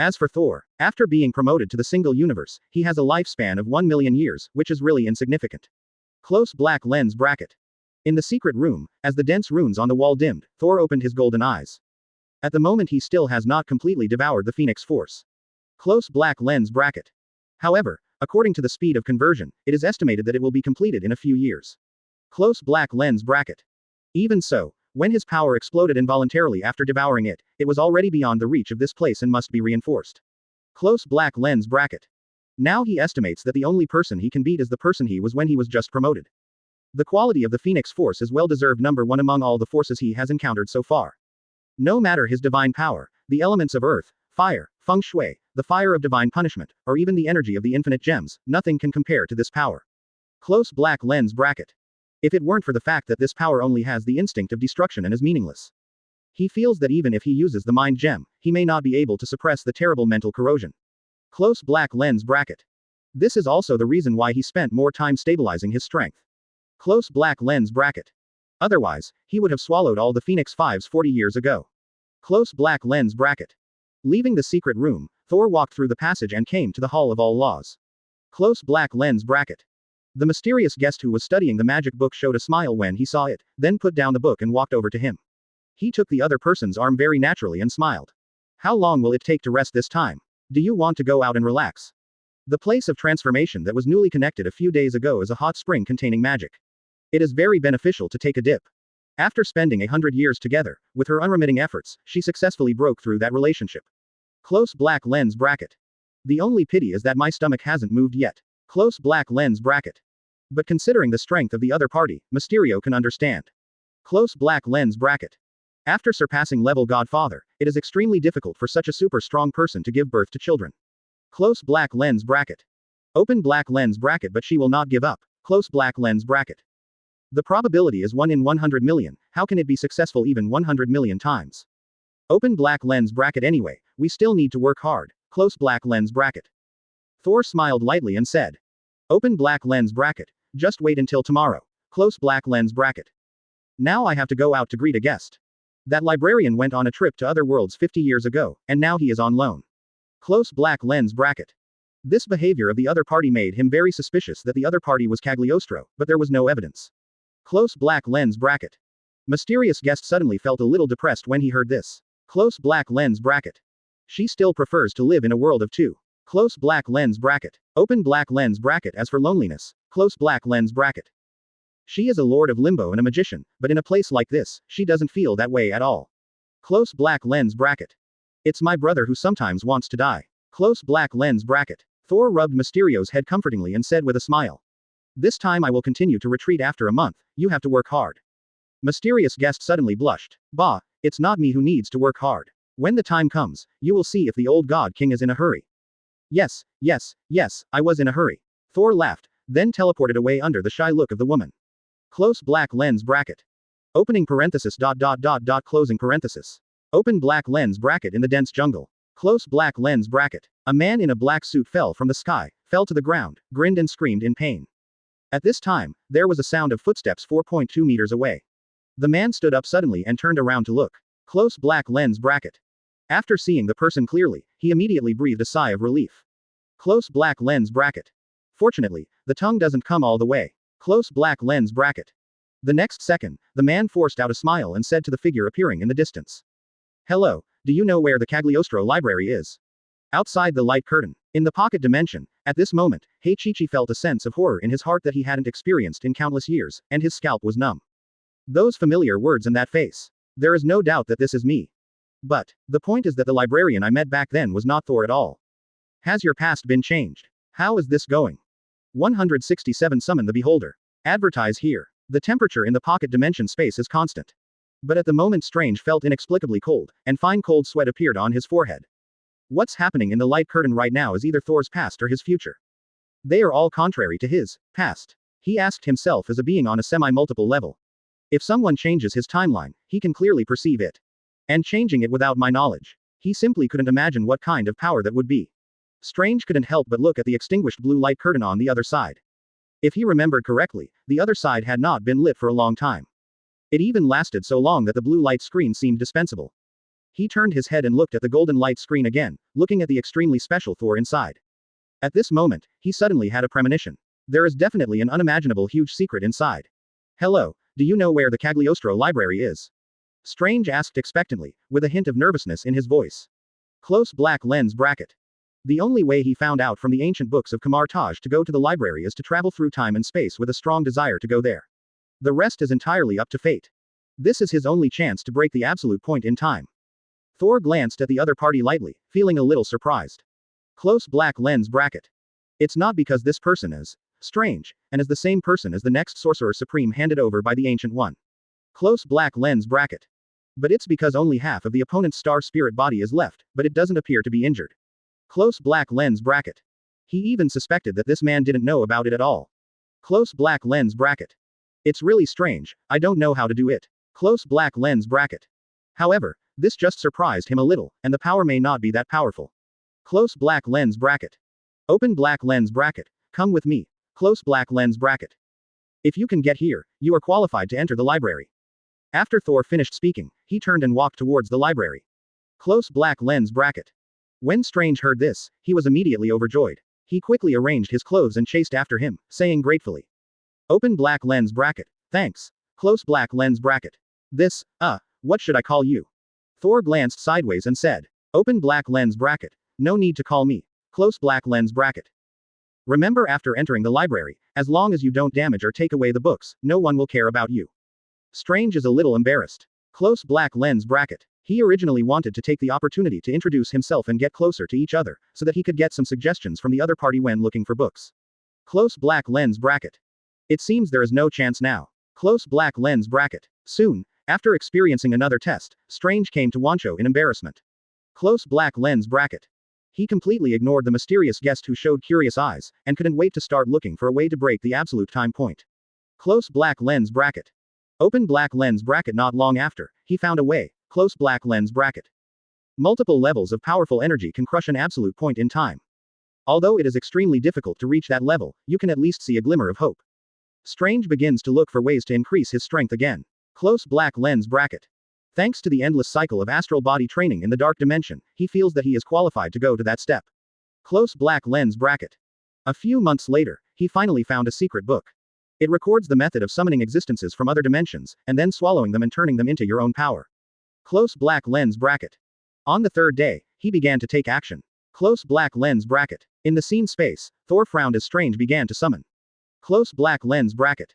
As for Thor, after being promoted to the single universe, he has a lifespan of 1,000,000 years, which is really insignificant. Close black lens bracket. In the secret room, as the dense runes on the wall dimmed, Thor opened his golden eyes. At the moment he still has not completely devoured the Phoenix Force. Close black lens bracket. However, according to the speed of conversion, it is estimated that it will be completed in a few years. Close black lens bracket. Even so, when his power exploded involuntarily after devouring it, it was already beyond the reach of this place and must be reinforced. Close black lens bracket. Now he estimates that the only person he can beat is the person he was when he was just promoted. The quality of the Phoenix Force is well-deserved number one among all the forces he has encountered so far. No matter his divine power, the elements of earth, fire, feng shui, the fire of divine punishment, or even the energy of the infinite gems, nothing can compare to this power. Close black lens bracket. If it weren't for the fact that this power only has the instinct of destruction and is meaningless. He feels that even if he uses the mind gem, he may not be able to suppress the terrible mental corrosion. Close black lens bracket. This is also the reason why he spent more time stabilizing his strength. Close black lens bracket. Otherwise, he would have swallowed all the Phoenix Fives 40 years ago. Close black lens bracket. Leaving the secret room, Thor walked through the passage and came to the Hall of All Laws. Close black lens bracket. The mysterious guest who was studying the magic book showed a smile when he saw it, then put down the book and walked over to him. He took the other person's arm very naturally and smiled. How long will it take to rest this time? Do you want to go out and relax? The place of transformation that was newly connected a few days ago is a hot spring containing magic. It is very beneficial to take a dip. After spending 100 years together, with her unremitting efforts, she successfully broke through that relationship. Close black lens bracket. The only pity is that my stomach hasn't moved yet. Close black lens bracket. But considering the strength of the other party, Mysterio can understand. Close black lens bracket. After surpassing level Godfather, it is extremely difficult for such a super strong person to give birth to children. Close black lens bracket. Open black lens bracket, but she will not give up. Close black lens bracket. The probability is 1 in 100 million, how can it be successful even 100 million times? Open black lens bracket anyway, we still need to work hard. Close black lens bracket. Thor smiled lightly and said. Open black lens bracket, just wait until tomorrow. Close black lens bracket. Now I have to go out to greet a guest. That librarian went on a trip to other worlds 50 years ago, and now he is on loan. Close black lens bracket. This behavior of the other party made him very suspicious that the other party was Cagliostro, but there was no evidence. Close black lens bracket. Mysterious guest suddenly felt a little depressed when he heard this. Close black lens bracket. She still prefers to live in a world of two. Close black lens bracket. Open black lens bracket. As for loneliness, close black lens bracket. She is a Lord of Limbo and a magician, but in a place like this, she doesn't feel that way at all. Close black lens bracket. It's my brother who sometimes wants to die. Close black lens bracket. Thor rubbed Mysterio's head comfortingly and said with a smile. This time I will continue to retreat after a month, you have to work hard. Mysterious guest suddenly blushed. Bah, it's not me who needs to work hard. When the time comes, you will see if the old God King is in a hurry. Yes, I was in a hurry. Thor laughed, then teleported away under the shy look of the woman. Close black lens bracket. Opening parenthesis ... closing parenthesis. Open black lens bracket. In the dense jungle. Close black lens bracket. A man in a black suit fell from the sky, fell to the ground, grinned and screamed in pain. At this time, there was a sound of footsteps 4.2 meters away. The man stood up suddenly and turned around to look. Close black lens bracket. After seeing the person clearly, he immediately breathed a sigh of relief. Close black lens bracket. Fortunately, the tongue doesn't come all the way. Close black lens bracket. The next second, the man forced out a smile and said to the figure appearing in the distance. Hello, do you know where the Cagliostro library is? Outside the light curtain. In the pocket dimension, at this moment, Heichichi felt a sense of horror in his heart that he hadn't experienced in countless years, and his scalp was numb. Those familiar words and that face. There is no doubt that this is me. But, the point is that the librarian I met back then was not Thor at all. Has your past been changed? How is this going? 167 Summon the Beholder. Advertise here. The temperature in the pocket dimension space is constant. But at the moment Strange felt inexplicably cold, and fine cold sweat appeared on his forehead. What's happening in the light curtain right now is either Thor's past or his future. They are all contrary to his past. He asked himself as a being on a semi-multiple level. If someone changes his timeline, he can clearly perceive it. And changing it without my knowledge. He simply couldn't imagine what kind of power that would be. Strange couldn't help but look at the extinguished blue light curtain on the other side. If he remembered correctly, the other side had not been lit for a long time. It even lasted so long that the blue light screen seemed dispensable. He turned his head and looked at the golden light screen again, looking at the extremely special Thor inside. At this moment, he suddenly had a premonition. There is definitely an unimaginable huge secret inside. Hello, do you know where the Cagliostro library is? Strange asked expectantly, with a hint of nervousness in his voice. Close black lens bracket. The only way he found out from the ancient books of Kamar Taj to go to the library is to travel through time and space with a strong desire to go there. The rest is entirely up to fate. This is his only chance to break the absolute point in time. Thor glanced at the other party lightly, feeling a little surprised. Close black lens bracket. It's not because this person is strange, and is the same person as the next Sorcerer Supreme handed over by the Ancient One. Close black lens bracket. But it's because only half of the opponent's star spirit body is left, but it doesn't appear to be injured. Close black lens bracket. He even suspected that this man didn't know about it at all. Close black lens bracket. It's really strange, I don't know how to do it. Close black lens bracket. However, this just surprised him a little, and the power may not be that powerful. Close black lens bracket. Open black lens bracket. Come with me. Close black lens bracket. If you can get here, you are qualified to enter the library. After Thor finished speaking, he turned and walked towards the library. Close black lens bracket. When Strange heard this, he was immediately overjoyed. He quickly arranged his clothes and chased after him, saying gratefully. Open black lens bracket. Thanks. Close black lens bracket. This, what should I call you? Thor glanced sideways and said. Open black lens bracket. No need to call me. Close black lens bracket. Remember, after entering the library, as long as you don't damage or take away the books, no one will care about you. Strange is a little embarrassed. Close black lens bracket. He originally wanted to take the opportunity to introduce himself and get closer to each other, so that he could get some suggestions from the other party when looking for books. Close black lens bracket. It seems there is no chance now. Close black lens bracket. Soon, after experiencing another test, Strange came to Wancho in embarrassment. Close black lens bracket. He completely ignored the mysterious guest who showed curious eyes, and couldn't wait to start looking for a way to break the absolute time point. Close black lens bracket. Open black lens bracket. Not long after, he found a way. Close black lens bracket. Multiple levels of powerful energy can crush an absolute point in time. Although it is extremely difficult to reach that level, you can at least see a glimmer of hope. Strange begins to look for ways to increase his strength again. Close black lens bracket. Thanks to the endless cycle of astral body training in the dark dimension, he feels that he is qualified to go to that step. Close black lens bracket. A few months later, he finally found a secret book. It records the method of summoning existences from other dimensions, and then swallowing them and turning them into your own power. Close black lens bracket. On the third day, he began to take action. Close black lens bracket. In the scene space, Thor frowned as Strange began to summon. Close black lens bracket.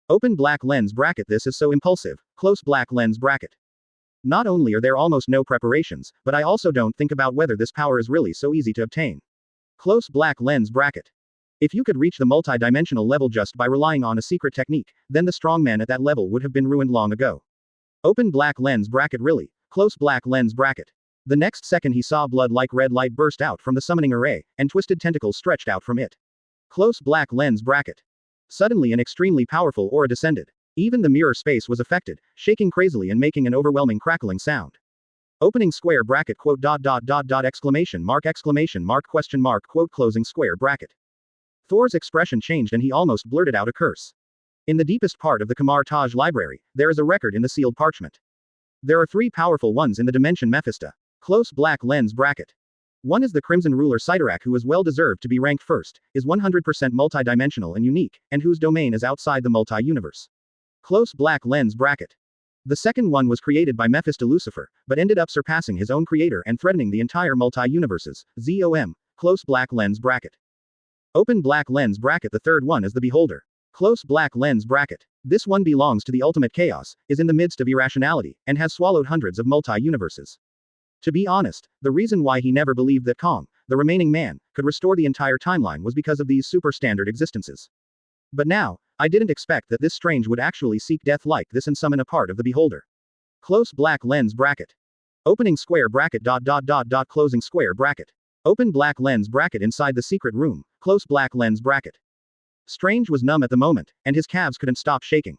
Open black lens bracket. This is so impulsive. Close black lens bracket. Not only are there almost no preparations, but I also don't think about whether this power is really so easy to obtain. Close black lens bracket. If you could reach the multi-dimensional level just by relying on a secret technique, then the strongman at that level would have been ruined long ago. Open black lens bracket. Really? Close black lens bracket. The next second he saw blood-like red light burst out from the summoning array, and twisted tentacles stretched out from it. Close black lens bracket. Suddenly an extremely powerful aura descended. Even the mirror space was affected, shaking crazily and making an overwhelming crackling sound. Opening square bracket quote ... exclamation mark question mark quote closing square bracket. Thor's expression changed and he almost blurted out a curse. In the deepest part of the Kamar Taj library, there is a record in the sealed parchment. There are 3 powerful ones in the dimension Mephisto. Close black lens bracket. One is the Crimson Ruler Sidorak, who is well deserved to be ranked first, is 100% multidimensional and unique, and whose domain is outside the multi-universe. Close black lens bracket. The second one was created by Mephisto Lucifer, but ended up surpassing his own creator and threatening the entire multi-universes, ZOM, close black lens bracket. Open black lens bracket. The third one is the Beholder. Close black lens bracket. This one belongs to the ultimate chaos, is in the midst of irrationality, and has swallowed hundreds of multi-universes. To be honest, the reason why he never believed that Kong, the remaining man, could restore the entire timeline was because of these super-standard existences. But now, I didn't expect that this Strange would actually seek death like this and summon a part of the Beholder. Close black lens bracket. Opening square bracket. Closing square bracket. Open black lens bracket. Inside the secret room, close black lens bracket. Strange was numb at the moment, and his calves couldn't stop shaking.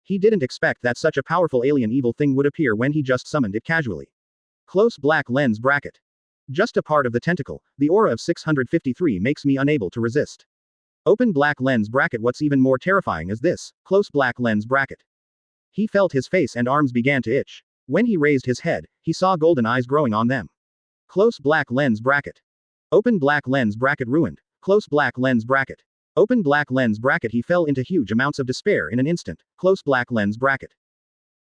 He didn't expect that such a powerful alien evil thing would appear when he just summoned it casually. Close black lens bracket. Just a part of the tentacle, the aura of 653 makes me unable to resist. Open black lens bracket. What's even more terrifying is this, close black lens bracket. He felt his face and arms began to itch. When he raised his head, he saw golden eyes growing on them. Close black lens bracket. Open black lens bracket. Ruined. Close black lens bracket. Open black lens bracket. He fell into huge amounts of despair in an instant. Close black lens bracket.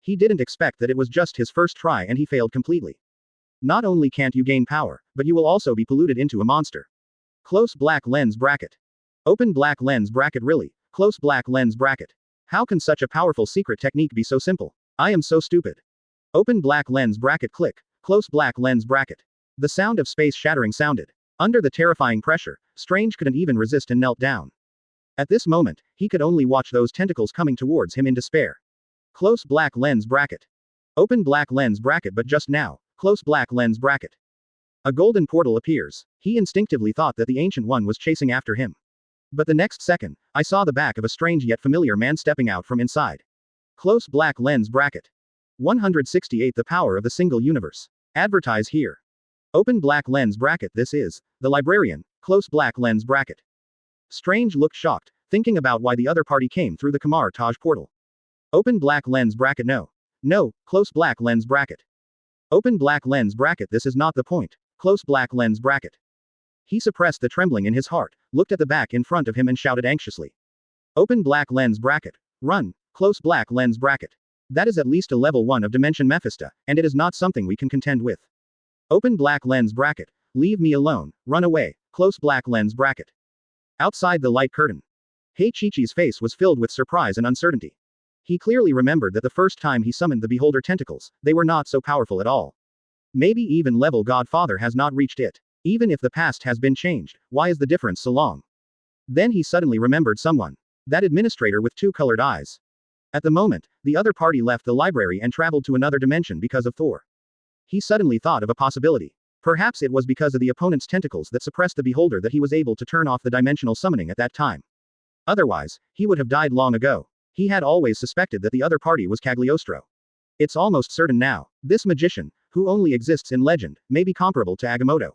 He didn't expect that it was just his first try and he failed completely. Not only can't you gain power, but you will also be polluted into a monster. Close black lens bracket. Open black lens bracket. Really? Close black lens bracket. How can such a powerful secret technique be so simple? I am so stupid. Open black lens bracket. Click. Close black lens bracket. The sound of space shattering sounded. Under the terrifying pressure, Strange couldn't even resist and knelt down. At this moment, he could only watch those tentacles coming towards him in despair. Close black lens bracket. Open black lens bracket. But just now, close black lens bracket. A golden portal appears. He instinctively thought that the Ancient One was chasing after him. But the next second, I saw the back of a strange yet familiar man stepping out from inside. Close black lens bracket. 168. The power of the single universe. Advertise here. Open black lens bracket. This is the librarian. Close black lens bracket. Strange looked shocked, thinking about why the other party came through the Kamar Taj portal. Open black lens bracket. No. No, close black lens bracket. Open black lens bracket. This is not the point. Close black lens bracket. He suppressed the trembling in his heart, looked at the back in front of him and shouted anxiously. Open black lens bracket. Run. Close black lens bracket. That is at least a level 1 of Dimension Mephisto, and it is not something we can contend with. Open black lens bracket. Leave me alone. Run away. Close black lens bracket. Outside the light curtain. Heichichi's face was filled with surprise and uncertainty. He clearly remembered that the first time he summoned the Beholder tentacles, they were not so powerful at all. Maybe even level Godfather has not reached it. Even if the past has been changed, why is the difference so long? Then he suddenly remembered someone. That administrator with 2 colored eyes. At the moment, the other party left the library and traveled to another dimension because of Thor. He suddenly thought of a possibility. Perhaps it was because of the opponent's tentacles that suppressed the Beholder that he was able to turn off the dimensional summoning at that time. Otherwise, he would have died long ago. He had always suspected that the other party was Cagliostro. It's almost certain now. This magician, who only exists in legend, may be comparable to Agamotto.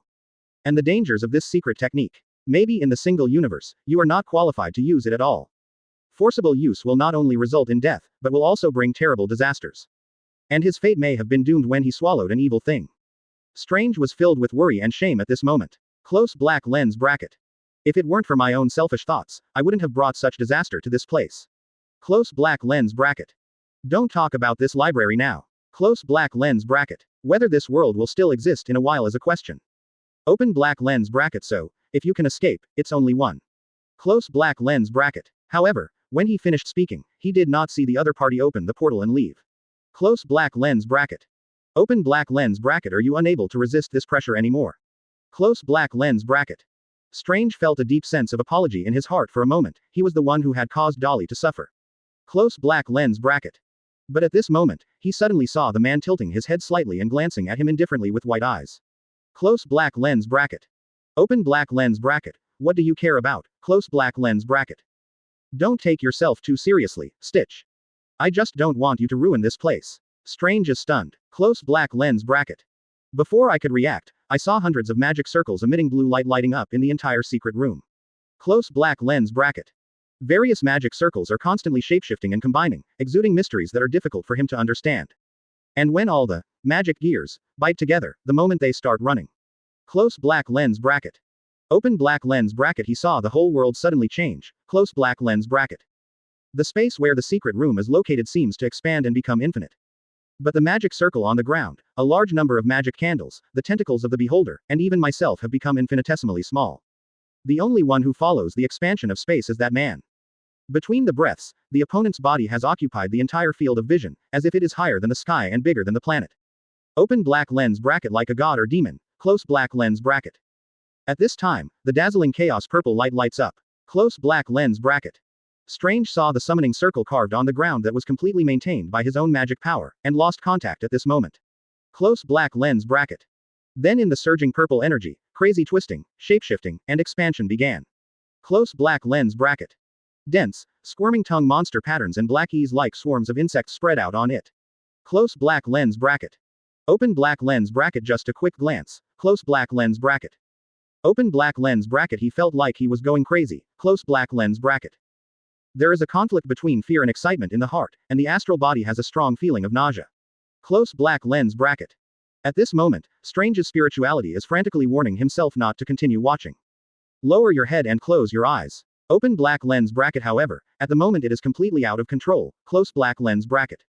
And the dangers of this secret technique. Maybe in the single universe, you are not qualified to use it at all. Forcible use will not only result in death, but will also bring terrible disasters. And his fate may have been doomed when he swallowed an evil thing. Strange was filled with worry and shame at this moment. Close black lens bracket. If it weren't for my own selfish thoughts, I wouldn't have brought such disaster to this place. Close black lens bracket. Don't talk about this library now. Close black lens bracket. Whether this world will still exist in a while is a question. Open black lens bracket. So, if you can escape, it's only one. Close black lens bracket. However, when he finished speaking, he did not see the other party open the portal and leave. Close black lens bracket. Open black lens bracket. Are you unable to resist this pressure anymore? Close black lens bracket. Strange felt a deep sense of apology in his heart for a moment. He was the one who had caused Dolly to suffer. Close black lens bracket. But at this moment, he suddenly saw the man tilting his head slightly and glancing at him indifferently with white eyes. Close black lens bracket. Open black lens bracket. What do you care about? Close black lens bracket. Don't take yourself too seriously, Stitch. I just don't want you to ruin this place. Strange is stunned. Close black lens bracket. Before I could react, I saw hundreds of magic circles emitting blue light lighting up in the entire secret room. Close black lens bracket. Various magic circles are constantly shapeshifting and combining, exuding mysteries that are difficult for him to understand. And when all the magic gears bite together, the moment they start running. Close black lens bracket. Open black lens bracket. He saw the whole world suddenly change. Close black lens bracket. The space where the secret room is located seems to expand and become infinite. But the magic circle on the ground, a large number of magic candles, the tentacles of the beholder, and even myself have become infinitesimally small. The only one who follows the expansion of space is that man. Between the breaths, the opponent's body has occupied the entire field of vision, as if it is higher than the sky and bigger than the planet. Open black lens bracket like a god or demon. Close black lens bracket. At this time, the dazzling chaos purple light lights up. Close black lens bracket. Strange saw the summoning circle carved on the ground that was completely maintained by his own magic power, and lost contact at this moment. Close black lens bracket. Then in the surging purple energy, crazy twisting, shapeshifting, and expansion began. Close black lens bracket. Dense, squirming tongue monster patterns and black like swarms of insects spread out on it. Close black lens bracket. Open black lens bracket. Just a quick glance. Close black lens bracket. Open black lens bracket. He felt like he was going crazy. Close black lens bracket. There is a conflict between fear and excitement in the heart, and the astral body has a strong feeling of nausea. Close black lens bracket. At this moment, Strange's spirituality is frantically warning himself not to continue watching. Lower your head and close your eyes. Open black lens bracket. However, at the moment it is completely out of control. Close black lens bracket.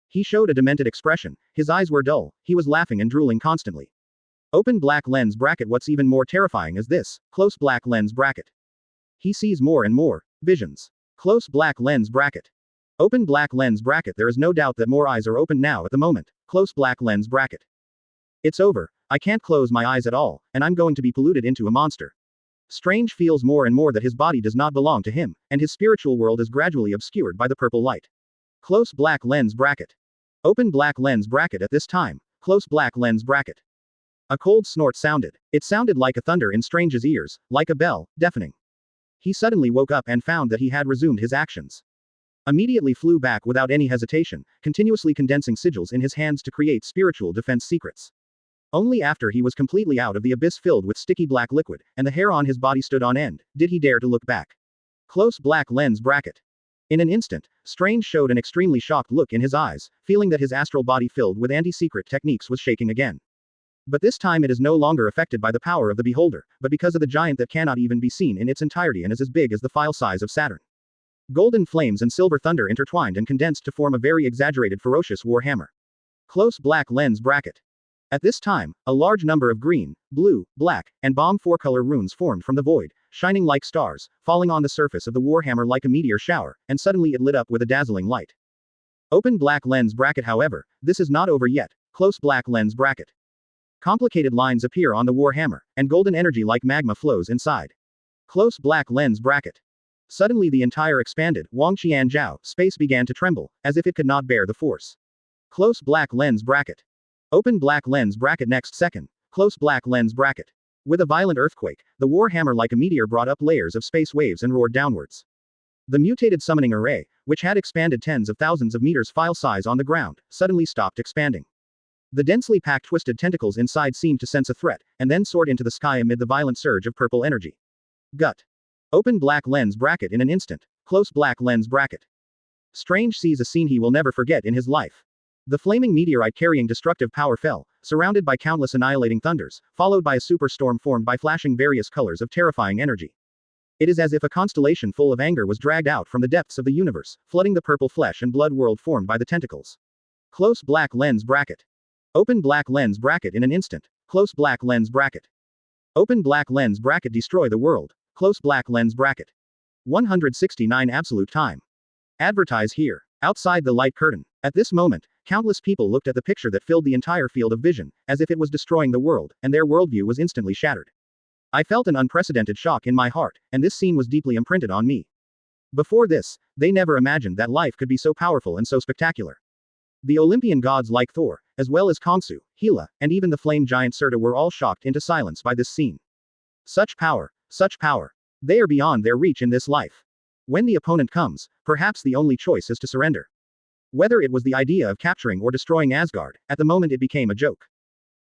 He showed a demented expression, his eyes were dull, he was laughing and drooling constantly. Open black lens bracket. What's even more terrifying is this. Close black lens bracket. He sees more and more visions. Close black lens bracket. Open black lens bracket. There is no doubt that more eyes are open now at the moment. Close black lens bracket. It's over, I can't close my eyes at all, and I'm going to be polluted into a monster. Strange feels more and more that his body does not belong to him, and his spiritual world is gradually obscured by the purple light. Close black lens bracket. Open black lens bracket. At this time. Close black lens bracket. A cold snort sounded. It sounded like a thunder in Strange's ears, like a bell, deafening. He suddenly woke up and found that he had resumed his actions. Immediately flew back without any hesitation, continuously condensing sigils in his hands to create spiritual defense secrets. Only after he was completely out of the abyss filled with sticky black liquid, and the hair on his body stood on end, did he dare to look back. Close black lens bracket. In an instant, Strange showed an extremely shocked look in his eyes, feeling that his astral body filled with anti-secret techniques was shaking again. But this time it is no longer affected by the power of the beholder, but because of the giant that cannot even be seen in its entirety and is as big as the file size of Saturn. Golden flames and silver thunder intertwined and condensed to form a very exaggerated ferocious war hammer. Close black lens bracket. At this time, a large number of green, blue, black, and bomb four-color runes formed from the void, shining like stars, falling on the surface of the warhammer like a meteor shower, and suddenly it lit up with a dazzling light. Open black lens bracket. However, this is not over yet. Close black lens bracket. Complicated lines appear on the warhammer, and golden energy like magma flows inside. Close black lens bracket. Suddenly the entire expanded, Wangqianjiao, space began to tremble, as if it could not bear the force. Close black lens bracket. Open black lens bracket. Next second. Close black lens bracket. With a violent earthquake, the warhammer like a meteor brought up layers of space waves and roared downwards. The mutated summoning array, which had expanded tens of thousands of meters file size on the ground, suddenly stopped expanding. The densely packed twisted tentacles inside seemed to sense a threat, and then soared into the sky amid the violent surge of purple energy. Gut. Open black lens bracket. In an instant. Close black lens bracket. Strange sees a scene he will never forget in his life. The flaming meteorite carrying destructive power fell, surrounded by countless annihilating thunders, followed by a superstorm formed by flashing various colors of terrifying energy. It is as if a constellation full of anger was dragged out from the depths of the universe, flooding the purple flesh and blood world formed by the tentacles. Close black lens bracket. Open black lens bracket. In an instant. Close black lens bracket. Open black lens bracket. Destroy the world. Close black lens bracket. 169 absolute time. Advertise here. Outside the light curtain. At this moment, countless people looked at the picture that filled the entire field of vision, as if it was destroying the world, and their worldview was instantly shattered. I felt an unprecedented shock in my heart, and this scene was deeply imprinted on me. Before this, they never imagined that life could be so powerful and so spectacular. The Olympian gods like Thor, as well as Khonsu, Hela, and even the flame giant Surta were all shocked into silence by this scene. Such power, such power. They are beyond their reach in this life. When the opponent comes, perhaps the only choice is to surrender. Whether it was the idea of capturing or destroying Asgard, at the moment it became a joke.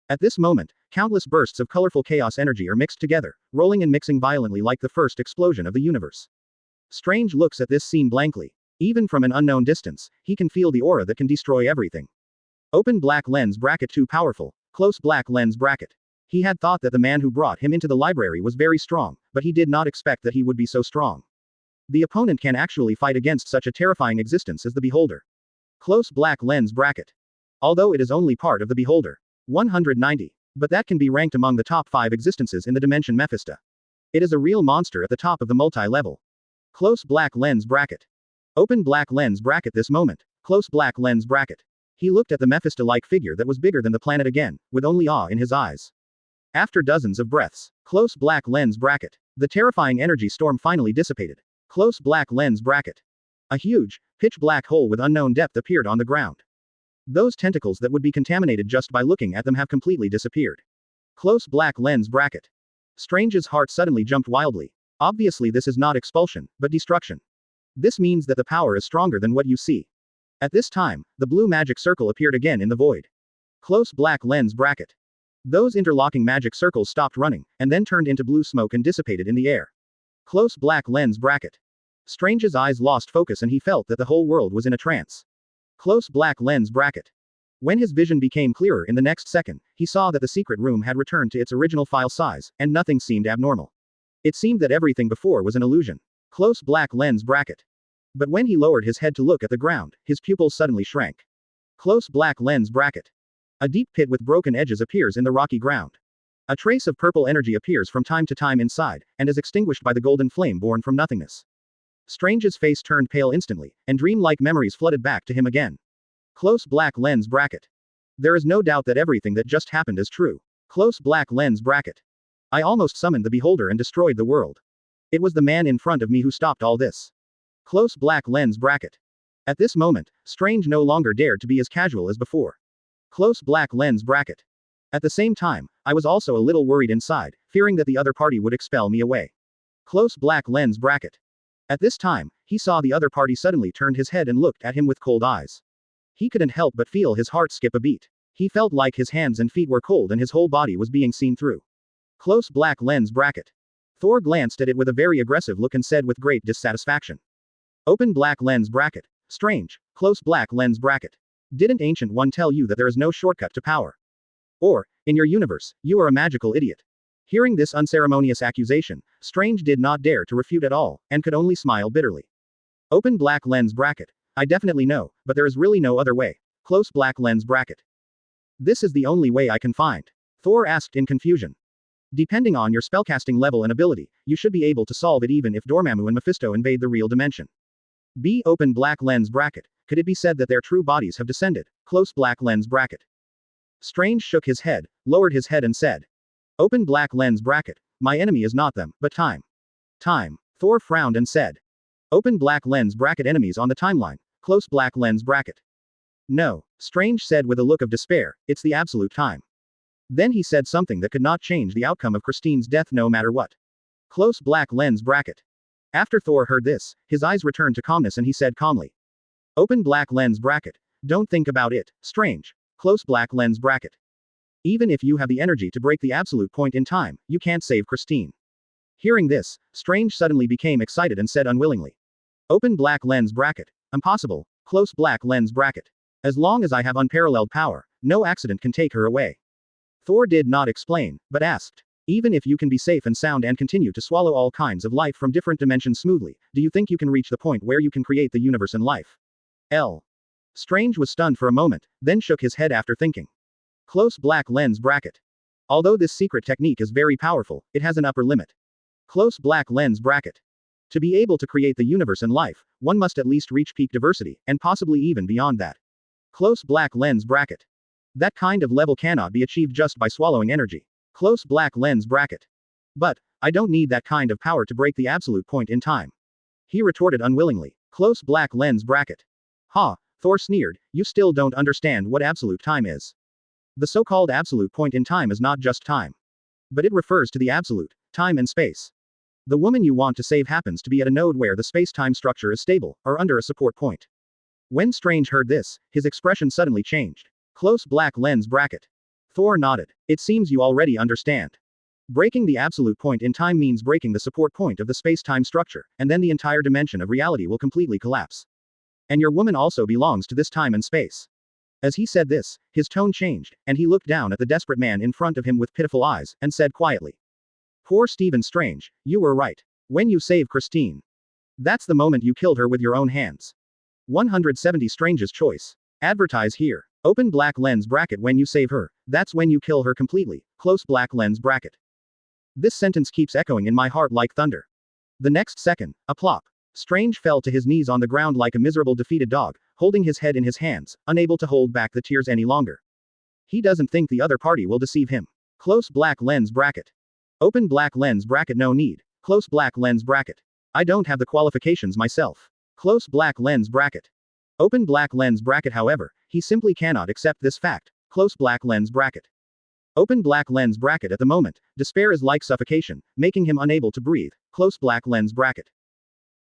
At this moment, Countless bursts of colorful chaos energy are mixed together, rolling and mixing violently like the first explosion of the universe. Strange looks at this scene blankly. Even from an unknown distance, he can feel the aura that can destroy everything. Open black lens bracket too powerful, close black lens bracket. He had thought that the man who brought him into the library was very strong, but he did not expect that he would be so strong. The opponent can actually fight against such a terrifying existence as the Beholder. Close black lens bracket. Although it is only part of the Beholder. 190. But that can be ranked among the top 5 existences in the dimension Mephisto. It is a real monster at the top of the multi-level. Close black lens bracket. Open black lens bracket this moment. Close black lens bracket. He looked at the Mephisto-like figure that was bigger than the planet again, with only awe in his eyes. After dozens of breaths, close black lens bracket. The terrifying energy storm finally dissipated. Close black lens bracket. A huge, pitch black hole with unknown depth appeared on the ground. Those tentacles that would be contaminated just by looking at them have completely disappeared. Close black lens bracket. Strange's heart suddenly jumped wildly. Obviously this is not expulsion, but destruction. This means that the power is stronger than what you see. At this time, the blue magic circle appeared again in the void. Close black lens bracket. Those interlocking magic circles stopped running, and then turned into blue smoke and dissipated in the air. Close black lens bracket. Strange's eyes lost focus and he felt that the whole world was in a trance. Close black lens bracket. When his vision became clearer in the next second, he saw that the secret room had returned to its original file size, and nothing seemed abnormal. It seemed that everything before was an illusion. Close black lens bracket. But when he lowered his head to look at the ground, his pupils suddenly shrank. Close black lens bracket. A deep pit with broken edges appears in the rocky ground. A trace of purple energy appears from time to time inside, and is extinguished by the golden flame born from nothingness. Strange's face turned pale instantly, and dream-like memories flooded back to him again. Close black lens bracket. There is no doubt that everything that just happened is true. Close black lens bracket. I almost summoned the Beholder and destroyed the world. It was the man in front of me who stopped all this. Close black lens bracket. At this moment, Strange no longer dared to be as casual as before. Close black lens bracket. At the same time, I was also a little worried inside, fearing that the other party would expel me away. Close black lens bracket. At this time, he saw the other party suddenly turned his head and looked at him with cold eyes. He couldn't help but feel his heart skip a beat. He felt like his hands and feet were cold and his whole body was being seen through. Close black lens bracket. Thor glanced at it with a very aggressive look and said with great dissatisfaction. Open black lens bracket. Strange. Close black lens bracket. Didn't Ancient One tell you that there is no shortcut to power? Or, in your universe, you are a magical idiot. Hearing this unceremonious accusation, Strange did not dare to refute at all, and could only smile bitterly. Open black lens bracket. I definitely know, but there is really no other way. Close black lens bracket. This is the only way I can find. Thor asked in confusion. Depending on your spellcasting level and ability, you should be able to solve it even if Dormammu and Mephisto invade the real dimension. B. Open black lens bracket. Could it be said that their true bodies have descended? Close black lens bracket. Strange shook his head, lowered his head and said. Open black lens bracket. My enemy is not them, but time. Time. Thor frowned and said. Open black lens bracket. Enemies on the timeline. Close black lens bracket. No, Strange said with a look of despair, it's the absolute time. Then he said something that could not change the outcome of Christine's death no matter what. Close black lens bracket. After Thor heard this, his eyes returned to calmness and he said calmly. Open black lens bracket. Don't think about it, Strange. Close black lens bracket. Even if you have the energy to break the absolute point in time, you can't save Christine. Hearing this, Strange suddenly became excited and said unwillingly. Open black lens bracket. Impossible. Close black lens bracket. As long as I have unparalleled power, no accident can take her away. Thor did not explain, but asked. Even if you can be safe and sound and continue to swallow all kinds of life from different dimensions smoothly, do you think you can reach the point where you can create the universe and life? L. Strange was stunned for a moment, then shook his head after thinking. Close black lens bracket. Although this secret technique is very powerful, it has an upper limit. Close black lens bracket. To be able to create the universe and life, one must at least reach peak diversity, and possibly even beyond that. Close black lens bracket. That kind of level cannot be achieved just by swallowing energy. Close black lens bracket. But, I don't need that kind of power to break the absolute point in time. He retorted unwillingly. Close black lens bracket. Ha, Thor sneered, you still don't understand what absolute time is. The so-called absolute point in time is not just time. But it refers to the absolute, time and space. The woman you want to save happens to be at a node where the space-time structure is stable, or under a support point. When Strange heard this, his expression suddenly changed. Close black lens bracket. Thor nodded. It seems you already understand. Breaking the absolute point in time means breaking the support point of the space-time structure, and then the entire dimension of reality will completely collapse. And your woman also belongs to this time and space. As he said this, his tone changed, and he looked down at the desperate man in front of him with pitiful eyes, and said quietly. Poor Stephen Strange, you were right. When you save Christine. That's the moment you killed her with your own hands. 170 Strange's choice. Advertise here. Open black lens bracket when you save her, that's when you kill her completely, close black lens bracket. This sentence keeps echoing in my heart like thunder. The next second, a plop. Strange fell to his knees on the ground like a miserable defeated dog, holding his head in his hands, unable to hold back the tears any longer. He doesn't think the other party will deceive him. Close black lens bracket. Open black lens bracket no need. Close black lens bracket. I don't have the qualifications myself. Close black lens bracket. Open black lens bracket however, he simply cannot accept this fact. Close black lens bracket. Open black lens bracket at the moment, despair is like suffocation, making him unable to breathe. Close black lens bracket.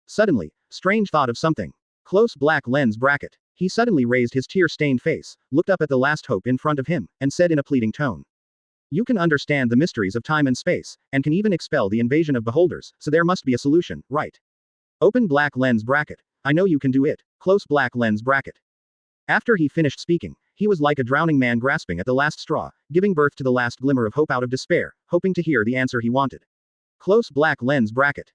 Suddenly, Strange thought of something. Close black lens bracket. He suddenly raised his tear-stained face, looked up at the last hope in front of him, and said in a pleading tone. You can understand the mysteries of time and space, and can even expel the invasion of beholders, so there must be a solution, right? Open black lens bracket. I know you can do it. Close black lens bracket. After he finished speaking, he was like a drowning man grasping at the last straw, giving birth to the last glimmer of hope out of despair, hoping to hear the answer he wanted. Close black lens bracket.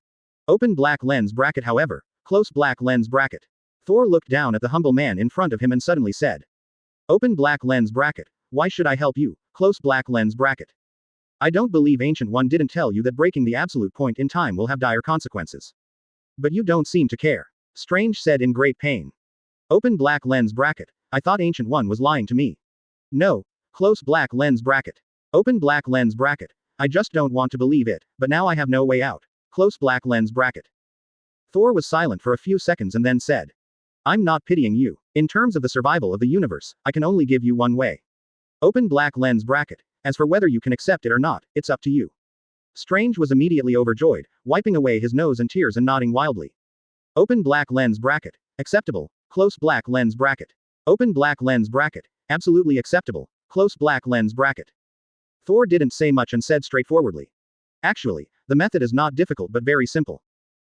Open black lens bracket however, close black lens bracket. Thor looked down at the humble man in front of him and suddenly said. Open black lens bracket. Why should I help you? Close black lens bracket. I don't believe Ancient One didn't tell you that breaking the absolute point in time will have dire consequences. But you don't seem to care. Strange said in great pain. Open black lens bracket. I thought Ancient One was lying to me. No. Close black lens bracket. Open black lens bracket. I just don't want to believe it, but now I have no way out. Close black lens bracket. Thor was silent for a few seconds and then said. I'm not pitying you. In terms of the survival of the universe, I can only give you one way. Open black lens bracket. As for whether you can accept it or not, it's up to you. Strange was immediately overjoyed, wiping away his nose and tears and nodding wildly. Open black lens bracket. Acceptable. Close black lens bracket. Open black lens bracket. Absolutely acceptable. Close black lens bracket. Thor didn't say much and said straightforwardly. Actually, the method is not difficult but very simple.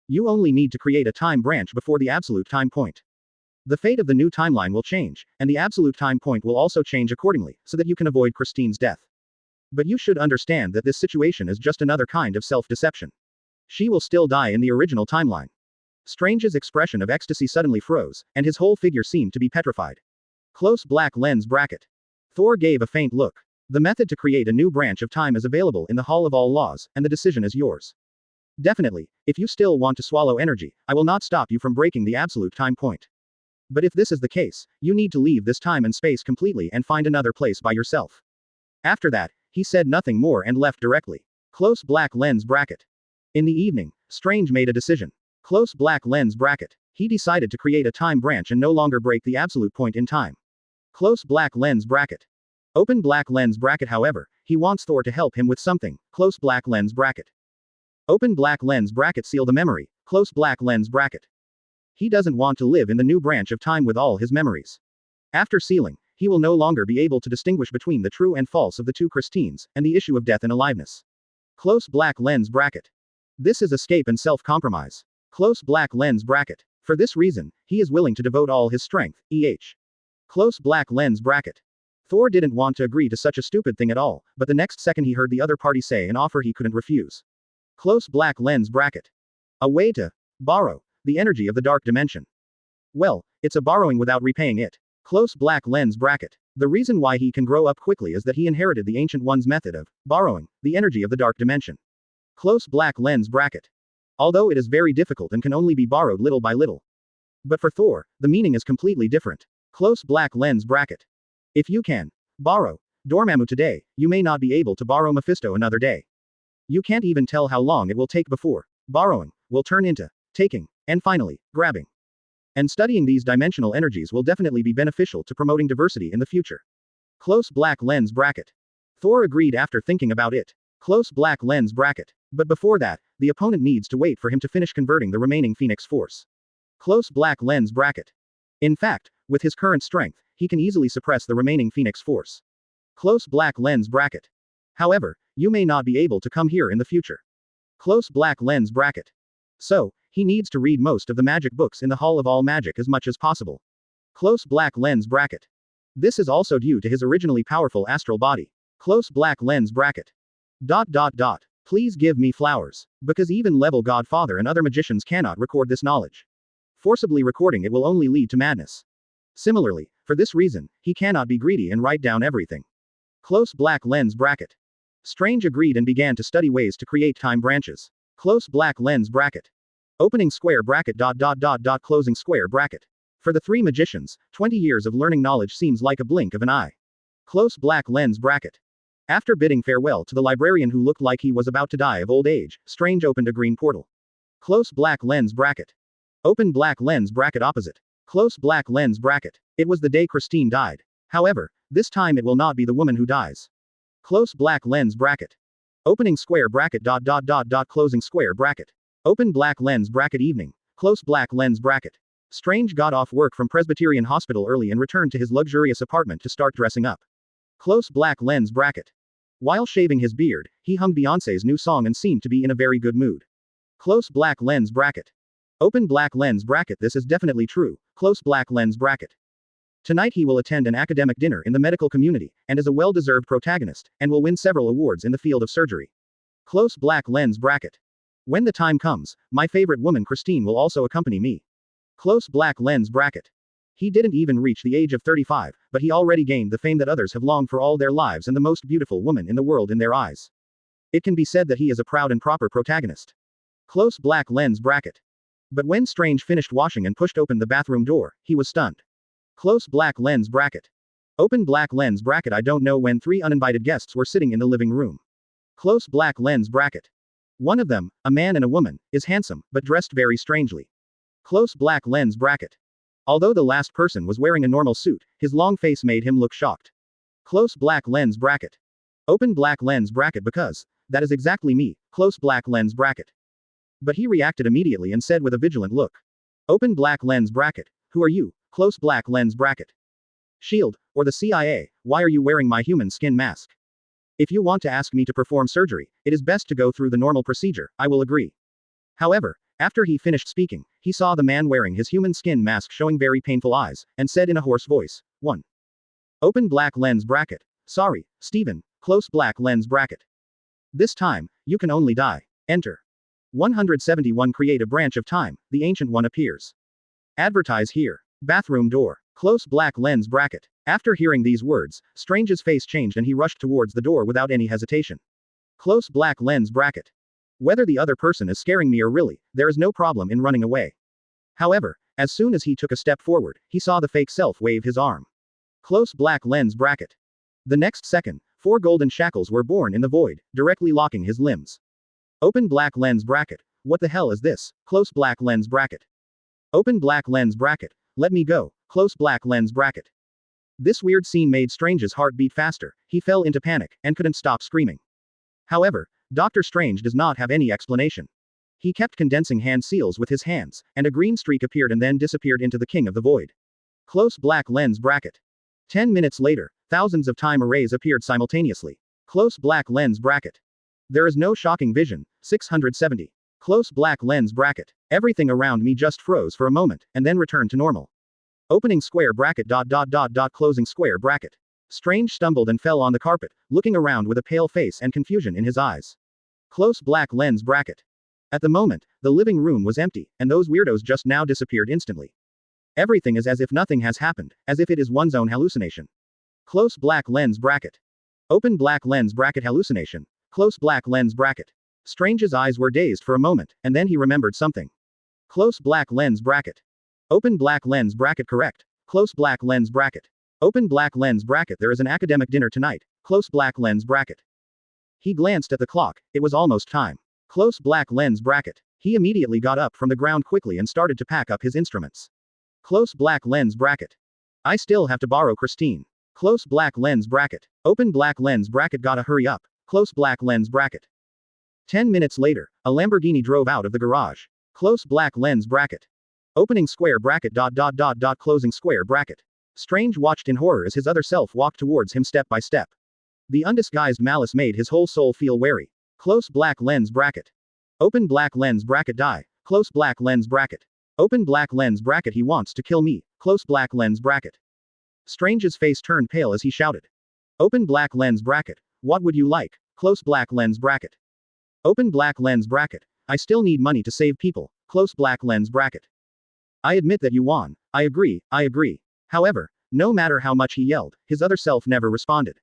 You only need to create a time branch before the absolute time point. The fate of the new timeline will change, and the absolute time point will also change accordingly, so that you can avoid Christine's death. But you should understand that this situation is just another kind of self-deception. She will still die in the original timeline. Strange's expression of ecstasy suddenly froze, and his whole figure seemed to be petrified. Close black lens bracket. Thor gave a faint look. The method to create a new branch of time is available in the Hall of All Laws, and the decision is yours. Definitely, if you still want to swallow energy, I will not stop you from breaking the absolute time point. But if this is the case, you need to leave this time and space completely and find another place by yourself. After that, he said nothing more and left directly. Close black lens bracket. In the evening, Strange made a decision. Close black lens bracket. He decided to create a time branch and no longer break the absolute point in time. Close black lens bracket. Open black lens bracket however, he wants Thor to help him with something. Close black lens bracket. Open black lens bracket seal the memory. Close black lens bracket. He doesn't want to live in the new branch of time with all his memories. After sealing, he will no longer be able to distinguish between the true and false of the two Christines, and the issue of death and aliveness. Close black lens bracket. This is escape and self-compromise. Close black lens bracket. For this reason, he is willing to devote all his strength, e.h. Close black lens bracket. Thor didn't want to agree to such a stupid thing at all, but the next second he heard the other party say an offer he couldn't refuse. Close black lens bracket. A way to borrow the energy of the dark dimension. Well, it's a borrowing without repaying it. Close black lens bracket. The reason why he can grow up quickly is that he inherited the Ancient One's method of borrowing the energy of the dark dimension. Close black lens bracket. Although it is very difficult and can only be borrowed little by little. But for Thor, the meaning is completely different. Close black lens bracket. If you can borrow Dormammu today, you may not be able to borrow Mephisto another day. You can't even tell how long it will take before borrowing will turn into taking, and finally, grabbing. And studying these dimensional energies will definitely be beneficial to promoting diversity in the future. Close black lens bracket. Thor agreed after thinking about it. Close black lens bracket. But before that, the opponent needs to wait for him to finish converting the remaining Phoenix Force. Close black lens bracket. In fact, with his current strength, he can easily suppress the remaining Phoenix Force. Close black lens bracket. However, you may not be able to come here in the future. Close black lens bracket. So, he needs to read most of the magic books in the Hall of All Magic as much as possible. Close black lens bracket. This is also due to his originally powerful astral body. Close black lens bracket. Please give me flowers. Because even level Godfather and other magicians cannot record this knowledge. Forcibly recording it will only lead to madness. Similarly, for this reason, he cannot be greedy and write down everything. Close black lens bracket. Strange agreed and began to study ways to create time branches. Close black lens bracket. Opening square bracket. Closing square bracket. For the three magicians, 20 years of learning knowledge seems like a blink of an eye. Close black lens bracket. After bidding farewell to the librarian who looked like he was about to die of old age, Strange opened a green portal. Close black lens bracket. Open black lens bracket opposite. Close black lens bracket. It was the day Christine died. However, this time it will not be the woman who dies. Close black lens bracket. Opening square bracket. Closing square bracket. Open black lens bracket evening. Close black lens bracket. Strange got off work from Presbyterian Hospital early and returned to his luxurious apartment to start dressing up. Close black lens bracket. While shaving his beard, he hummed Beyoncé's new song and seemed to be in a very good mood. Close black lens bracket. Open black lens bracket. This is definitely true. Close black lens bracket. Tonight he will attend an academic dinner in the medical community, and is a well-deserved protagonist, and will win several awards in the field of surgery. Close black lens bracket. When the time comes, my favorite woman Christine will also accompany me. Close black lens bracket. He didn't even reach the age of 35, but he already gained the fame that others have longed for all their lives and the most beautiful woman in the world in their eyes. It can be said that he is a proud and proper protagonist. Close black lens bracket. But when Strange finished washing and pushed open the bathroom door, he was stunned. Close black lens bracket. Open black lens bracket. I don't know when three uninvited guests were sitting in the living room. Close black lens bracket. One of them, a man and a woman, is handsome, but dressed very strangely. Close black lens bracket. Although the last person was wearing a normal suit, his long face made him look shocked. Close black lens bracket. Open black lens bracket because, that is exactly me, close black lens bracket. But he reacted immediately and said with a vigilant look. Open black lens bracket. Who are you? Close black lens bracket. SHIELD, or the CIA, why are you wearing my human skin mask? If you want to ask me to perform surgery, it is best to go through the normal procedure, I will agree. However, after he finished speaking, he saw the man wearing his human skin mask showing very painful eyes, and said in a hoarse voice, 1. Open black lens bracket. Sorry, Stephen, close black lens bracket. This time, you can only die. Enter. 171 Create a branch of time, the ancient one appears. Advertise here. Bathroom door. Close black lens bracket. After hearing these words, Strange's face changed and he rushed towards the door without any hesitation. Close black lens bracket. Whether the other person is scaring me or really, there is no problem in running away. However, as soon as he took a step forward, he saw the fake self wave his arm. Close black lens bracket. The next second, 4 golden shackles were born in the void, directly locking his limbs. Open black lens bracket. What the hell is this? Close black lens bracket. Open black lens bracket. Let me go. Close black lens bracket. This weird scene made Strange's heart beat faster. He fell into panic, and couldn't stop screaming. However, Dr. Strange does not have any explanation. He kept condensing hand seals with his hands, and a green streak appeared and then disappeared into the King of the Void. Close black lens bracket. 10 minutes later, thousands of time arrays appeared simultaneously. Close black lens bracket. There is no shocking vision. 670. Close black lens bracket. Everything around me just froze for a moment, and then returned to normal. Opening square bracket. Closing square bracket. Strange stumbled and fell on the carpet, looking around with a pale face and confusion in his eyes. Close black lens bracket. At the moment, the living room was empty, and those weirdos just now disappeared instantly. Everything is as if nothing has happened, as if it is one's own hallucination. Close black lens bracket. Open black lens bracket. Hallucination. Close black lens bracket. Strange's eyes were dazed for a moment, and then he remembered something. Close black lens bracket. Open black lens bracket. Correct. Close black lens bracket. Open black lens bracket. There is an academic dinner tonight. Close black lens bracket. He glanced at the clock. It was almost time. Close black lens bracket. He immediately got up from the ground quickly and started to pack up his instruments. Close black lens bracket. I still have to borrow Christine. Close black lens bracket. Open black lens bracket. Gotta hurry up. Close black lens bracket. 10 minutes later, a Lamborghini drove out of the garage. Close black lens bracket. Opening square bracket. Closing square bracket. Strange watched in horror as his other self walked towards him step by step. The undisguised malice made his whole soul feel wary. Close black lens bracket. Open black lens bracket die. Close black lens bracket. Open black lens bracket he wants to kill me. Close black lens bracket. Strange's face turned pale as he shouted. Open black lens bracket. What would you like? Close black lens bracket. Open black lens bracket. I still need money to save people. Close black lens bracket. I admit that you won. I agree. However, no matter how much he yelled, his other self never responded.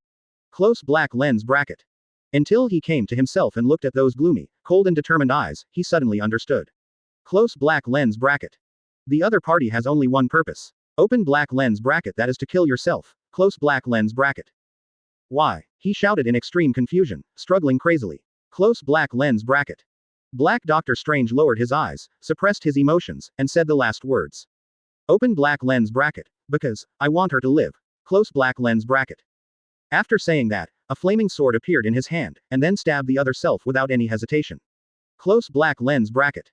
Close black lens bracket. Until he came to himself and looked at those gloomy, cold and determined eyes, he suddenly understood. Close black lens bracket. The other party has only one purpose. Open black lens bracket, that is to kill yourself. Close black lens bracket. Why? He shouted in extreme confusion, struggling crazily. Close black lens bracket. Black Doctor Strange lowered his eyes, suppressed his emotions, and said the last words. Open black lens bracket. Because I want her to live. Close black lens bracket. After saying that, a flaming sword appeared in his hand, and then stabbed the other self without any hesitation. Close black lens bracket.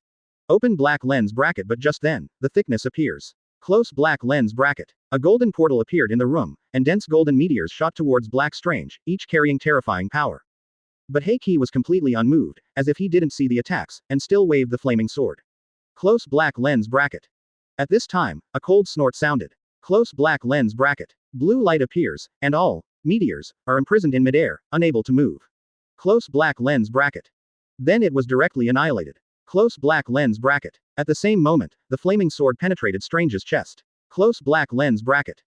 Open black lens bracket, but just then, the thickness appears. Close black lens bracket. A golden portal appeared in the room, and dense golden meteors shot towards Black Strange, each carrying terrifying power. But Heiki was completely unmoved, as if he didn't see the attacks, and still waved the flaming sword. Close black lens bracket. At this time, a cold snort sounded. Close black lens bracket. Blue light appears, and all meteors are imprisoned in midair, unable to move. Close black lens bracket. Then it was directly annihilated. Close black lens bracket. At the same moment, the flaming sword penetrated Strange's chest. Close black lens bracket.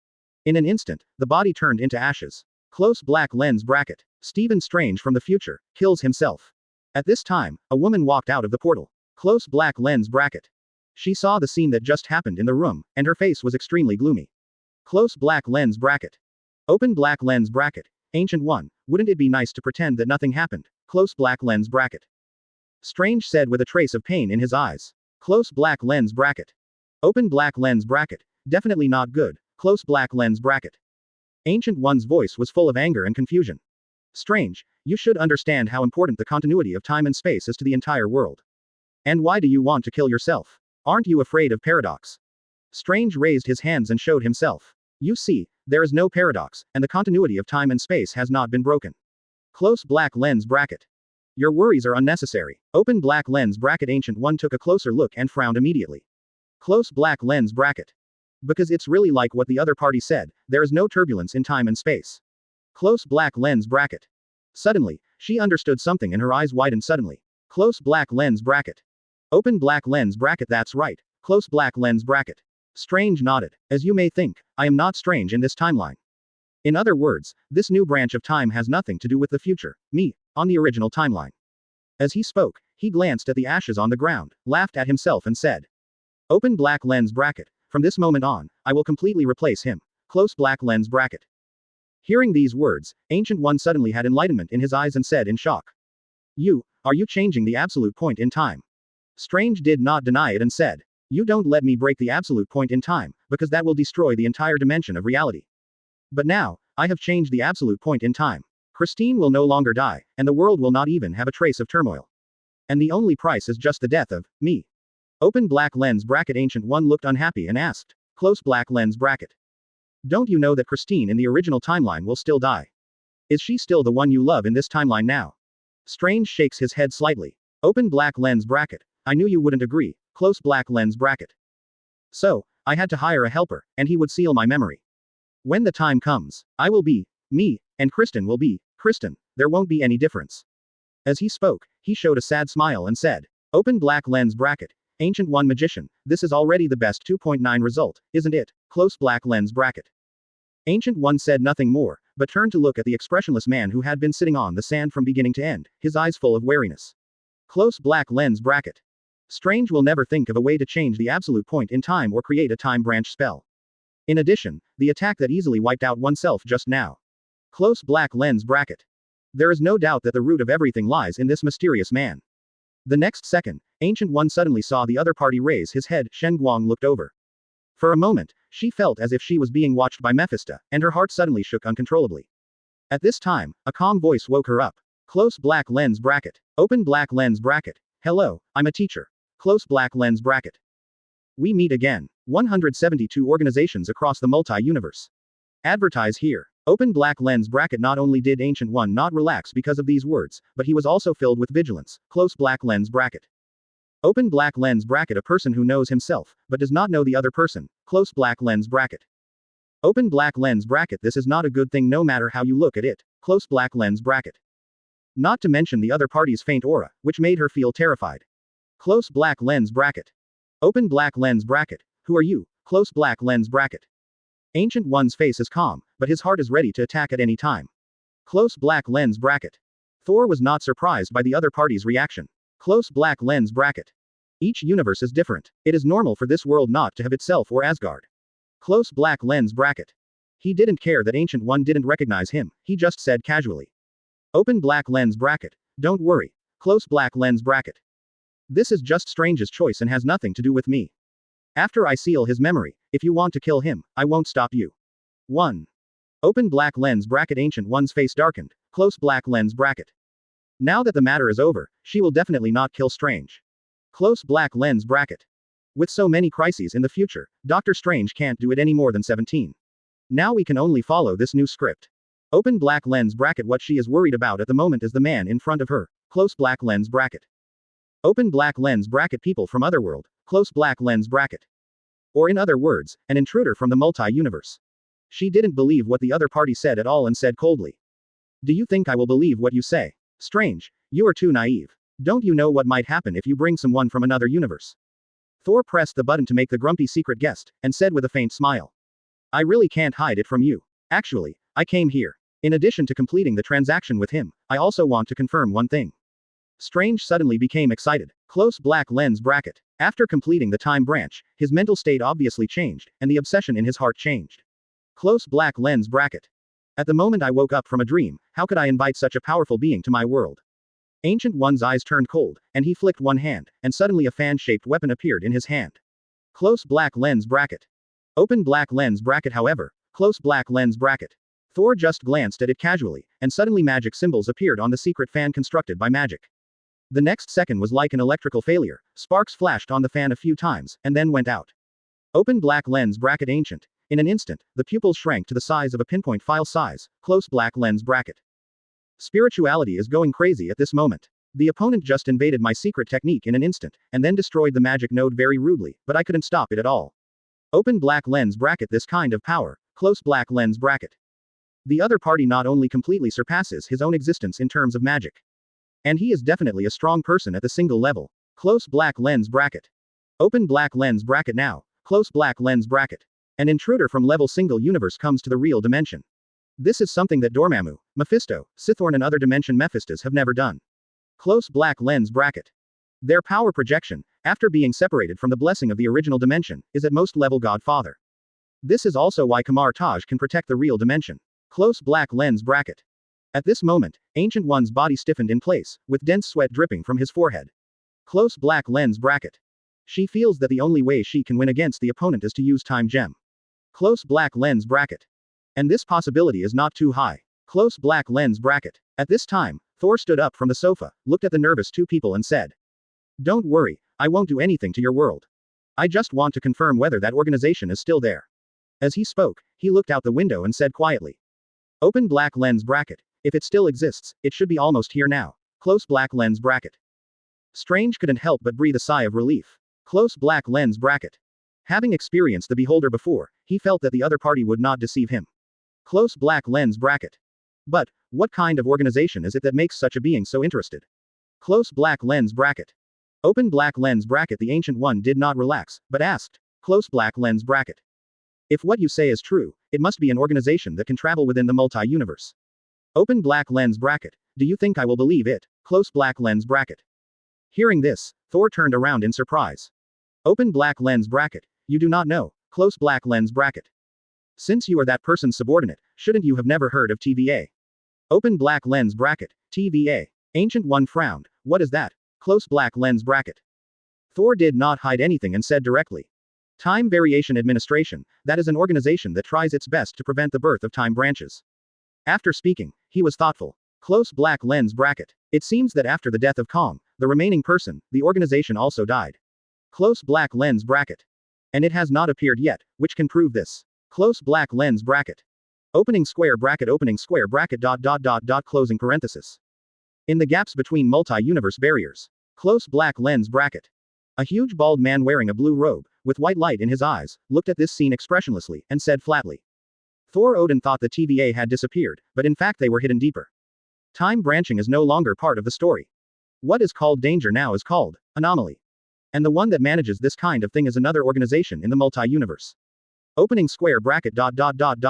In an instant, the body turned into ashes. Close black lens bracket. Stephen Strange from the future kills himself. At this time, a woman walked out of the portal. Close black lens bracket. She saw the scene that just happened in the room, and her face was extremely gloomy. Close black lens bracket. Open black lens bracket. Ancient One, wouldn't it be nice to pretend that nothing happened? Close black lens bracket. Strange said with a trace of pain in his eyes. Close black lens bracket. Open black lens bracket. Definitely not good. Close black lens bracket. Ancient One's voice was full of anger and confusion. Strange, you should understand how important the continuity of time and space is to the entire world. And why do you want to kill yourself? Aren't you afraid of paradox? Strange raised his hands and showed himself. You see, there is no paradox, and the continuity of time and space has not been broken. Close black lens bracket. Your worries are unnecessary. Open black lens bracket. Ancient One took a closer look and frowned immediately. Close black lens bracket. Because it's really like what the other party said, there is no turbulence in time and space. Close black lens bracket. Suddenly, she understood something and her eyes widened suddenly. Close black lens bracket. Open black lens bracket. That's right. Close black lens bracket. Strange nodded. As you may think, I am not strange in this timeline. In other words, this new branch of time has nothing to do with the future, me, on the original timeline. As he spoke, he glanced at the ashes on the ground, laughed at himself and said. Open black lens bracket. From this moment on, I will completely replace him. Close black lens bracket. Hearing these words, Ancient One suddenly had enlightenment in his eyes and said in shock. Are you changing the absolute point in time? Strange did not deny it and said. You don't let me break the absolute point in time, because that will destroy the entire dimension of reality. But now, I have changed the absolute point in time. Christine will no longer die, and the world will not even have a trace of turmoil. And the only price is just the death of me. Open black lens bracket. Ancient One looked unhappy and asked. Close black lens bracket. Don't you know that Christine in the original timeline will still die? Is she still the one you love in this timeline now? Strange shakes his head slightly. Open black lens bracket. I knew you wouldn't agree. Close black lens bracket. So, I had to hire a helper, and he would seal my memory. When the time comes, I will be me, and Kristen will be Kristen. There won't be any difference. As he spoke, he showed a sad smile and said. Open black lens bracket. Ancient One Magician, this is already the best 2.9 result, isn't it? Close black lens bracket. Ancient One said nothing more, but turned to look at the expressionless man who had been sitting on the sand from beginning to end, his eyes full of wariness. Close black lens bracket. Strange will never think of a way to change the absolute point in time or create a time branch spell. In addition, the attack that easily wiped out oneself just now. Close black lens bracket. There is no doubt that the root of everything lies in this mysterious man. The next second, Ancient One suddenly saw the other party raise his head. Shen Guang looked over. For a moment, she felt as if she was being watched by Mephisto, and her heart suddenly shook uncontrollably. At this time, a calm voice woke her up. Close black lens bracket. Open black lens bracket. Hello, I'm a teacher. Close black lens bracket. We meet again. 172 organizations across the multi-universe. Advertise here. Open black lens bracket. Not only did Ancient One not relax because of these words, but he was also filled with vigilance. Close black lens bracket. Open black lens bracket. A person who knows himself, but does not know the other person. Close black lens bracket. Open black lens bracket. This is not a good thing no matter how you look at it. Close black lens bracket. Not to mention the other party's faint aura, which made her feel terrified. Close black lens bracket. Open black lens bracket. Who are you? Close black lens bracket. Ancient One's face is calm, but his heart is ready to attack at any time. Close black lens bracket. Thor was not surprised by the other party's reaction. Close black lens bracket. Each universe is different. It is normal for this world not to have itself or Asgard. Close black lens bracket. He didn't care that Ancient One didn't recognize him, he just said casually. Open black lens bracket. Don't worry. Close black lens bracket. This is just Strange's choice and has nothing to do with me. After I seal his memory, if you want to kill him, I won't stop you. 1. Open black lens bracket. Ancient One's face darkened. Close black lens bracket. Now that the matter is over, she will definitely not kill Strange. Close black lens bracket. With so many crises in the future, Doctor Strange can't do it any more than 17. Now we can only follow this new script. Open black lens bracket. What she is worried about at the moment is the man in front of her. Close black lens bracket. Open black lens bracket. People from Otherworld. Close black lens bracket. Or in other words, an intruder from the multi-universe. She didn't believe what the other party said at all and said coldly. Do you think I will believe what you say? Strange, you are too naive. Don't you know what might happen if you bring someone from another universe? Thor pressed the button to make the grumpy secret guest, and said with a faint smile. I really can't hide it from you. Actually, I came here. In addition to completing the transaction with him, I also want to confirm one thing. Strange suddenly became excited. Close black lens bracket. After completing the time branch, his mental state obviously changed, and the obsession in his heart changed. Close black lens bracket. At the moment I woke up from a dream, how could I invite such a powerful being to my world? Ancient One's eyes turned cold, and he flicked one hand, and suddenly a fan-shaped weapon appeared in his hand. Close black lens bracket. Open black lens bracket. However, close black lens bracket. Thor just glanced at it casually, and suddenly magic symbols appeared on the secret fan constructed by magic. The next second was like an electrical failure. Sparks flashed on the fan a few times, and then went out. Open black lens bracket. Ancient. In an instant, the pupils shrank to the size of a pinpoint file size. Close black lens bracket. Spirituality is going crazy at this moment. The opponent just invaded my secret technique in an instant, and then destroyed the magic node very rudely, but I couldn't stop it at all. Open black lens bracket. This kind of power. Close black lens bracket. The other party not only completely surpasses his own existence in terms of magic. And he is definitely a strong person at the single level. Close black lens bracket. Open black lens bracket now. Close black lens bracket. An intruder from level single universe comes to the real dimension. This is something that Dormammu, Mephisto, Sithorn and other dimension Mephistos have never done. Close black lens bracket. Their power projection, after being separated from the blessing of the original dimension, is at most level Godfather. This is also why Kamar Taj can protect the real dimension. Close black lens bracket. At this moment, Ancient One's body stiffened in place, with dense sweat dripping from his forehead. Close black lens bracket. She feels that the only way she can win against the opponent is to use Time Gem. Close black lens bracket. And this possibility is not too high. Close black lens bracket. At this time, Thor stood up from the sofa, looked at the nervous two people and said. Don't worry, I won't do anything to your world. I just want to confirm whether that organization is still there. As he spoke, he looked out the window and said quietly. Open black lens bracket. If it still exists, it should be almost here now. Close black lens bracket. Strange couldn't help but breathe a sigh of relief. Close black lens bracket. Having experienced the beholder before, he felt that the other party would not deceive him. Close black lens bracket. But, what kind of organization is it that makes such a being so interested? Close black lens bracket. Open black lens bracket. The Ancient One did not relax, but asked. Close black lens bracket. If what you say is true, it must be an organization that can travel within the multi-universe. Open black lens bracket. Do you think I will believe it? Close black lens bracket. Hearing this, Thor turned around in surprise. Open black lens bracket. You do not know. Close black lens bracket. Since you are that person's subordinate, shouldn't you have never heard of TVA? Open black lens bracket. TVA. Ancient One frowned. What is that? Close black lens bracket. Thor did not hide anything and said directly. Time Variation Administration, that is an organization that tries its best to prevent the birth of time branches. After speaking, he was thoughtful. Close black lens bracket. It seems that after the death of Kong, the remaining person, the organization also died. Close black lens bracket. And it has not appeared yet, which can prove this. Close black lens bracket. Opening square bracket closing parenthesis. In the gaps between multi-universe barriers. Close black lens bracket. A huge bald man wearing a blue robe, with white light in his eyes, looked at this scene expressionlessly, and said flatly. Thor Odin thought the TVA had disappeared, but in fact they were hidden deeper. Time branching is no longer part of the story. What is called danger now is called anomaly. And the one that manages this kind of thing is another organization in the multi-universe. Opening square bracket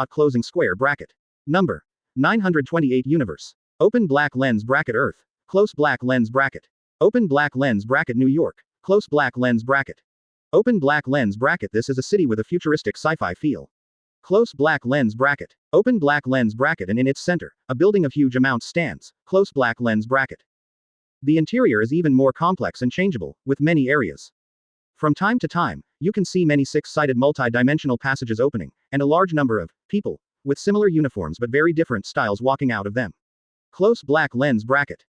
closing square bracket. Number 928 universe. Open black lens bracket Earth. Close black lens bracket. Open black lens bracket New York. Close black lens bracket. Open black lens bracket. This is a city with a futuristic sci-fi feel. Close black lens bracket. Open black lens bracket, and in its center, a building of huge amounts stands. Close black lens bracket. The interior is even more complex and changeable, with many areas. From time to time, you can see many six-sided multi-dimensional passages opening, and a large number of people, with similar uniforms but very different styles walking out of them. Close black lens bracket.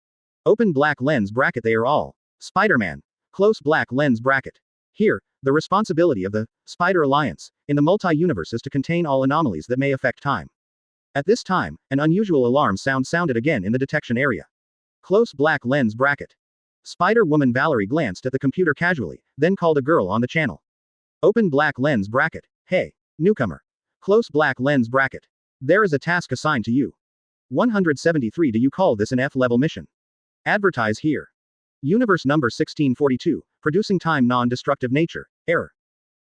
Open black lens bracket. They are all Spider-Man. Close black lens bracket. Here, the responsibility of the Spider Alliance in the multi-universe is to contain all anomalies that may affect time. At this time, an unusual alarm sounded again in the detection area. Close black lens bracket. Spider-Woman Valerie glanced at the computer casually, then called a girl on the channel. Open black lens bracket. Hey, newcomer. Close black lens bracket. There is a task assigned to you. 173. Do you call this an F-level mission? Advertise here. Universe number 1642, producing time non-destructive nature, error.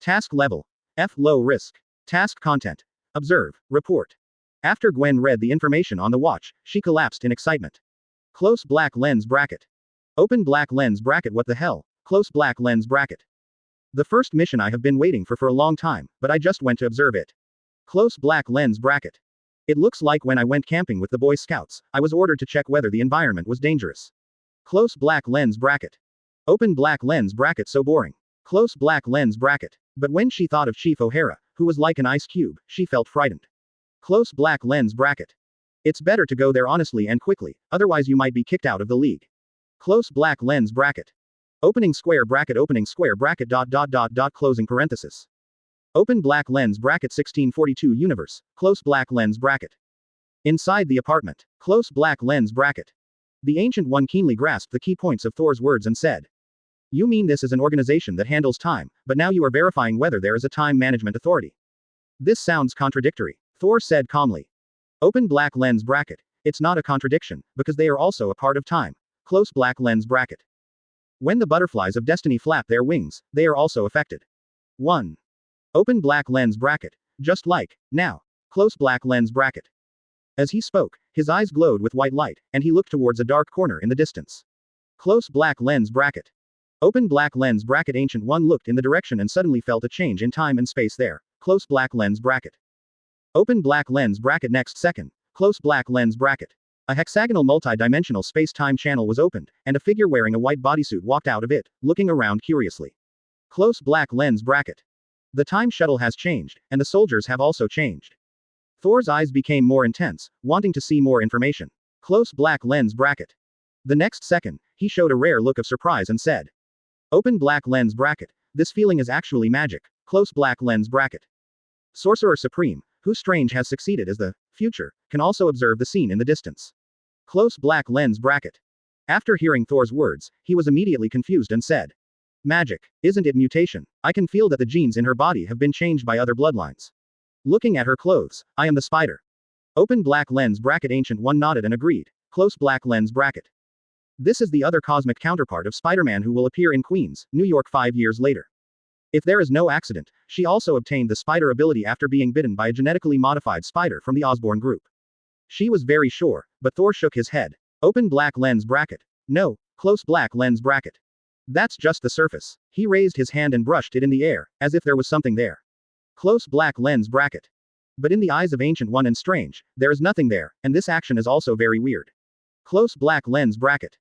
Task level. F low risk. Task content. Observe, report. After Gwen read the information on the watch, she collapsed in excitement. Close black lens bracket. Open black lens bracket. What the hell? Close black lens bracket. The first mission I have been waiting for a long time, but I just went to observe it. Close black lens bracket. It looks like when I went camping with the Boy Scouts, I was ordered to check whether the environment was dangerous. Close black lens bracket. Open black lens bracket. So boring. Close black lens bracket. But when she thought of Chief O'Hara, who was like an ice cube, she felt frightened. Close black lens bracket. It's better to go there honestly and quickly, otherwise you might be kicked out of the league. Close black lens bracket. Opening square bracket closing parenthesis. Open black lens bracket 1642 universe, close black lens bracket. Inside the apartment, close black lens bracket. The Ancient One keenly grasped the key points of Thor's words and said, "You mean this is an organization that handles time, but now you are verifying whether there is a time management authority." "This sounds contradictory," Thor said calmly. Open black lens bracket. It's not a contradiction, because they are also a part of time. Close black lens bracket. When the butterflies of destiny flap their wings, they are also affected. 1. Open black lens bracket. Just like, now. Close black lens bracket. As he spoke, his eyes glowed with white light, and he looked towards a dark corner in the distance. Close black lens bracket. Open black lens bracket. Ancient One looked in the direction and suddenly felt a change in time and space there. Close black lens bracket. Open black lens bracket. Next second. Close black lens bracket. A hexagonal multi-dimensional space-time channel was opened, and a figure wearing a white bodysuit walked out of it, looking around curiously. Close black lens bracket. The time shuttle has changed, and the soldiers have also changed. Thor's eyes became more intense, wanting to see more information. Close black lens bracket. The next second, he showed a rare look of surprise and said, "Open black lens bracket. This feeling is actually magic." Close black lens bracket. Sorcerer Supreme, who Strange has succeeded as the future, can also observe the scene in the distance. Close black lens bracket. After hearing Thor's words, he was immediately confused and said, "Magic, isn't it mutation? I can feel that the genes in her body have been changed by other bloodlines." Looking at her clothes, "I am the spider." Open black lens bracket. Ancient One nodded and agreed. Close black lens bracket. This is the other cosmic counterpart of Spider-Man who will appear in Queens, New York 5 years later. If there is no accident, she also obtained the spider ability after being bitten by a genetically modified spider from the Osborn group. She was very sure, but Thor shook his head. Open black lens bracket. No, close black lens bracket. That's just the surface. He raised his hand and brushed it in the air, as if there was something there. Close black lens bracket. But in the eyes of Ancient One and Strange, there is nothing there, and this action is also very weird. Close black lens bracket.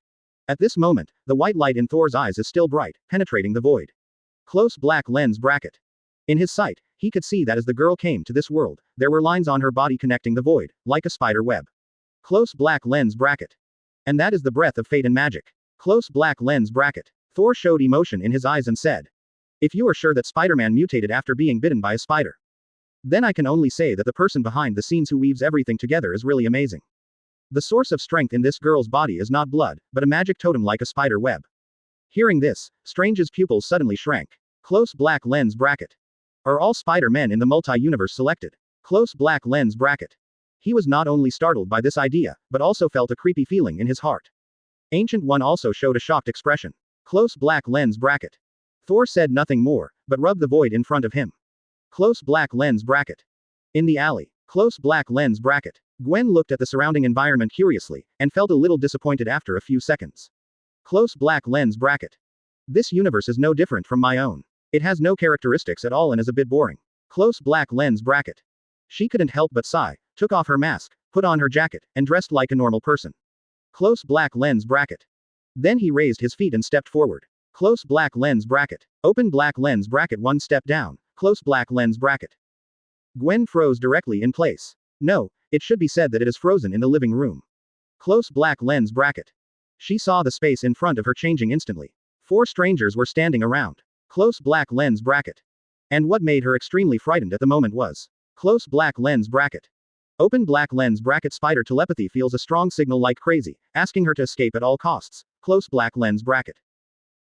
At this moment, the white light in Thor's eyes is still bright, penetrating the void. Close black lens bracket. In his sight, he could see that as the girl came to this world, there were lines on her body connecting the void, like a spider web. Close black lens bracket. And that is the breath of fate and magic. Close black lens bracket. Thor showed emotion in his eyes and said, "If you are sure that Spider-Man mutated after being bitten by a spider, then I can only say that the person behind the scenes who weaves everything together is really amazing. The source of strength in this girl's body is not blood, but a magic totem like a spider web. Hearing this, Strange's pupils suddenly shrank. Close black lens bracket. Are all Spider-Men in the multi-universe selected? Close black lens bracket. He was not only startled by this idea, but also felt a creepy feeling in his heart. Ancient One also showed a shocked expression. Close black lens bracket. Thor said nothing more, but rubbed the void in front of him. Close black lens bracket. In the alley. Close black lens bracket. Gwen looked at the surrounding environment curiously, and felt a little disappointed after a few seconds. Close black lens bracket. This universe is no different from my own. It has no characteristics at all and is a bit boring. Close black lens bracket. She couldn't help but sigh, took off her mask, put on her jacket, and dressed like a normal person. Close black lens bracket. Then he raised his feet and stepped forward. Close black lens bracket. Open black lens bracket. One step down. Close black lens bracket. Gwen froze directly in place. No, it should be said that it is frozen in the living room. Close black lens bracket. She saw the space in front of her changing instantly. 4 strangers were standing around. Close black lens bracket. And what made her extremely frightened at the moment was close black lens bracket. Open black lens bracket. Spider telepathy feels a strong signal like crazy, asking her to escape at all costs. Close black lens bracket.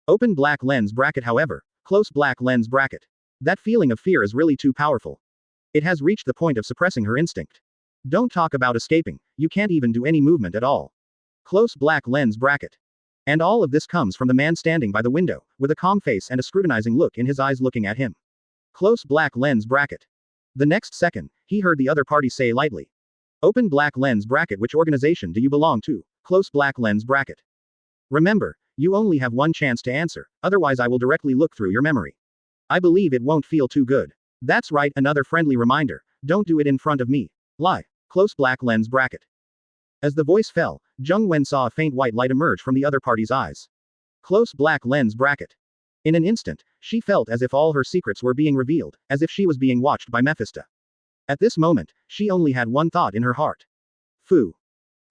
Open black lens bracket. However, close black lens bracket. That feeling of fear is really too powerful. It has reached the point of suppressing her instinct. Don't talk about escaping, you can't even do any movement at all. Close black lens bracket. And all of this comes from the man standing by the window, with a calm face and a scrutinizing look in his eyes looking at him. Close black lens bracket. The next second, he heard the other party say lightly. Open black lens bracket. Which organization do you belong to? Close black lens bracket. Remember, you only have one chance to answer, otherwise I will directly look through your memory. I believe it won't feel too good. That's right, another friendly reminder. Don't do it in front of me. Lie. Close black lens bracket. As the voice fell, Jung Wen saw a faint white light emerge from the other party's eyes. Close black lens bracket. In an instant, she felt as if all her secrets were being revealed, as if she was being watched by Mephisto. At this moment, she only had one thought in her heart. Foo.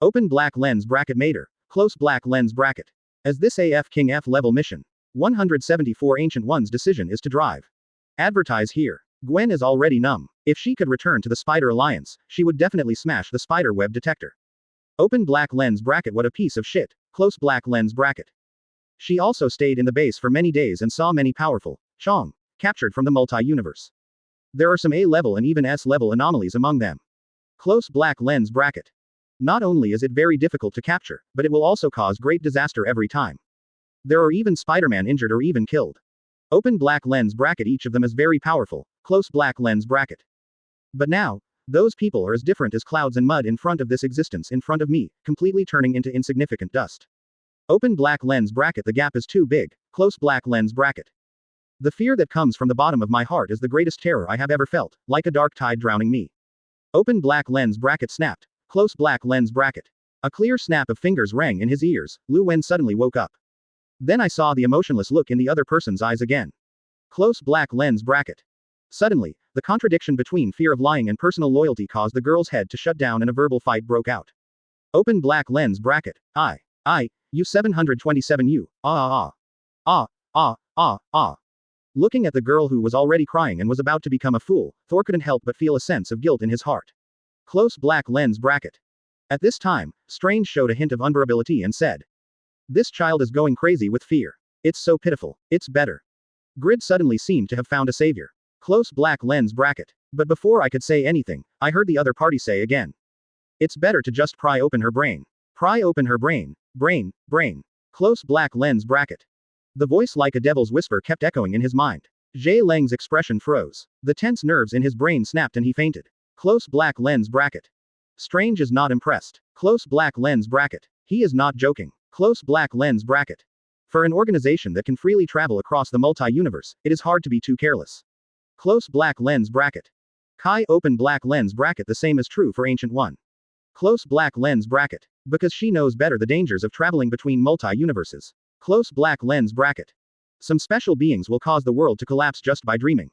Open black lens bracket. Mater. Close black lens bracket. As this AF King F level mission, 174 Ancient One's decision is to drive. Advertise here. Gwen is already numb. If she could return to the Spider Alliance, she would definitely smash the spider web detector. Open black lens bracket. What a piece of shit. Close black lens bracket. She also stayed in the base for many days and saw many powerful Chong captured from the multi-universe. There are some A-level and even S-level anomalies among them. Close black lens bracket. Not only is it very difficult to capture, but it will also cause great disaster every time. There are even Spider-Man injured or even killed. Open black lens bracket. Each of them is very powerful. Close black lens bracket. But now, those people are as different as clouds and mud in front of this existence in front of me, completely turning into insignificant dust. Open black lens bracket. The gap is too big. Close black lens bracket. The fear that comes from the bottom of my heart is the greatest terror I have ever felt, like a dark tide drowning me. Open black lens bracket. Snapped. Close black lens bracket. A clear snap of fingers rang in his ears. Lu Wen suddenly woke up. Then I saw the emotionless look in the other person's eyes again. Close black lens bracket. Suddenly, the contradiction between fear of lying and personal loyalty caused the girl's head to shut down and a verbal fight broke out. Open black lens bracket. You 727 you. Looking at the girl who was already crying and was about to become a fool, Thor couldn't help but feel a sense of guilt in his heart. Close black lens bracket. At this time, Strange showed a hint of unbearability and said. This child is going crazy with fear. It's so pitiful. It's better. Grid suddenly seemed to have found a savior. Close black lens bracket. But before I could say anything, I heard the other party say again. It's better to just pry open her brain. Pry open her brain. Brain. Close black lens bracket. The voice like a devil's whisper kept echoing in his mind. Zhe Leng's expression froze. The tense nerves in his brain snapped and he fainted. Close black lens bracket. Strange is not impressed. Close black lens bracket. He is not joking. Close black lens bracket. For an organization that can freely travel across the multi-universe, it is hard to be too careless. Close black lens bracket. Kai open black lens bracket. The same is true for Ancient One. Close black lens bracket. Because she knows better the dangers of traveling between multi-universes. Close black lens bracket. Some special beings will cause the world to collapse just by dreaming.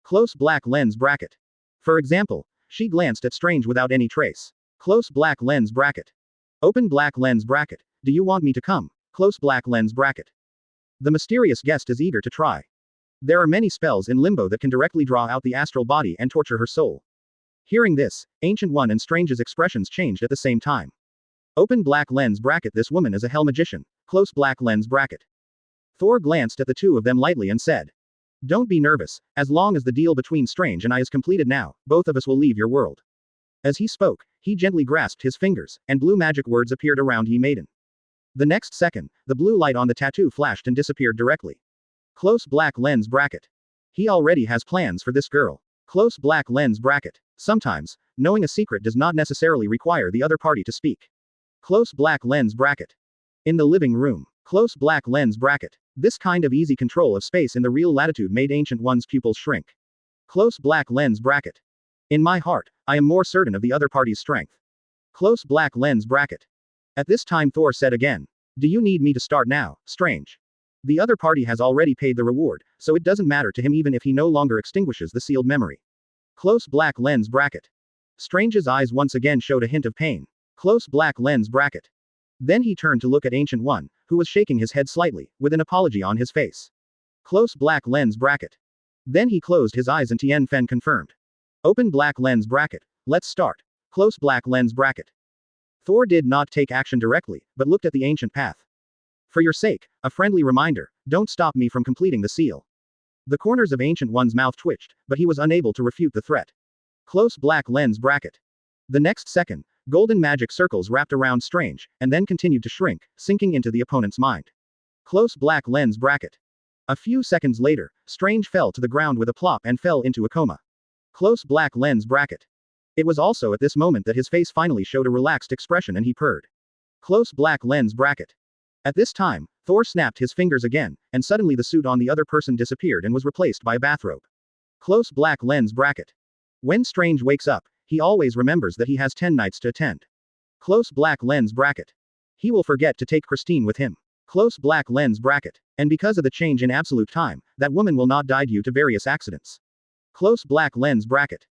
Close black lens bracket. For example, she glanced at Strange without any trace. Close black lens bracket. Open black lens bracket. Do you want me to come? Close black lens bracket. The mysterious guest is eager to try. There are many spells in Limbo that can directly draw out the astral body and torture her soul. Hearing this, Ancient One and Strange's expressions changed at the same time. Open black lens bracket. This woman is a hell magician. Close black lens bracket. Thor glanced at the two of them lightly and said, "Don't be nervous, as long as the deal between Strange and I is completed now, both of us will leave your world." As he spoke, he gently grasped his fingers, and blue magic words appeared around Ye Maiden. The next second, the blue light on the tattoo flashed and disappeared directly. Close black lens bracket. He already has plans for this girl. Close black lens bracket. Sometimes, knowing a secret does not necessarily require the other party to speak. Close black lens bracket. In the living room. Close black lens bracket. This kind of easy control of space in the real latitude made Ancient One's pupils shrink. Close black lens bracket. In my heart, I am more certain of the other party's strength. Close black lens bracket. At this time Thor said again, "Do you need me to start now, Strange?" The other party has already paid the reward, so it doesn't matter to him even if he no longer extinguishes the sealed memory. Close black lens bracket. Strange's eyes once again showed a hint of pain. Close black lens bracket. Then he turned to look at Ancient One, who was shaking his head slightly, with an apology on his face. Close black lens bracket. Then he closed his eyes and Tien Fen confirmed. Open black lens bracket. Let's start. Close black lens bracket. Thor did not take action directly, but looked at the ancient path. For your sake, a friendly reminder, don't stop me from completing the seal. The corners of Ancient One's mouth twitched, but he was unable to refute the threat. Close black lens bracket. The next second, golden magic circles wrapped around Strange, and then continued to shrink, sinking into the opponent's mind. Close black lens bracket. A few seconds later, Strange fell to the ground with a plop and fell into a coma. Close black lens bracket. It was also at this moment that his face finally showed a relaxed expression and he purred. Close black lens bracket. At this time, Thor snapped his fingers again, and suddenly the suit on the other person disappeared and was replaced by a bathrobe. Close black lens bracket. When Strange wakes up, he always remembers that he has 10 nights to attend. Close black lens bracket. He will forget to take Christine with him. Close black lens bracket. And because of the change in absolute time, that woman will not die due to various accidents. Close black lens bracket.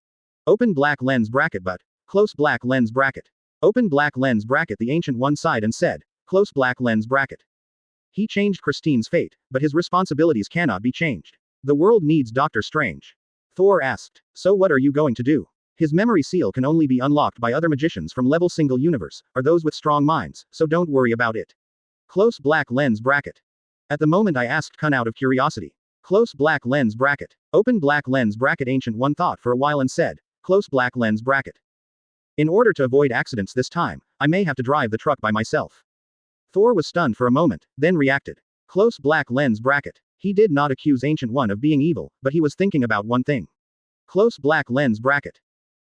Open black lens bracket but. Close black lens bracket. Open black lens bracket. The Ancient One sighed and said, close black lens bracket. He changed Christine's fate, but his responsibilities cannot be changed. The world needs Doctor Strange. Thor asked, so what are you going to do? His memory seal can only be unlocked by other magicians from level single universe, or those with strong minds, so don't worry about it. Close black lens bracket. At the moment I asked Kun out of curiosity. Close black lens bracket. Open black lens bracket. Ancient One thought for a while and said, close black lens bracket. In order to avoid accidents this time, I may have to drive the truck by myself. Thor was stunned for a moment, then reacted. Close black lens bracket. He did not accuse Ancient One of being evil, but he was thinking about one thing. Close black lens bracket.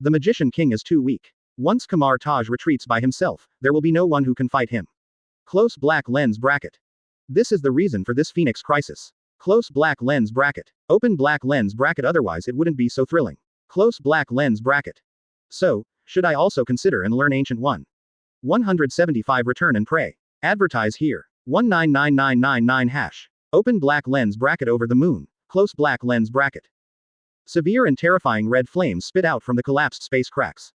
The Magician King is too weak. Once Kamar Taj retreats by himself, there will be no one who can fight him. Close black lens bracket. This is the reason for this Phoenix crisis. Close black lens bracket. Open black lens bracket. Otherwise it wouldn't be so thrilling. Close black lens bracket. So, should I also consider and learn Ancient One? 175 Return and pray. Advertise here. 199999 hash. Open black lens bracket. Over the moon. Close black lens bracket. Severe and terrifying red flames spit out from the collapsed space cracks.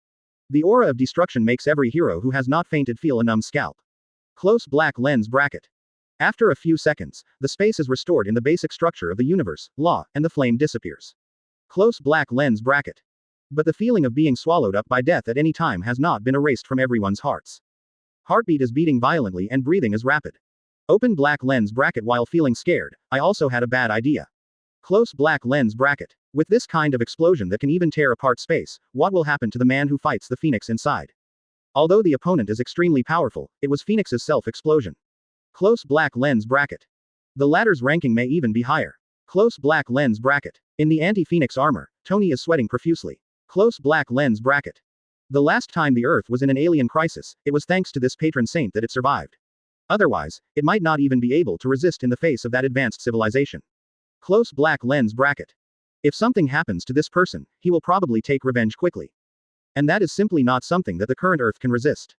The aura of destruction makes every hero who has not fainted feel a numb scalp. Close black lens bracket. After a few seconds, the space is restored in the basic structure of the universe, law, and the flame disappears. Close black lens bracket. But the feeling of being swallowed up by death at any time has not been erased from everyone's hearts. Heartbeat is beating violently and breathing is rapid. Open black lens bracket. While feeling scared, I also had a bad idea. Close black lens bracket. With this kind of explosion that can even tear apart space, what will happen to the man who fights the Phoenix inside? Although the opponent is extremely powerful, it was Phoenix's self-explosion. Close black lens bracket. The latter's ranking may even be higher. Close black lens bracket. In the anti-Phoenix armor, Tony is sweating profusely. Close black lens bracket. The last time the Earth was in an alien crisis, it was thanks to this patron saint that it survived. Otherwise, it might not even be able to resist in the face of that advanced civilization. Close black lens bracket. If something happens to this person, he will probably take revenge quickly. And that is simply not something that the current Earth can resist.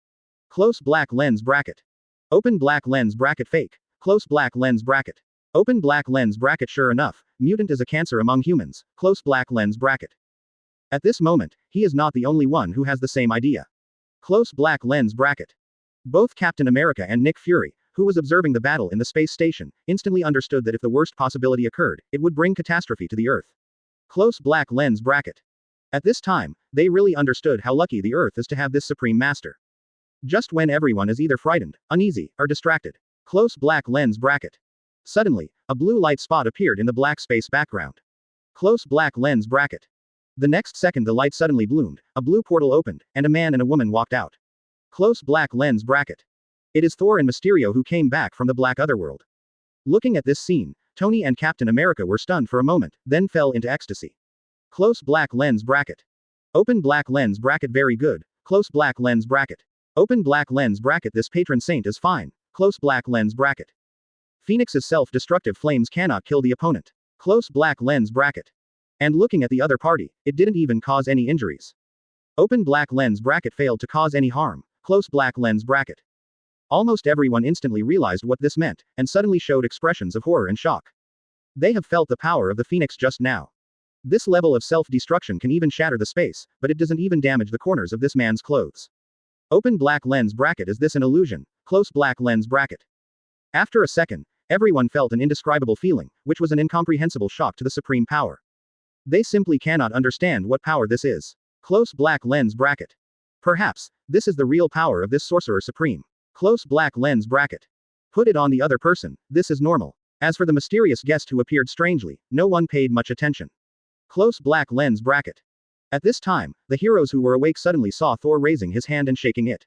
Close black lens bracket. Open black lens bracket. Fake. Close black lens bracket. Open black lens bracket. Sure enough, mutant is a cancer among humans. Close black lens bracket. At this moment, he is not the only one who has the same idea. Close black lens bracket. Both Captain America and Nick Fury, who was observing the battle in the space station, instantly understood that if the worst possibility occurred, it would bring catastrophe to the Earth. Close black lens bracket. At this time, they really understood how lucky the Earth is to have this supreme master. Just when everyone is either frightened, uneasy, or distracted. Close black lens bracket. Suddenly, a blue light spot appeared in the black space background. Close black lens bracket. The next second the light suddenly bloomed, a blue portal opened, and a man and a woman walked out. Close black lens bracket. It is Thor and Mysterio who came back from the black otherworld. Looking at this scene, Tony and Captain America were stunned for a moment, then fell into ecstasy. Close black lens bracket. Open black lens bracket. Very good. Close black lens bracket. Open black lens bracket. This patron saint is fine. Close black lens bracket. Phoenix's self-destructive flames cannot kill the opponent. Close black lens bracket. And looking at the other party, it didn't even cause any injuries. Open black lens bracket. Failed to cause any harm. Close black lens bracket. Almost everyone instantly realized what this meant, and suddenly showed expressions of horror and shock. They have felt the power of the Phoenix just now. This level of self-destruction can even shatter the space, but it doesn't even damage the corners of this man's clothes. Open black lens bracket. Is this an illusion? Close black lens bracket. After a second, everyone felt an indescribable feeling, which was an incomprehensible shock to the supreme power. They simply cannot understand what power this is. Close black lens bracket. Perhaps, this is the real power of this sorcerer supreme. Close black lens bracket. Put it on the other person, this is normal. As for the mysterious guest who appeared strangely, no one paid much attention. Close black lens bracket. At this time, the heroes who were awake suddenly saw Thor raising his hand and shaking it.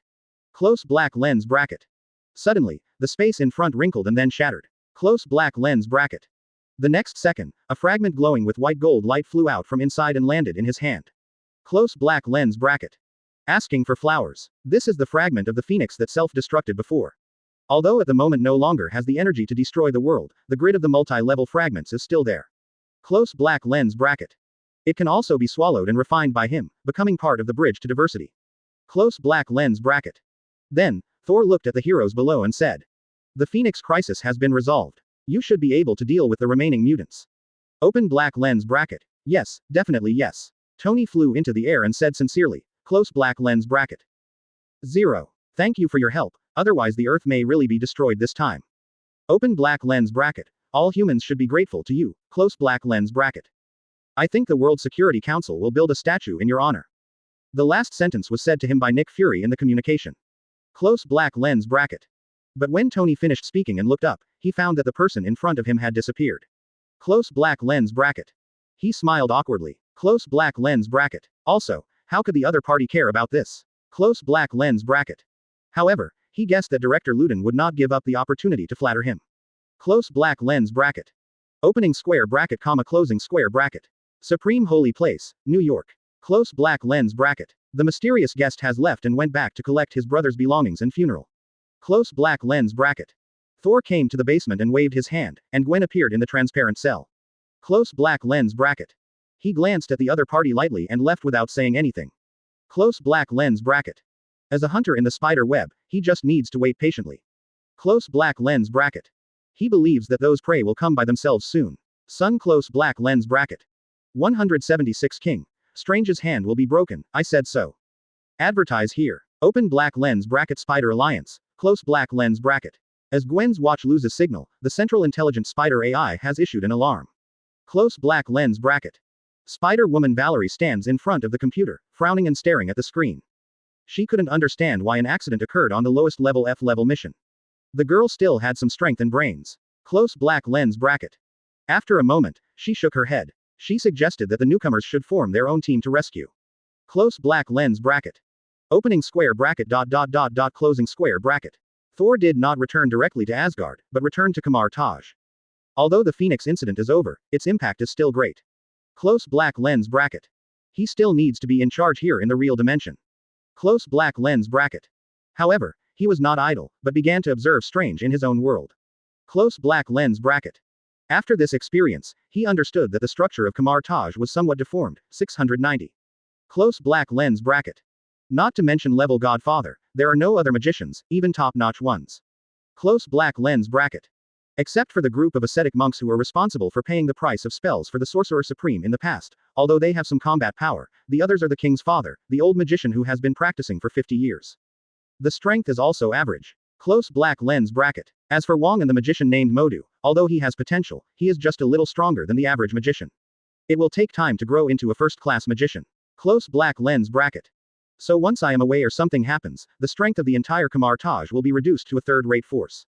Close black lens bracket. Suddenly, the space in front wrinkled and then shattered. Close black lens bracket. The next second, a fragment glowing with white gold light flew out from inside and landed in his hand. Close black lens bracket. Asking for flowers. This is the fragment of the Phoenix that self-destructed before. Although at the moment no longer has the energy to destroy the world, the grid of the multi-level fragments is still there. Close black lens bracket. It can also be swallowed and refined by him, becoming part of the bridge to diversity. Close black lens bracket. Then, Thor looked at the heroes below and said, "The Phoenix crisis has been resolved. You should be able to deal with the remaining mutants." Open black lens bracket. Yes, definitely yes. Tony flew into the air and said sincerely, "Close black lens bracket." 0. Thank you for your help, otherwise the Earth may really be destroyed this time. Open black lens bracket. All humans should be grateful to you. Close black lens bracket. I think the World Security Council will build a statue in your honor. The last sentence was said to him by Nick Fury in the communication. Close black lens bracket. But when Tony finished speaking and looked up, he found that the person in front of him had disappeared. Close black lens bracket. He smiled awkwardly. Close black lens bracket. Also, how could the other party care about this? Close black lens bracket. However, he guessed that Director Ludin would not give up the opportunity to flatter him. Close black lens bracket. Opening square bracket, closing square bracket. Supreme Holy Place, New York. Close black lens bracket. The mysterious guest has left and went back to collect his brother's belongings and funeral. Close black lens bracket. Thor came to the basement and waved his hand, and Gwen appeared in the transparent cell. Close black lens bracket. He glanced at the other party lightly and left without saying anything. Close black lens bracket. As a hunter in the spider web, he just needs to wait patiently. Close black lens bracket. He believes that those prey will come by themselves soon. Sun close black lens bracket. 176 King. Strange's hand will be broken, I said so. Advertise here. Open black lens bracket. Spider Alliance. Close black lens bracket. As Gwen's watch loses signal, the Central Intelligent Spider AI has issued an alarm. Close black lens bracket. Spider-Woman Valerie stands in front of the computer, frowning and staring at the screen. She couldn't understand why an accident occurred on the lowest level F-level mission. The girl still had some strength and brains. Close black lens bracket. After a moment, she shook her head. She suggested that the newcomers should form their own team to rescue. Close black lens bracket. Opening square bracket. Closing square bracket. Thor did not return directly to Asgard, but returned to Kamar Taj. Although the Phoenix incident is over, its impact is still great. Close black lens bracket. He still needs to be in charge here in the real dimension. Close black lens bracket. However, he was not idle, but began to observe Strange in his own world. Close black lens bracket. After this experience, he understood that the structure of Kamar Taj was somewhat deformed. 690. Close black lens bracket. Not to mention level Godfather, there are no other magicians, even top-notch ones. Close black lens bracket. Except for the group of ascetic monks who are responsible for paying the price of spells for the Sorcerer Supreme in the past, although they have some combat power, the others are the king's father, the old magician who has been practicing for 50 years. The strength is also average. Close black lens bracket. As for Wong and the magician named Modu, although he has potential, he is just a little stronger than the average magician. It will take time to grow into a first-class magician. Close black lens bracket. So once I am away or something happens, the strength of the entire Kamartaj will be reduced to a third-rate force.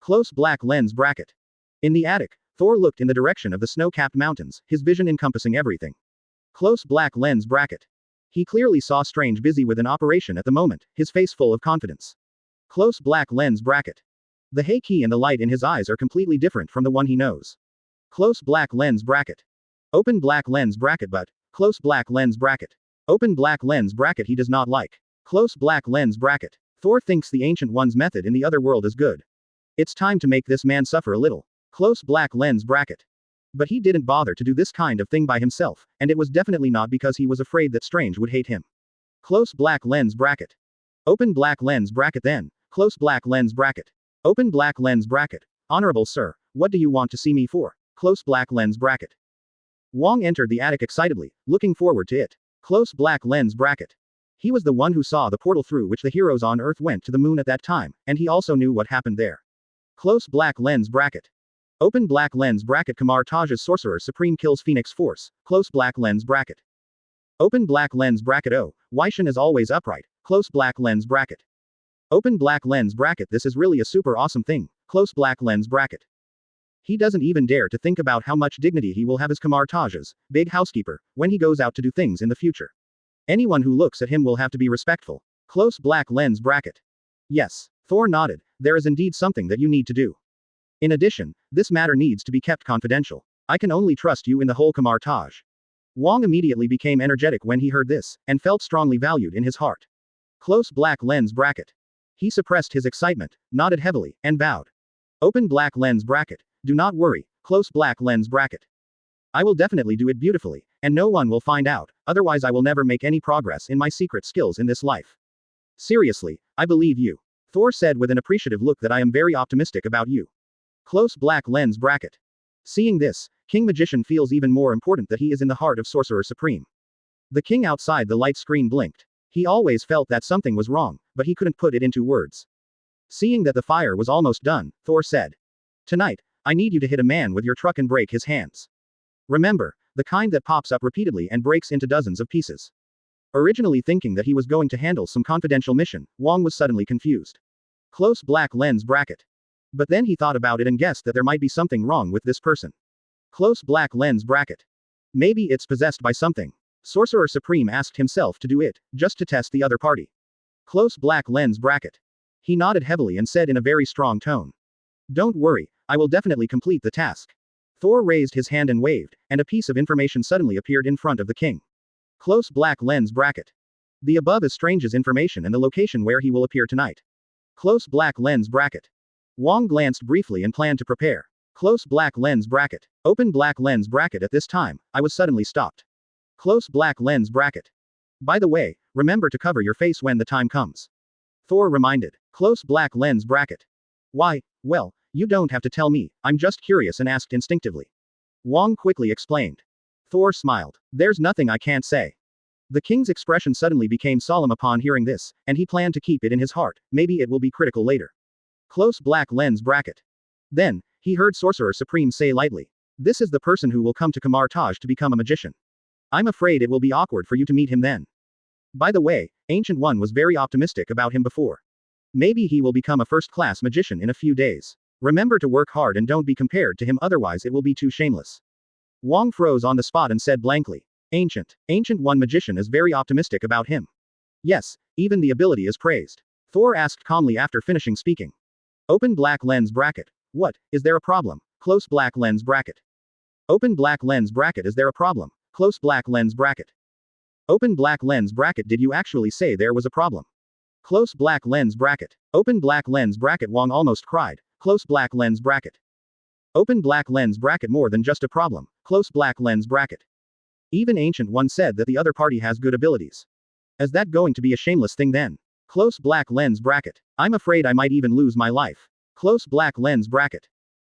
Close black lens bracket. In the attic, Thor looked in the direction of the snow-capped mountains, his vision encompassing everything. Close black lens bracket. He clearly saw Strange busy with an operation at the moment, his face full of confidence. Close black lens bracket. The Heiki and the light in his eyes are completely different from the one he knows. Close black lens bracket. Open black lens bracket but, close black lens bracket. Open black lens bracket he does not like. Close black lens bracket. Thor thinks the Ancient One's method in the other world is good. It's time to make this man suffer a little. Close black lens bracket. But he didn't bother to do this kind of thing by himself, and it was definitely not because he was afraid that Strange would hate him. Close black lens bracket. Open black lens bracket then. Close black lens bracket. Open black lens bracket. Honorable sir, what do you want to see me for? Close black lens bracket. Wong entered the attic excitedly, looking forward to it. Close black lens bracket. He was the one who saw the portal through which the heroes on Earth went to the moon at that time, and he also knew what happened there. Close black lens bracket. Open black lens bracket. Kamartaj's Sorcerer Supreme kills Phoenix Force. Close black lens bracket. Open black lens bracket. Oh, Weishan is always upright. Close black lens bracket. Open black lens bracket. This is really a super awesome thing. Close black lens bracket. He doesn't even dare to think about how much dignity he will have as Kamartaj's big housekeeper when he goes out to do things in the future. Anyone who looks at him will have to be respectful. Close black lens bracket. Yes, Thor nodded. There is indeed something that you need to do. In addition, this matter needs to be kept confidential. I can only trust you in the whole Kamartaj. Wong immediately became energetic when he heard this, and felt strongly valued in his heart. Close black lens bracket. He suppressed his excitement, nodded heavily, and bowed. Open black lens bracket. Do not worry, close black lens bracket. I will definitely do it beautifully, and no one will find out, otherwise I will never make any progress in my secret skills in this life. Seriously, I believe you. Thor said with an appreciative look that I am very optimistic about you. Close black lens bracket. Seeing this, King Magician feels even more important that he is in the heart of Sorcerer Supreme. The king outside the light screen blinked. He always felt that something was wrong, but he couldn't put it into words. Seeing that the fire was almost done, Thor said. Tonight, I need you to hit a man with your truck and break his hands. Remember, the kind that pops up repeatedly and breaks into dozens of pieces. Originally thinking that he was going to handle some confidential mission, Wong was suddenly confused. Close black lens bracket. But then he thought about it and guessed that there might be something wrong with this person. Close black lens bracket. Maybe it's possessed by something. Sorcerer Supreme asked himself to do it, just to test the other party. Close black lens bracket. He nodded heavily and said in a very strong tone. Don't worry, I will definitely complete the task. Thor raised his hand and waved, and a piece of information suddenly appeared in front of the king. Close black lens bracket. The above is Strange's information and the location where he will appear tonight. Close black lens bracket. Wong glanced briefly and planned to prepare. Close black lens bracket. Open black lens bracket. At this time, I was suddenly stopped. Close black lens bracket. By the way, remember to cover your face when the time comes. Thor reminded. Close black lens bracket. Why, well, you don't have to tell me, I'm just curious and asked instinctively. Wong quickly explained. Thor smiled. There's nothing I can't say. The king's expression suddenly became solemn upon hearing this, and he planned to keep it in his heart, maybe it will be critical later. Close black lens bracket. Then, he heard Sorcerer Supreme say lightly. This is the person who will come to Kamartaj to become a magician. I'm afraid it will be awkward for you to meet him then. By the way, Ancient One was very optimistic about him before. Maybe he will become a first-class magician in a few days. Remember to work hard and don't be compared to him, otherwise it will be too shameless. Wong froze on the spot and said blankly. Ancient One magician is very optimistic about him. Yes, even the ability is praised. Thor asked calmly after finishing speaking. Open black lens bracket. What, is there a problem? Close black lens bracket. Open black lens bracket. Is there a problem? Close black lens bracket. Open black lens bracket. Did you actually say there was a problem? Close black lens bracket. Open black lens bracket. Wong almost cried. Close black lens bracket. Open black lens bracket. More than just a problem. Close black lens bracket. Even Ancient One said that the other party has good abilities. Is that going to be a shameless thing then? Close black lens bracket. I'm afraid I might even lose my life. Close black lens bracket.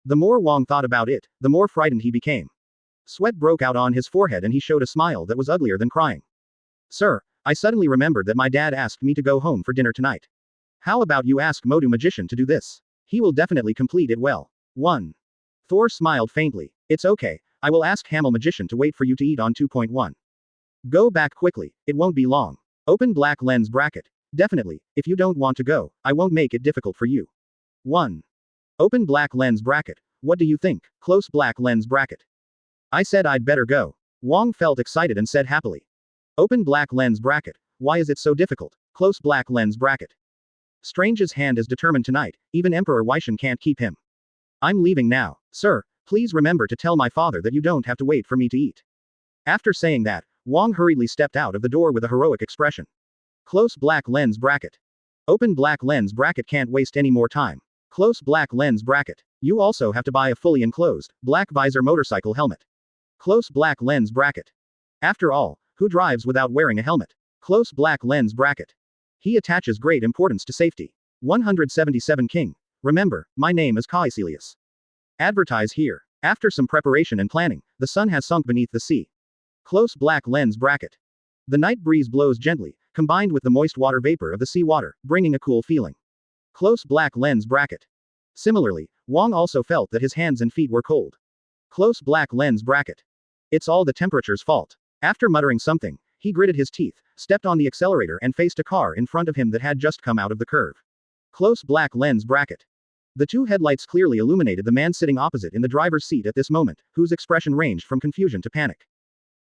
The more Wong thought about it, the more frightened he became. Sweat broke out on his forehead and he showed a smile that was uglier than crying. Sir, I suddenly remembered that my dad asked me to go home for dinner tonight. How about you ask Modu Magician to do this? He will definitely complete it well. 1. Thor smiled faintly. It's okay, I will ask Hamel Magician to wait for you to eat on 2.1. Go back quickly, it won't be long. Open black lens bracket. Definitely, if you don't want to go, I won't make it difficult for you. 1. Open black lens bracket. What do you think? Close black lens bracket. I said I'd better go. Wong felt excited and said happily. Open black lens bracket. Why is it so difficult? Close black lens bracket. Strange's hand is determined tonight, even Emperor Weishan can't keep him. I'm leaving now. Sir, please remember to tell my father that you don't have to wait for me to eat. After saying that, Wong hurriedly stepped out of the door with a heroic expression. Close black lens bracket. Open black lens bracket. Can't waste any more time. Close black lens bracket. You also have to buy a fully enclosed, black visor motorcycle helmet. Close black lens bracket. After all, who drives without wearing a helmet? Close black lens bracket. He attaches great importance to safety. 177 King. Remember, my name is Caecilius. Advertise here. After some preparation and planning, the sun has sunk beneath the sea. Close black lens bracket. The night breeze blows gently, combined with the moist water vapor of the sea water, bringing a cool feeling. Close black lens bracket. Similarly, Wong also felt that his hands and feet were cold. Close black lens bracket. It's all the temperature's fault. After muttering something, he gritted his teeth, stepped on the accelerator and faced a car in front of him that had just come out of the curve. Close black lens bracket. The two headlights clearly illuminated the man sitting opposite in the driver's seat at this moment, whose expression ranged from confusion to panic.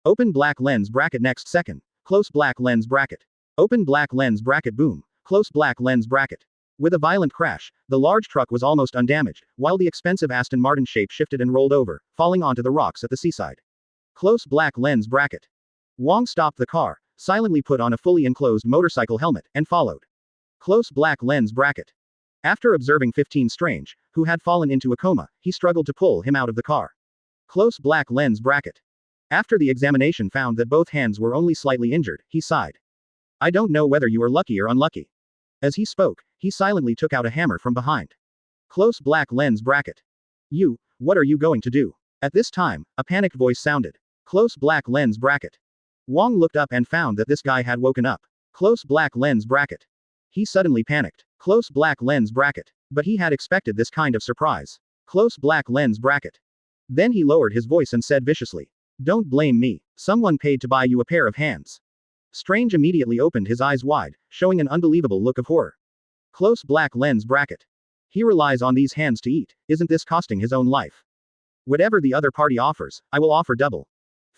Open black lens bracket. Next second. Close black lens bracket. Open black lens bracket. Boom. Close black lens bracket. With a violent crash, the large truck was almost undamaged, while the expensive Aston Martin shape shifted and rolled over, falling onto the rocks at the seaside. Close black lens bracket. Wong stopped the car, silently put on a fully enclosed motorcycle helmet, and followed. Close black lens bracket. After observing 15 Strange, who had fallen into a coma, he struggled to pull him out of the car. Close black lens bracket. After the examination found that both hands were only slightly injured, he sighed. I don't know whether you are lucky or unlucky. As he spoke, he silently took out a hammer from behind. Close black lens bracket. You, what are you going to do? At this time, a panicked voice sounded. Close black lens bracket. Wong looked up and found that this guy had woken up. Close black lens bracket. He suddenly panicked. Close black lens bracket. But he had expected this kind of surprise. Close black lens bracket. Then he lowered his voice and said viciously. Don't blame me. Someone paid to buy you a pair of hands. Strange immediately opened his eyes wide, showing an unbelievable look of horror. Close black lens bracket. He relies on these hands to eat, isn't this costing his own life? Whatever the other party offers, I will offer double.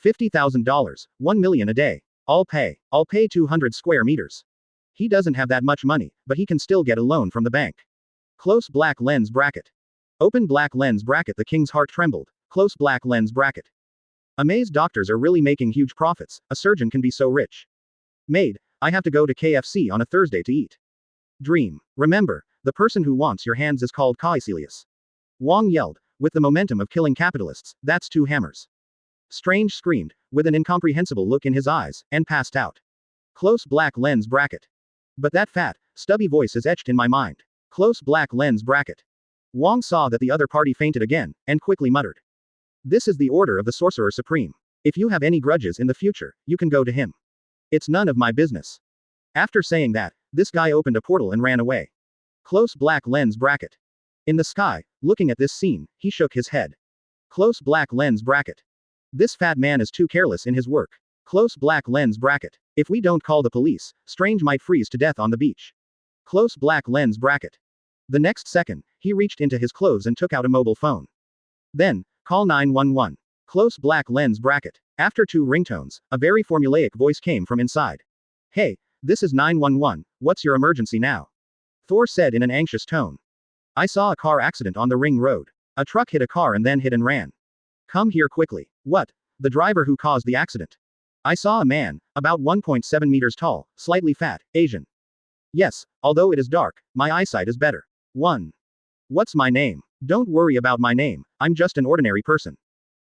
$50,000, 1 million a day. I'll pay 200 square meters. He doesn't have that much money, but he can still get a loan from the bank. Close black lens bracket. Open black lens bracket. The king's heart trembled. Close black lens bracket. Amazed doctors are really making huge profits, a surgeon can be so rich. Maid, I have to go to KFC on a Thursday to eat. Dream. Remember, the person who wants your hands is called Caecilius. Wong yelled, with the momentum of killing capitalists, that's 2 hammers. Strange screamed, with an incomprehensible look in his eyes, and passed out. Close black lens bracket. But that fat, stubby voice is etched in my mind. Close black lens bracket. Wong saw that the other party fainted again, and quickly muttered. This is the order of the Sorcerer Supreme. If you have any grudges in the future, you can go to him. It's none of my business. After saying that, this guy opened a portal and ran away. Close black lens bracket. In the sky, looking at this scene, he shook his head. Close black lens bracket. This fat man is too careless in his work. Close black lens bracket. If we don't call the police, Strange might freeze to death on the beach. Close black lens bracket. The next second, he reached into his clothes and took out a mobile phone. Then, call 911. Close black lens bracket. After 2 ringtones, a very formulaic voice came from inside. Hey, this is 911, what's your emergency now? Thor said in an anxious tone. I saw a car accident on the ring road. A truck hit a car and then hit and ran. Come here quickly. What? The driver who caused the accident. I saw a man, about 1.7 meters tall, slightly fat, Asian. Yes, although it is dark, my eyesight is better. 1. What's my name? Don't worry about my name, I'm just an ordinary person.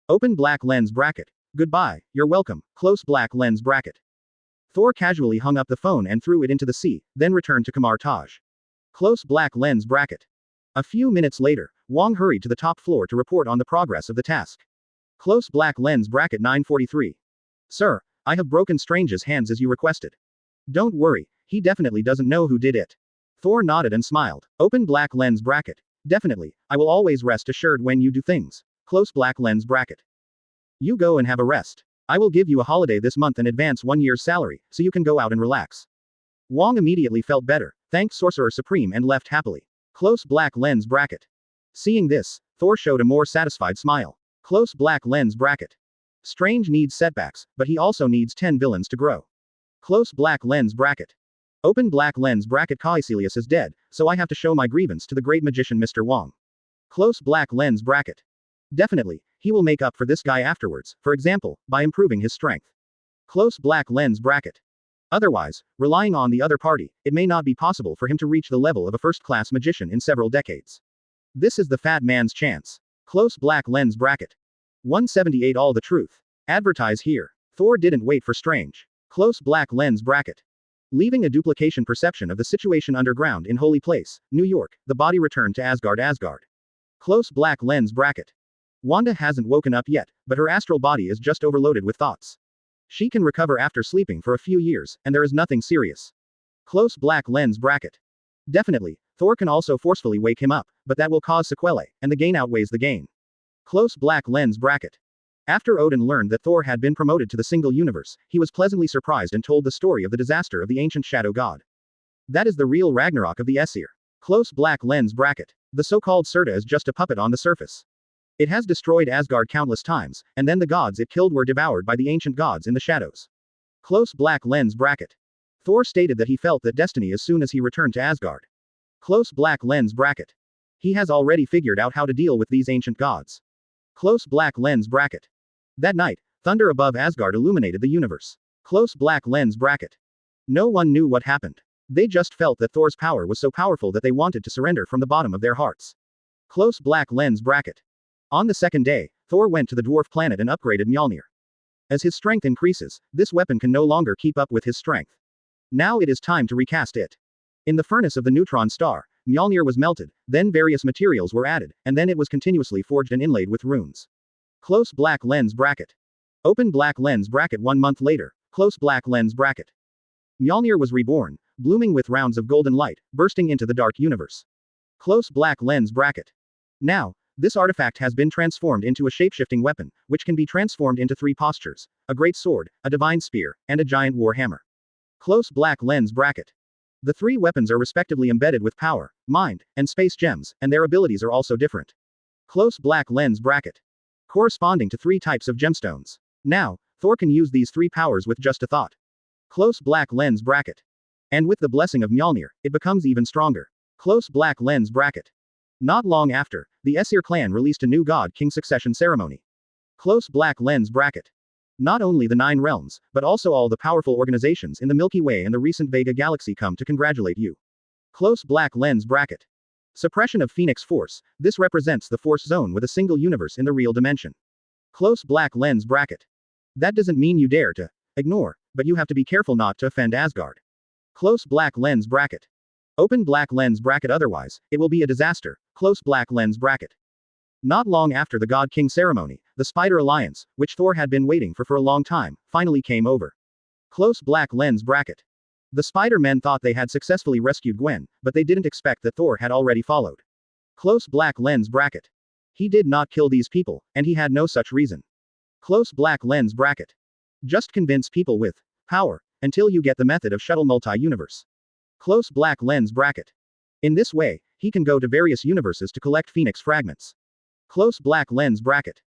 Open black lens bracket. Goodbye, you're welcome, close black lens bracket. Thor casually hung up the phone and threw it into the sea, then returned to Kamar Taj. Close black lens bracket. A few minutes later, Wong hurried to the top floor to report on the progress of the task. Close black lens bracket. 943. Sir, I have broken Strange's hands as you requested. Don't worry, he definitely doesn't know who did it. Thor nodded and smiled. Open black lens bracket. Definitely, I will always rest assured when you do things. Close black lens bracket. You go and have a rest. I will give you a holiday this month and advance 1 year's salary, so you can go out and relax. Wong immediately felt better, thanked Sorcerer Supreme and left happily. Close black lens bracket. Seeing this, Thor showed a more satisfied smile. Close black lens bracket. Strange needs setbacks, but he also needs 10 villains to grow. Close black lens bracket. Open black lens bracket. Caecilius is dead, so I have to show my grievance to the great magician Mr. Wong. Close black lens bracket. Definitely, he will make up for this guy afterwards, for example, by improving his strength. Close black lens bracket. Otherwise, relying on the other party, it may not be possible for him to reach the level of a first-class magician in several decades. This is the fat man's chance. Close black lens bracket. 178 All the truth. Advertise here. Thor didn't wait for Strange. Close black lens bracket. Leaving a duplication perception of the situation underground in Holy Place, New York, the body returned to Asgard. Close black lens bracket. Wanda hasn't woken up yet, but her astral body is just overloaded with thoughts. She can recover after sleeping for a few years, and there is nothing serious. Close black lens bracket. Definitely, Thor can also forcefully wake him up, but that will cause sequelae, and the gain outweighs the gain. Close black lens bracket. After Odin learned that Thor had been promoted to the single universe, he was pleasantly surprised and told the story of the disaster of the ancient shadow god. That is the real Ragnarok of the Aesir. Close black lens bracket. The so-called Surta is just a puppet on the surface. It has destroyed Asgard countless times, and then the gods it killed were devoured by the ancient gods in the shadows. Close black lens bracket. Thor stated that he felt that destiny as soon as he returned to Asgard. Close black lens bracket. He has already figured out how to deal with these ancient gods. Close black lens bracket. That night, thunder above Asgard illuminated the universe. Close black lens bracket. No one knew what happened. They just felt that Thor's power was so powerful that they wanted to surrender from the bottom of their hearts. Close black lens bracket. On the second day, Thor went to the dwarf planet and upgraded Mjolnir. As his strength increases, this weapon can no longer keep up with his strength. Now it is time to recast it. In the furnace of the neutron star, Mjolnir was melted, then various materials were added, and then it was continuously forged and inlaid with runes. Close black lens bracket. Open black lens bracket 1 month later. Close black lens bracket. Mjolnir was reborn, blooming with rounds of golden light, bursting into the dark universe. Close black lens bracket. Now, this artifact has been transformed into a shapeshifting weapon, which can be transformed into 3 postures: a great sword, a divine spear, and a giant war hammer. Close black lens bracket. The 3 weapons are respectively embedded with power, mind, and space gems, and their abilities are also different. Close black lens bracket. Corresponding to 3 types of gemstones. Now, Thor can use these 3 powers with just a thought. Close black lens bracket. And with the blessing of Mjolnir, it becomes even stronger. Close black lens bracket. Not long after, the Aesir clan released a new God King succession ceremony. Close black lens bracket. Not only the 9 realms, but also all the powerful organizations in the Milky Way and the recent Vega galaxy come to congratulate you. Close black lens bracket. Suppression of Phoenix Force. This represents the Force Zone with a single universe in the real dimension. Close black lens bracket. That doesn't mean you dare to ignore, but you have to be careful not to offend Asgard. Close black lens bracket. Open black lens bracket, otherwise, it will be a disaster. Close black lens bracket. Not long after the God King ceremony, the Spider Alliance, which Thor had been waiting for a long time, finally came over. Close black lens bracket. The Spider-Men thought they had successfully rescued Gwen, but they didn't expect that Thor had already followed. Close black lens bracket. He did not kill these people, and he had no such reason. Close black lens bracket. Just convince people with power until you get the method of shuttle multi-universe. Close black lens bracket. In this way, he can go to various universes to collect Phoenix fragments. Close black lens bracket.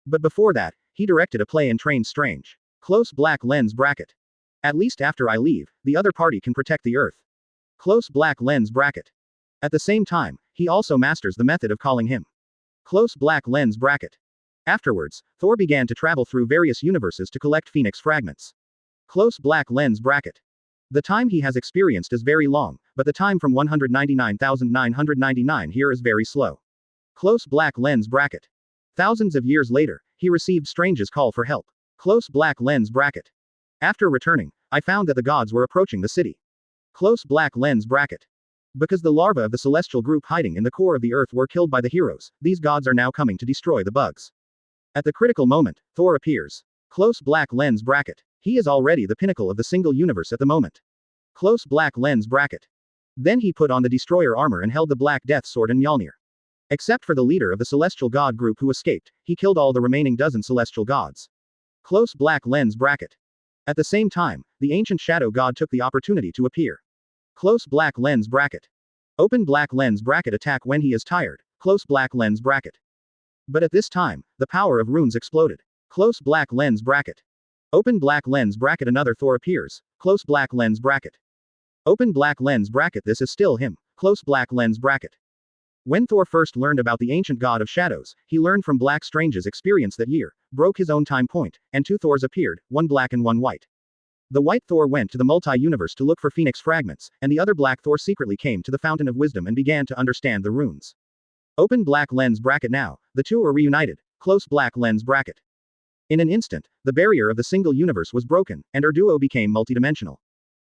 But before that, he directed a play and trained Strange. Close black lens bracket. At least after I leave, the other party can protect the Earth. Close black lens bracket. At the same time, he also masters the method of calling him. Close black lens bracket. Afterwards, Thor began to travel through various universes to collect Phoenix fragments. Close black lens bracket. The time he has experienced is very long, but the time from 199,999 here is very slow. Close black lens bracket. Thousands of years later, he received Strange's call for help. Close black lens bracket. After returning, I found that the gods were approaching the city. Close black lens bracket. Because the larvae of the celestial group hiding in the core of the earth were killed by the heroes, these gods are now coming to destroy the bugs. At the critical moment, Thor appears. Close black lens bracket. He is already the pinnacle of the single universe at the moment. Close black lens bracket. Then he put on the destroyer armor and held the Black Death sword and Mjolnir. Except for the leader of the celestial god group who escaped, he killed all the remaining dozen celestial gods. Close black lens bracket. At the same time, the ancient shadow god took the opportunity to appear. Close black lens bracket. Open black lens bracket attack when he is tired. Close black lens bracket. But at this time, the power of runes exploded. Close black lens bracket. Open black lens bracket. Another Thor appears. Close black lens bracket. Open black lens bracket. This is still him. Close black lens bracket. When Thor first learned about the ancient god of shadows, he learned from Black Strange's experience that year, broke his own time point, and two Thors appeared, one black and one white. The white Thor went to the multi-universe to look for Phoenix fragments, and the other black Thor secretly came to the Fountain of Wisdom and began to understand the runes. Open black lens bracket now, the two are reunited, close black lens bracket. In an instant, the barrier of the single universe was broken, and our duo became multidimensional.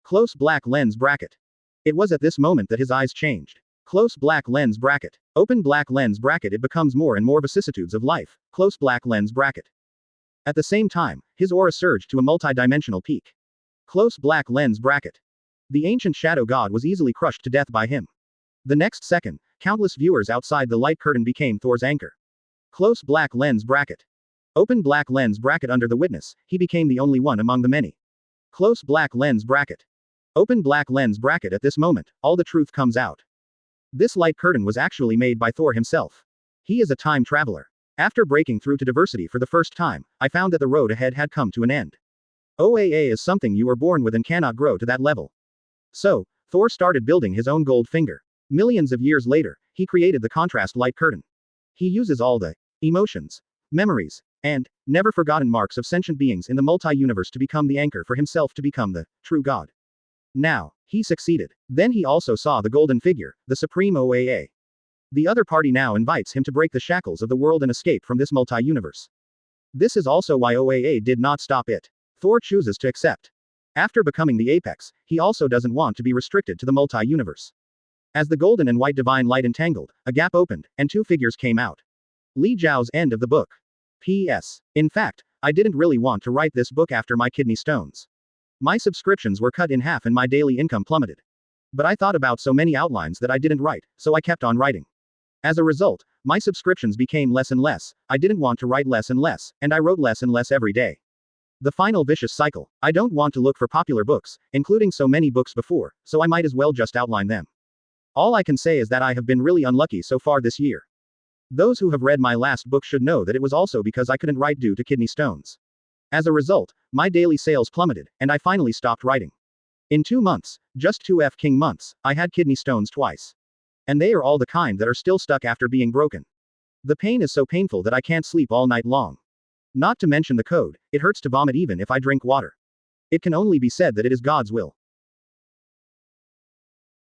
Close black lens bracket. It was at this moment that his eyes changed. Close black lens bracket. Open black lens bracket. It becomes more and more vicissitudes of life. Close black lens bracket. At the same time, his aura surged to a multidimensional peak. Close black lens bracket. The ancient shadow god was easily crushed to death by him. The next second, countless viewers outside the light curtain became Thor's anchor. Close black lens bracket. Open black lens bracket. Under the witness, he became the only one among the many. Close black lens bracket. Open black lens bracket. At this moment, all the truth comes out. This light curtain was actually made by Thor himself. He is a time traveler. After breaking through to diversity for the first time, I found that the road ahead had come to an end. OAA is something you are born with and cannot grow to that level. So, Thor started building his own gold finger. Millions of years later, he created the contrast light curtain. He uses all the emotions, memories, and never forgotten marks of sentient beings in the multi-universe to become the anchor for himself to become the true god. Now, he succeeded. Then he also saw the golden figure, the supreme OAA. The other party now invites him to break the shackles of the world and escape from this multi-universe. This is also why OAA did not stop it. Thor chooses to accept. After becoming the apex, he also doesn't want to be restricted to the multi-universe. As the golden and white divine light entangled, a gap opened, and two figures came out. Li Zhao's end of the book. P.S. In fact, I didn't really want to write this book after my kidney stones. My subscriptions were cut in half and my daily income plummeted. But I thought about so many outlines that I didn't write, so I kept on writing. As a result, my subscriptions became less and less, I didn't want to write less and less, and I wrote less and less every day. The final vicious cycle. I don't want to look for popular books, including so many books before, so I might as well just outline them. All I can say is that I have been really unlucky so far this year. Those who have read my last book should know that it was also because I couldn't write due to kidney stones. As a result, my daily sales plummeted, and I finally stopped writing. In 2 months, just 2 King months, I had kidney stones twice. And they are all the kind that are still stuck after being broken. The pain is so painful that I can't sleep all night long. Not to mention the code, it hurts to vomit even if I drink water. It can only be said that it is God's will.